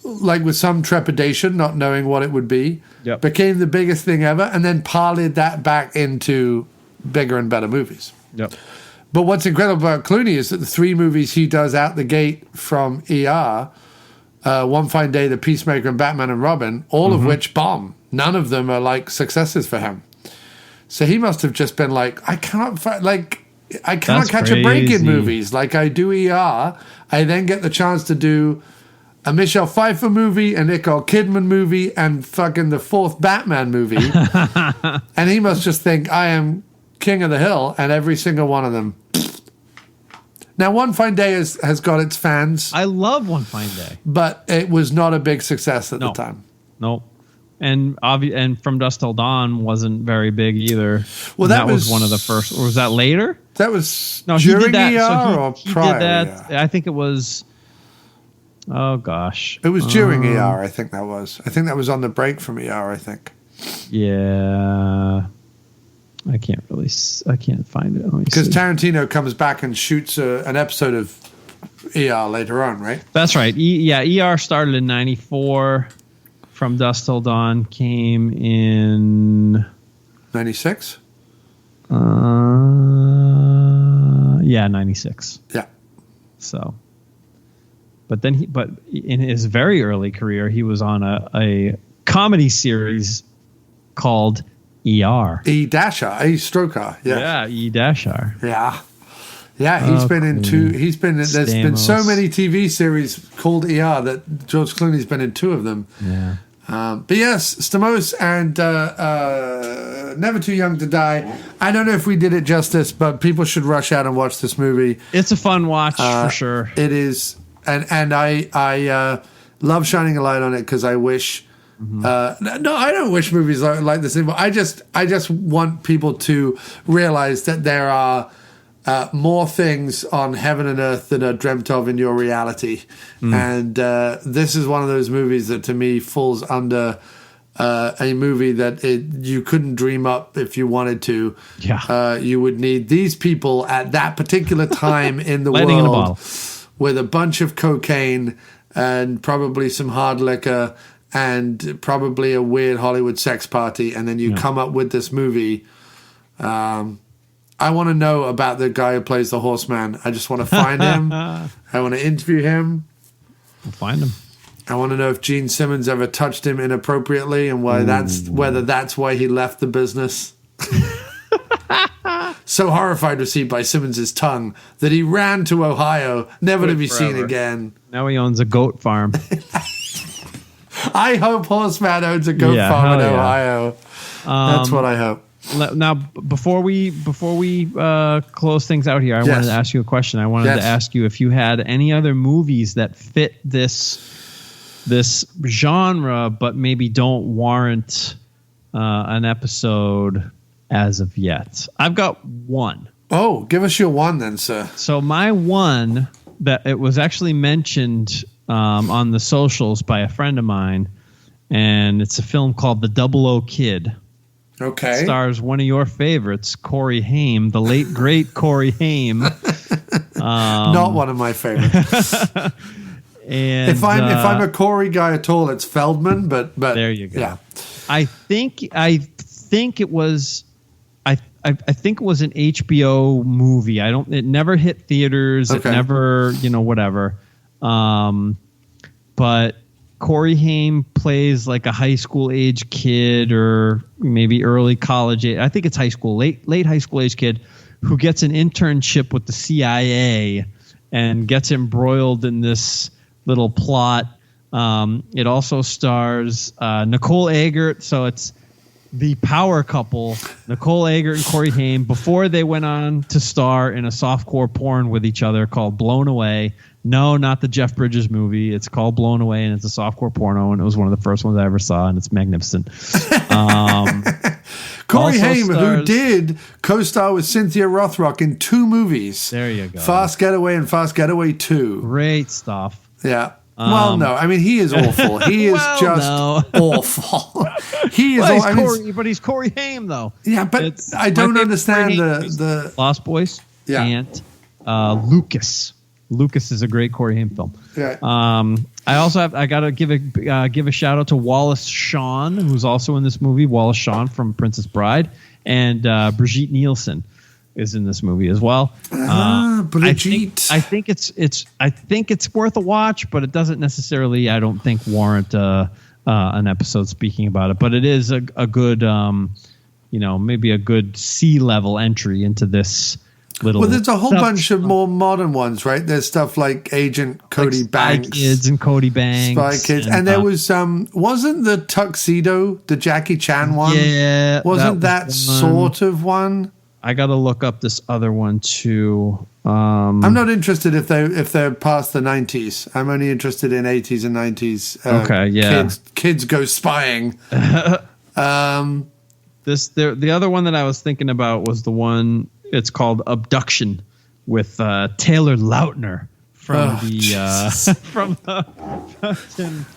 with some trepidation, not knowing what it would be. Yep. Became the biggest thing ever, and then parlayed that back into bigger and better movies. Yep. But what's incredible about Clooney is that the 3 movies he does out the gate from ER, One Fine Day, The Peacemaker, and Batman and Robin, all of which bomb. None of them are successes for him. So he must have just been I cannot catch a break in movies. Like I do ER, I then get the chance to do a Michelle Pfeiffer movie, a Nicole Kidman movie, and fucking the 4th Batman movie. And he must just think I am king of the hill, and every single one of them. Now, One Fine Day has got its fans. I love One Fine Day. But it was not a big success at the time. No. And From Dusk Till Dawn wasn't very big either. Well, that was one of the first. Or was that later? That was during he did that, ER or prior? He did that. I think it was. Oh gosh, it was during ER. I think that was. I think that was on the break from ER. I think. Yeah, I can't find it. Because Tarantino comes back and shoots an episode of ER later on, right? That's right. ER started in '94. From Dusk Till Dawn came in 96. 96. Yeah. So, but in his very early career, he was on a comedy series called ER. E-Stroker. Yeah. Yeah, E-R. Yeah. Yeah, he's been in two. There's been so many TV series called ER that George Clooney's been in 2 of them. Yeah. But yes, Stamos and Never Too Young to Die. I don't know if we did it justice, but people should rush out and watch this movie. It's a fun watch for sure. It is, and I love shining a light on it because I wish. No, I don't wish movies like this anymore. I just want people to realize that there are more things on heaven and earth that are dreamt of in your reality. And this is one of those movies that to me falls under a movie that you couldn't dream up if you wanted to. Yeah. You would need these people at that particular time in the Lightning world in a bottle. with a bunch of cocaine and probably some hard liquor and probably a weird Hollywood sex party. And then you come up with this movie. I want to know about the guy who plays the Horseman. I just want to find him. I want to interview him. We'll find him. I want to know if Gene Simmons ever touched him inappropriately and whether that's why he left the business. So horrified was he by Simmons' tongue that he ran to Ohio, never to be seen again. Now he owns a goat farm. I hope Horseman owns a goat farm in Ohio. That's what I hope. now before we close things out here, I wanted to ask you a question. I wanted to ask you if you had any other movies that fit this genre, but maybe don't warrant an episode as of yet. I've got one. Oh, give us your one then, sir. So my one, that it was actually mentioned on the socials by a friend of mine, and it's a film called The 00 Kid. Okay. It stars one of your favorites, Corey Haim, the late great Corey Haim. Not one of my favorites. And if I'm a Corey guy at all, it's Feldman. But there you go. Yeah. I think it was. I think it was an HBO movie. It never hit theaters. Okay. It never, whatever. But Corey Haim plays like a high school age kid or maybe early college age. I think it's high school, late high school age kid who gets an internship with the CIA and gets embroiled in this little plot. It also stars Nicole Eggert. So it's the power couple, Nicole Eggert and Corey Haim, before they went on to star in a softcore porn with each other called Blown Away. No, not the Jeff Bridges movie. It's called Blown Away, and it's a softcore porno, and it was one of the first ones I ever saw, and it's magnificent. Corey Haim, who did co-star with Cynthia Rothrock in 2 movies. There you go. Fast Getaway and Fast Getaway 2. Great stuff. Yeah. Well, no. I mean, he is awful. He is awful. He is. But he's Corey Haim, though. Yeah, but I don't understand the Lost Boys. Yeah. And Lucas. Lucas is a great Corey Haim film. Yeah. I also I gotta give a shout out to Wallace Shawn, who's also in this movie. Wallace Shawn from Princess Bride, and Brigitte Nielsen is in this movie as well. Brigitte. I think it's worth a watch, but it doesn't necessarily, I don't think, warrant an episode speaking about it. But it is a good, maybe a good C-level entry into this little. Well, there's a whole bunch of more modern ones, right? There's stuff like Agent Cody Banks, Spy Kids and Cody Banks, Spy Kids, and there was wasn't the Tuxedo the Jackie Chan one? Yeah, wasn't that sort of one? I got to look up this other one too. I'm not interested if they're past the 90s. I'm only interested in 80s and 90s. Okay, yeah. Kids go spying. The other one that I was thinking about was the one. It's called Abduction with Taylor Lautner from the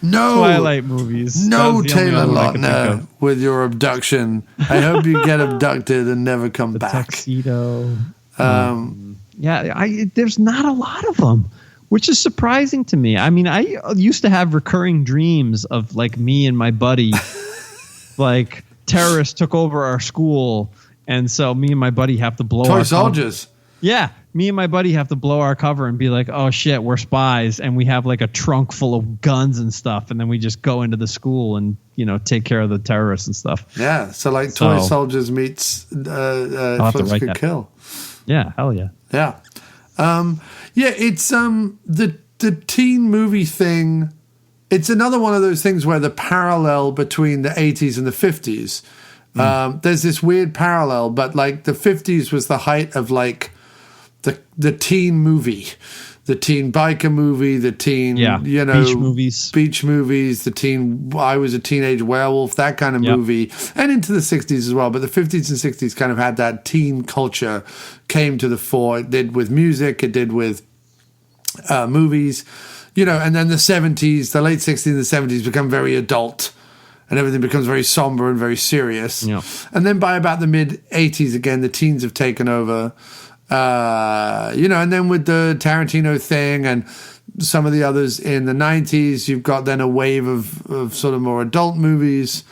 Twilight movies. No, Taylor Lautner with your abduction. I hope you get abducted and never come back. Tuxedo. There's not a lot of them, which is surprising to me. I mean, I used to have recurring dreams of like me and my buddy, like terrorists took over our school, and so me and my buddy have to blow toy soldiers. Yeah, me and my buddy have to blow our cover and be like, oh shit, we're spies, and we have like a trunk full of guns and stuff, and then we just go into the school and take care of the terrorists and stuff. Yeah, so like toy soldiers meets First Good Kill. Yeah, hell yeah. Yeah. It's the teen movie thing. It's another one of those things where the parallel between the 80s and the 50s, there's this weird parallel, but like the 50s was the height of like the teen movie, the teen biker movie, the teen, beach movies, the teen, I was a teenage werewolf, that kind of movie, and into the 60s as well. But the 50s and 60s kind of had that teen culture came to the fore. It did with music, it did with movies, and then the 70s, the late 60s and the 70s become very adult. And everything becomes very somber and very serious. Yeah. And then by about the mid 80s, again, the teens have taken over. And then with the Tarantino thing and some of the others in the 90s, you've got then a wave of sort of more adult movies.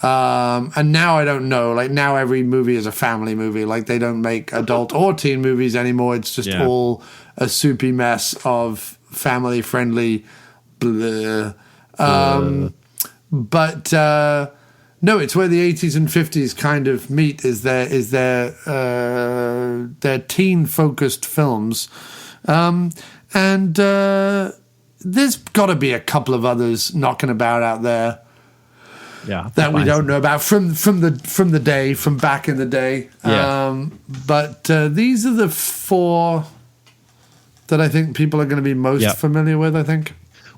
And now I don't know. Like now every movie is a family movie. Like they don't make adult or teen movies anymore. It's just all a soupy mess of family-friendly blah. But no, it's where the 80s and 50s kind of meet. Is their teen-focused films, and there's got to be a couple of others knocking about out there. that we don't know about from back in the day. Yeah. But these are the 4 that I think people are going to be most familiar with, I think.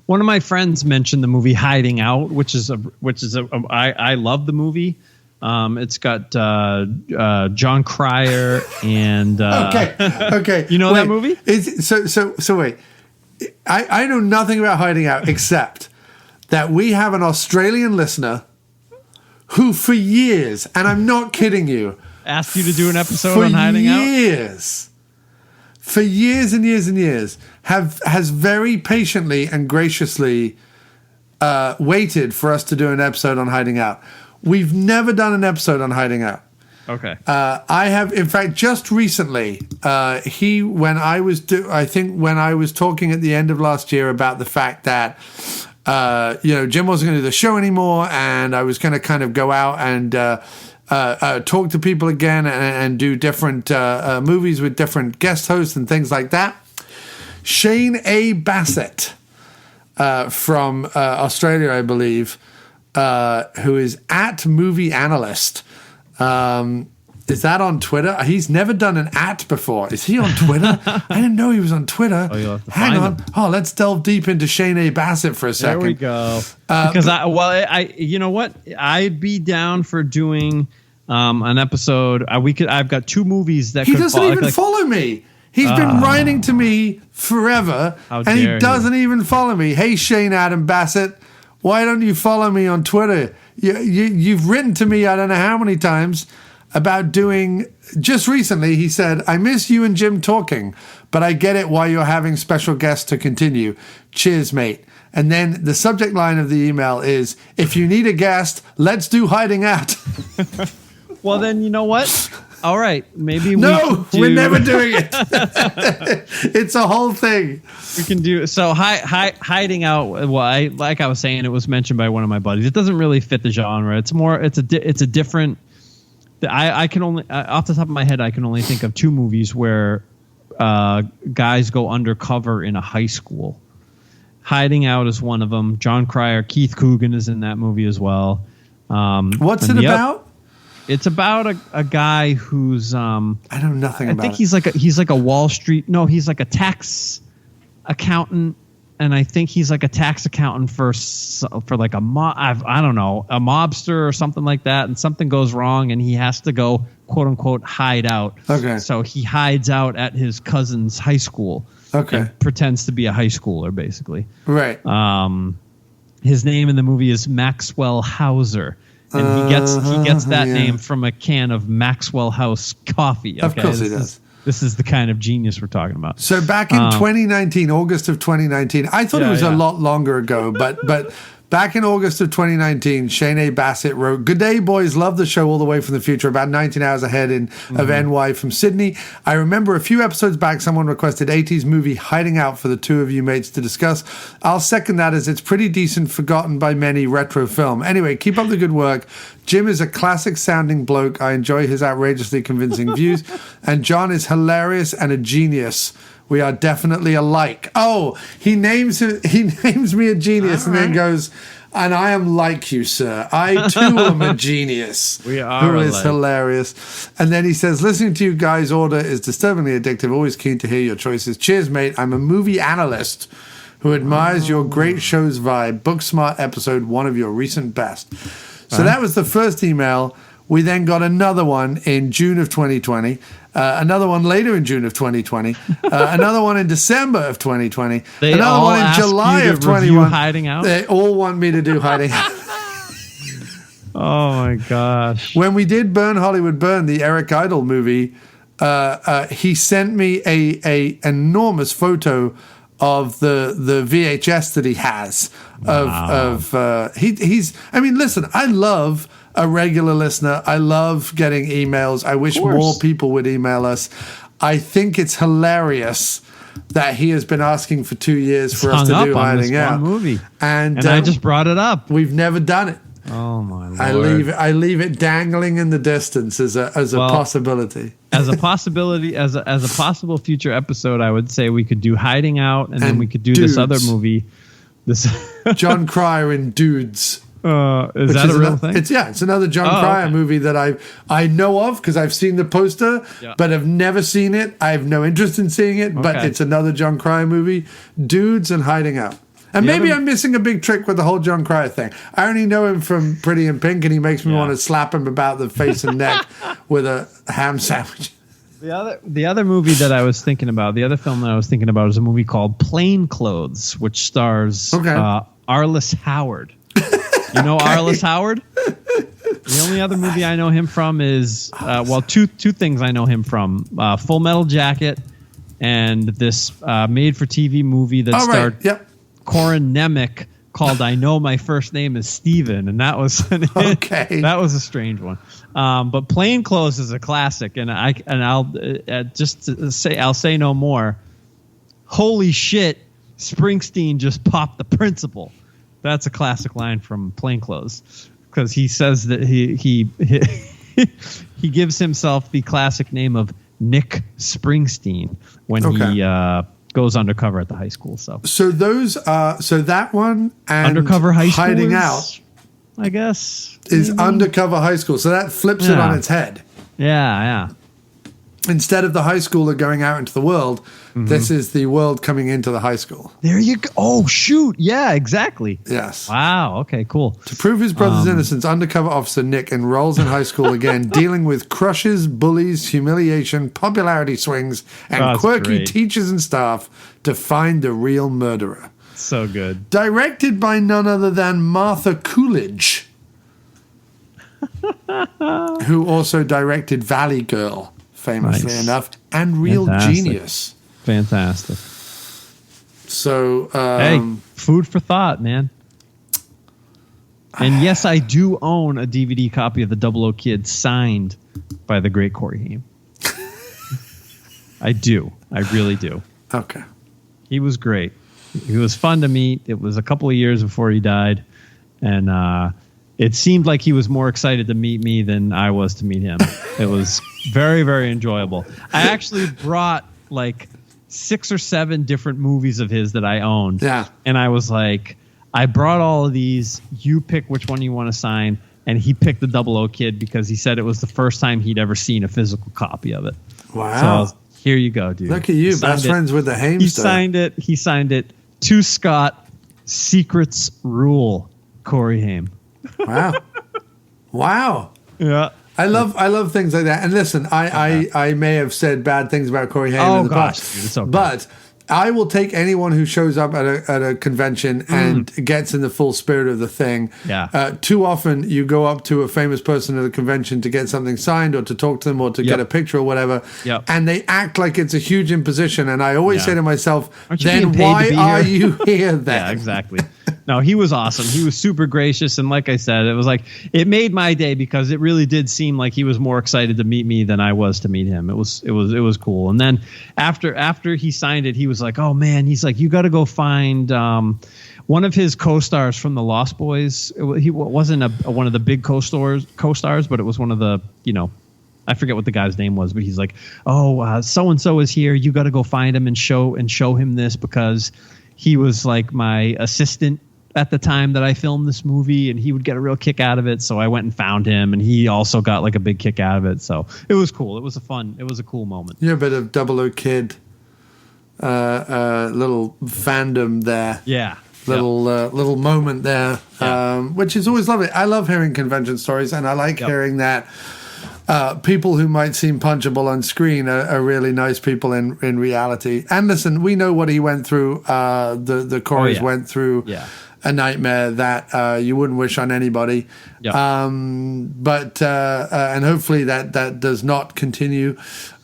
One of my friends mentioned the movie Hiding Out, which is I love the movie. It's got John Cryer and okay. You know that movie? So wait. I know nothing about Hiding Out except that we have an Australian listener who for years, and I'm not kidding you, asked you to do an episode on Hiding Out? For years and years and years, has very patiently and graciously waited for us to do an episode on Hiding Out. We've never done an episode on Hiding Out. Okay. I have, in fact, just recently, when I was talking at the end of last year about the fact that, Jim wasn't going to do the show anymore, and I was going to kind of go out and talk to people again and do different movies with different guest hosts and things like that. Shane A. Bassett from Australia, I believe, who is at Movie Analyst. Is that on Twitter? He's never done an @ before. Is he on Twitter? I didn't know he was on Twitter. Oh, you'll have to Hang find on. him. Oh, let's delve deep into Shane A. Bassett for a second. There we go. Because I you know what? I'd be down for doing an episode. I've got 2 movies that he doesn't even follow me. He's been writing to me forever, and he doesn't even follow me. Hey, Shane Adam Bassett, why don't you follow me on Twitter? You've written to me I don't know how many times about doing. Just recently, he said, I miss you and Jim talking, but I get it why you're having special guests to continue. Cheers, mate. And then the subject line of the email is, if you need a guest, let's do Hiding Out. Well, then you know what? All right, maybe we're never doing it. It's a whole thing. We can do so. Hiding Out. Well, like I was saying, it was mentioned by one of my buddies. It doesn't really fit the genre. It's more. It's a different. I can only off the top of my head, I can only think of 2 movies where guys go undercover in a high school. Hiding Out is one of them. John Cryer, Keith Coogan is in that movie as well. What's it about? It's about a guy who's I know nothing about it. I think he's like a Wall Street. No, he's like a tax accountant, and I think he's like a tax accountant for like a mobster or something like that. And something goes wrong, and he has to go quote unquote hide out. Okay. So he hides out at his cousin's high school. Okay. And pretends to be a high schooler, basically. Right. His name in the movie is Maxwell Hauser. And he gets that name from a can of Maxwell House coffee. Okay? Of course he does. This is the kind of genius we're talking about. So back in 2019, August of 2019, I thought it was a lot longer ago, but back in August of 2019, Shane A. Bassett wrote, "Good day, boys. Love the show all the way from the future. About 19 hours ahead of NY from Sydney. I remember a few episodes back, someone requested 80s movie Hiding Out for the 2 of you mates to discuss. I'll second that as it's pretty decent, forgotten by many retro film. Anyway, keep up the good work. Jim is a classic sounding bloke. I enjoy his outrageously convincing views. And John is hilarious and a genius. We are definitely alike." Oh, he names me a genius and then goes, "And I am like you, sir. I too am a genius." We are who is alike. hilarious. And then he says, "Listening to you guys' order is disturbingly addictive. Always keen to hear your choices. Cheers, mate. I'm a movie analyst who admires your great show's vibe. Booksmart episode, one of your recent best." So that was the first email. We then got another one in June of 2020, another one later in June of 2020, another one in December of 2020, another one in July of 21. Hiding Out? They all want me to do Hiding Out. Oh my gosh! When we did Burn Hollywood Burn, the Eric Idle movie, he sent me a enormous photo of the VHS that he has he's. I mean, listen, I love a regular listener. I love getting emails. I wish more people would email us. I think it's hilarious that he has been asking for 2 years for us to do Hiding Out movie, and I just brought it up. We've never done it. Oh my Lord. I leave it dangling in the distance as a possibility. As a possibility, as a possible future episode, I would say we could do Hiding Out, and then we could do Dudes. this other movie. This John Cryer in Dudes. Is that a real thing? It's another John Cryer movie that I know of because I've seen the poster, but have never seen it. I have no interest in seeing it, but it's another John Cryer movie. Dudes and Hiding Out. And maybe I'm missing a big trick with the whole John Cryer thing. I only know him from Pretty in Pink, and he makes me want to slap him about the face and neck with a ham sandwich. The other movie that I was thinking about, the other film that I was thinking about, is a movie called Plain Clothes, which stars Arliss Howard. You know Arliss Howard? The only other movie I know him from is two things I know him from: Full Metal Jacket and this made-for-TV movie that starred Corin Nemec called "I Know My First Name Is Steven," and that was that was a strange one. But Plain Clothes is a classic, and I'll just say I'll say no more. Holy shit! Springsteen just popped the principal. That's a classic line from Plain Clothes, because he says that he gives himself the classic name of Nick Springsteen when he goes undercover at the high school. So those that one and Undercover High School Hiding Out, I guess, is Undercover High School. So that flips it on its head. Yeah. Instead of the high schooler going out into the world, this is the world coming into the high school. There you go. Oh, shoot. Yeah, exactly. Yes. Wow. Okay, cool. To prove his brother's innocence, undercover officer Nick enrolls in high school again, dealing with crushes, bullies, humiliation, popularity swings, and quirky teachers and staff to find the real murderer. So good. Directed by none other than Martha Coolidge, who also directed Valley Girl, famously enough, and Real Genius. Fantastic. So, hey, food for thought, man. And yes, I do own a DVD copy of the 00 Kid signed by the great Corey Haim. I do. I really do. Okay. He was great. He was fun to meet. It was a couple of years before he died. And it seemed like he was more excited to meet me than I was to meet him. It was very, very enjoyable. I actually brought like 6 or 7 different movies of his that I owned. Yeah. And I was like, I brought all of these. You pick which one you want to sign. And he picked the 00 Kid because he said it was the first time he'd ever seen a physical copy of it. Wow. So I was, here you go, dude. Look at you, best friends with the Haimster. He signed it to Scott. Secrets rule, Corey Haim. Wow. Yeah. I love things like that. And listen, I may have said bad things about Corey Haim in the past, dude, it's okay. but I will take anyone who shows up at a convention and gets in the full spirit of the thing. Yeah. Too often you go up to a famous person at a convention to get something signed or to talk to them or to get a picture or whatever, and they act like it's a huge imposition. And I always say to myself, then why are you here then? Yeah, exactly. No, he was awesome. He was super gracious, and like I said, it was like it made my day because it really did seem like he was more excited to meet me than I was to meet him. It was cool. And then after he signed it, he was like, "Oh man," he's like, "You got to go find one of his co-stars from the Lost Boys." He wasn't one of the big co-stars, but it was one of the I forget what the guy's name was, but he's like, "Oh, so and so is here. You got to go find him and show him this because he was like my assistant at the time that I filmed this movie, and he would get a real kick out of it. So I went and found him, and he also got like a big kick out of it. So it was cool. It was a cool moment. Yeah, a bit of 00 Kid, little fandom there. Yeah. Little moment there, which is always lovely. I love hearing convention stories, and I like hearing that people who might seem punchable on screen are really nice people in reality. And listen, we know what he went through. The Coreys went through a nightmare that you wouldn't wish on anybody. But and hopefully that does not continue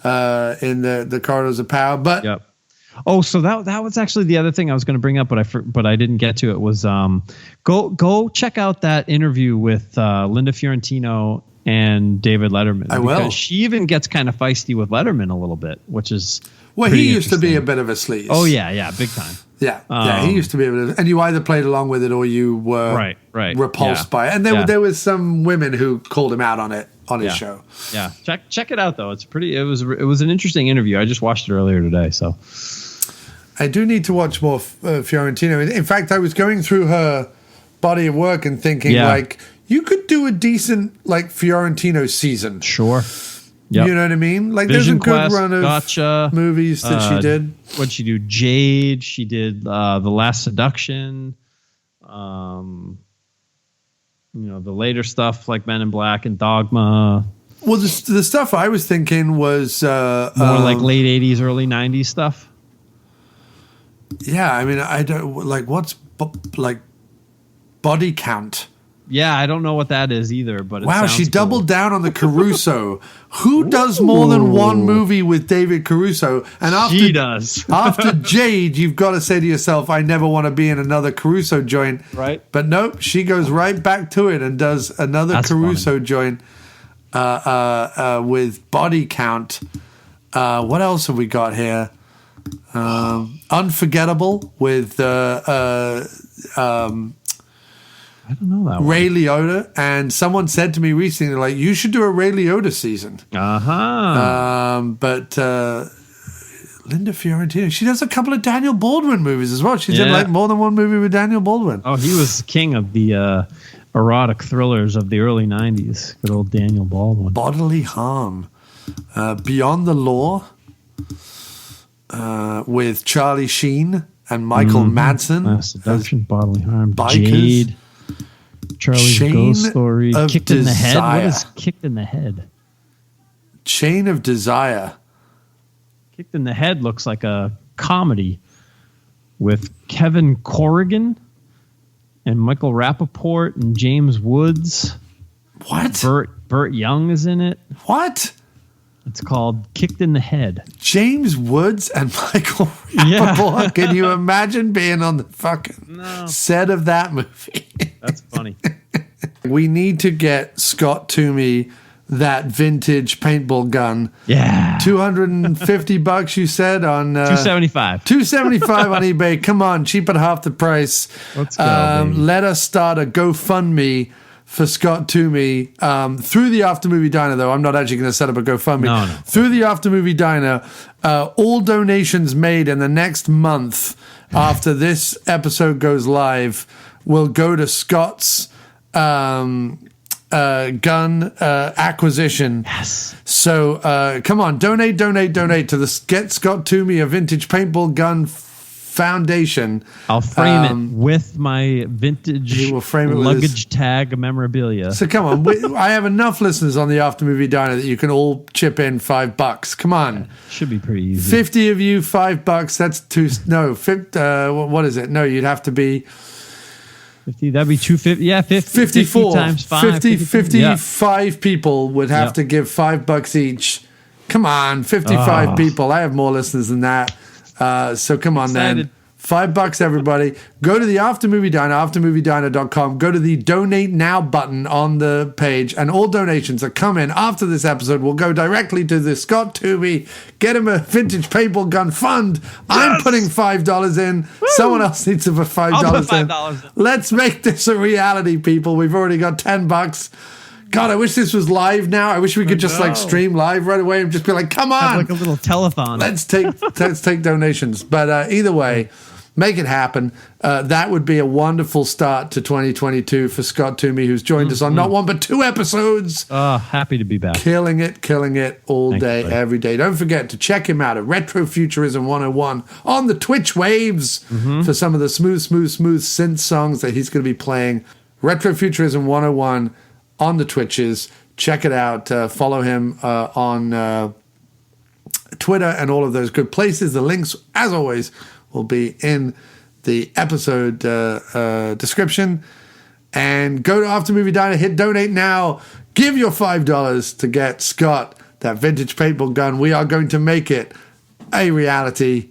in the corridors of power. But oh, so that was actually the other thing I was going to bring up, but I didn't get to it. Was go check out that interview with Linda Fiorentino and David Letterman. I will. Because she even gets kind of feisty with Letterman a little bit, which is he used to be a bit of a sleaze. Oh yeah, big time. Yeah, he used to be able to, and you either played along with it or you were repulsed by it. And there was some women who called him out on it on his show. Yeah, check it out though. It's pretty. It was an interesting interview. I just watched it earlier today. So I do need to watch more Fiorentino. In fact, I was going through her body of work and thinking like you could do a decent like Fiorentino season. Sure. Yep. You know what I mean? Like Vision there's a good Quest, run of Gotcha, movies that she did. What'd she do? Jade. She did The Last Seduction. The later stuff like Men in Black and Dogma. Well, the stuff I was thinking was more like late 80s, early 90s stuff. Yeah, I mean, I don't like what's like Body Count. Yeah, I don't know what that is either. But wow, she doubled down on the Caruso. Who does more than one movie with David Caruso? And after she does. After Jade, you've got to say to yourself, "I never want to be in another Caruso joint." Right. But nope, she goes right back to it and does another Caruso joint with Body Count. What else have we got here? Unforgettable with I don't know that Ray one. Liotta, and someone said to me recently, like, you should do a Ray Liotta season. But Linda Fiorentino, she does a couple of Daniel Baldwin movies as well. She did like more than one movie with Daniel Baldwin. Oh, he was king of the erotic thrillers of the early 90s. Good old Daniel Baldwin. Bodily Harm. Beyond the Law with Charlie Sheen and Michael Madsen. Last Seduction, Bodily Harm, Bikers. Jade, Charlie's Chain Ghost Story, of Kicked in the Head. Desire. What is Kicked in the Head? Chain of Desire. Kicked in the Head looks like a comedy with Kevin Corrigan and Michael Rappaport and James Woods. What? Burt Young is in it. What? It's called Kicked in the Head. James Woods and Michael Rappaport. Yeah. Can you imagine being on the fucking set of that movie? That's funny. We need to get Scott Toomey that vintage paintball gun. Yeah. $250 you said on $275. $275 on eBay. Come on, cheap at half the price. Let's go. Baby. Let us start a GoFundMe for Scott Toomey through the After Movie Diner, though. I'm not actually going to set up a GoFundMe. No. Through the After Movie Diner, all donations made in the next month after this episode goes live will go to Scott's gun acquisition. Yes. So come on, donate to the Get Scott Toomey a Vintage Paintball Gun Foundation. I'll frame it with my vintage He will frame it with luggage tag memorabilia. So come on, I have enough listeners on the After Movie Diner that you can all chip in $5. Come on, should be pretty easy. 50 of you, $5. That's two. No, what is it? No, you'd have to be 50. That'd be 250. Yeah, 54 50 times 5. 55 people would have to give $5 each. Come on, 55 people. I have more listeners than that. So come on, then. $5, everybody. Go to the After Movie Diner, aftermoviediner.com. Go to the Donate Now button on the page, and all donations that come in after this episode will go directly to the Scott Toomey Get Him a Vintage Paintball Gun Fund. Yes! I'm putting $5 in. Woo! Someone else needs to put $5 I'll put in. $5 in. Let's make this a reality, people. We've already got $10. God, I wish this was live now. I wish we could just like stream live right away and just be like, come on. Have like a little telethon. Let's take donations. But either way, make it happen. That would be a wonderful start to 2022 for Scott Toomey, who's joined us on not one but two episodes. Happy to be back. Killing it all day, every day. Don't forget to check him out at Retrofuturism 101 on the Twitch waves for some of the smooth synth songs that he's going to be playing. Retrofuturism 101 on the Twitches. Check it out. Follow him on Twitter and all of those good places. The links, as always, will be in the episode description. And go to After Movie Diner, hit donate now. Give your $5 to get Scott that vintage paintball gun. We are going to make it a reality.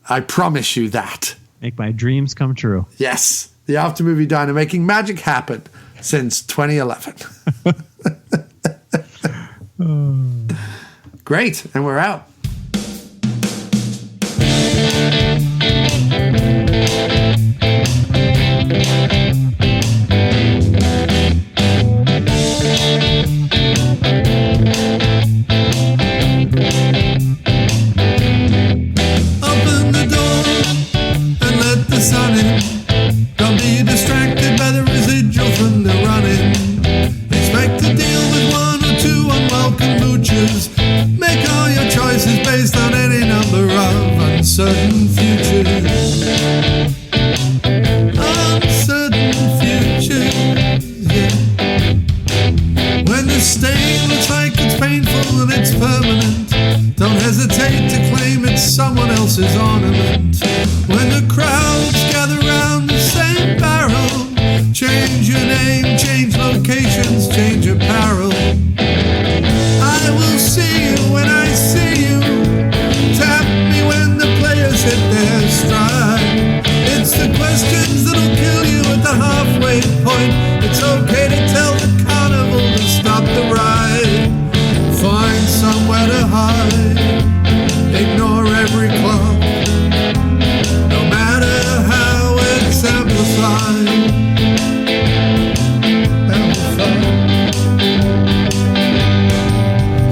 I promise you that. Make my dreams come true. Yes. The After Movie Diner, making magic happen since 2011. Great. And we're out. Open the door and let the sun in. Don't be distracted pain looks like it's painful and it's permanent. Don't hesitate to claim it's someone else's ornament. When the crowds gather round the same barrel, change your name, change locations, change apparel. I will see you when I see you. Tap me when the players hit their stride. It's the questions that'll kill you at the halfway point. It's okay to tell the carnival to stop the ride. Find somewhere to hide. Ignore every clock, no matter how it's amplified.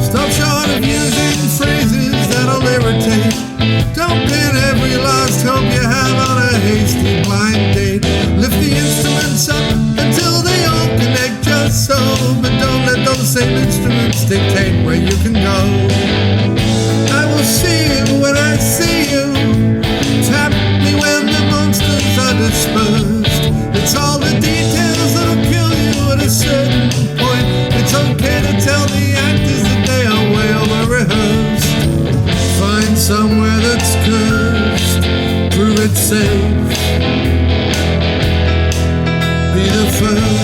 Stop short of using phrases that'll irritate. Don't pin every last hope you have on a hasty blind date. Lift the instruments up until they all connect just so, but don't let those same instruments dictate where you can go. I will see you when I see you. Tap me when the monsters are dispersed. It's all the details that'll kill you at a certain point. It's okay to tell the actors that they are way over rehearsed. Find somewhere that's cursed. Prove it safe. Be the first.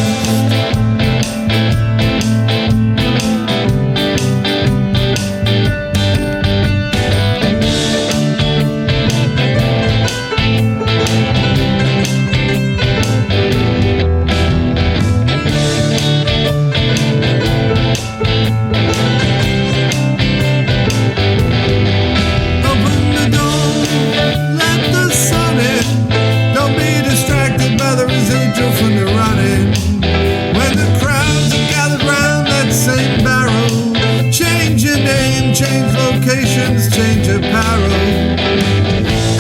Change locations, change apparel.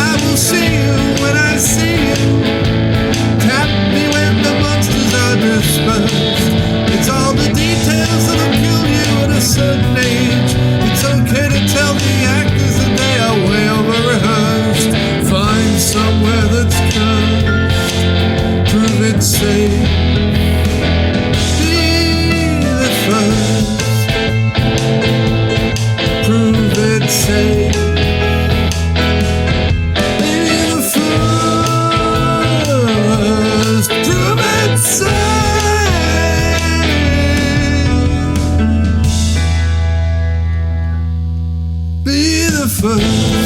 I will see you when I see you. Tap me when the monsters are dispersed. It's all the details that'll kill you at a certain age. It's okay to tell the actors that they are way over rehearsed. Find somewhere that's cursed. Prove it safe. Be the first. Prove it safe. Be the first. Prove it safe. Be the first.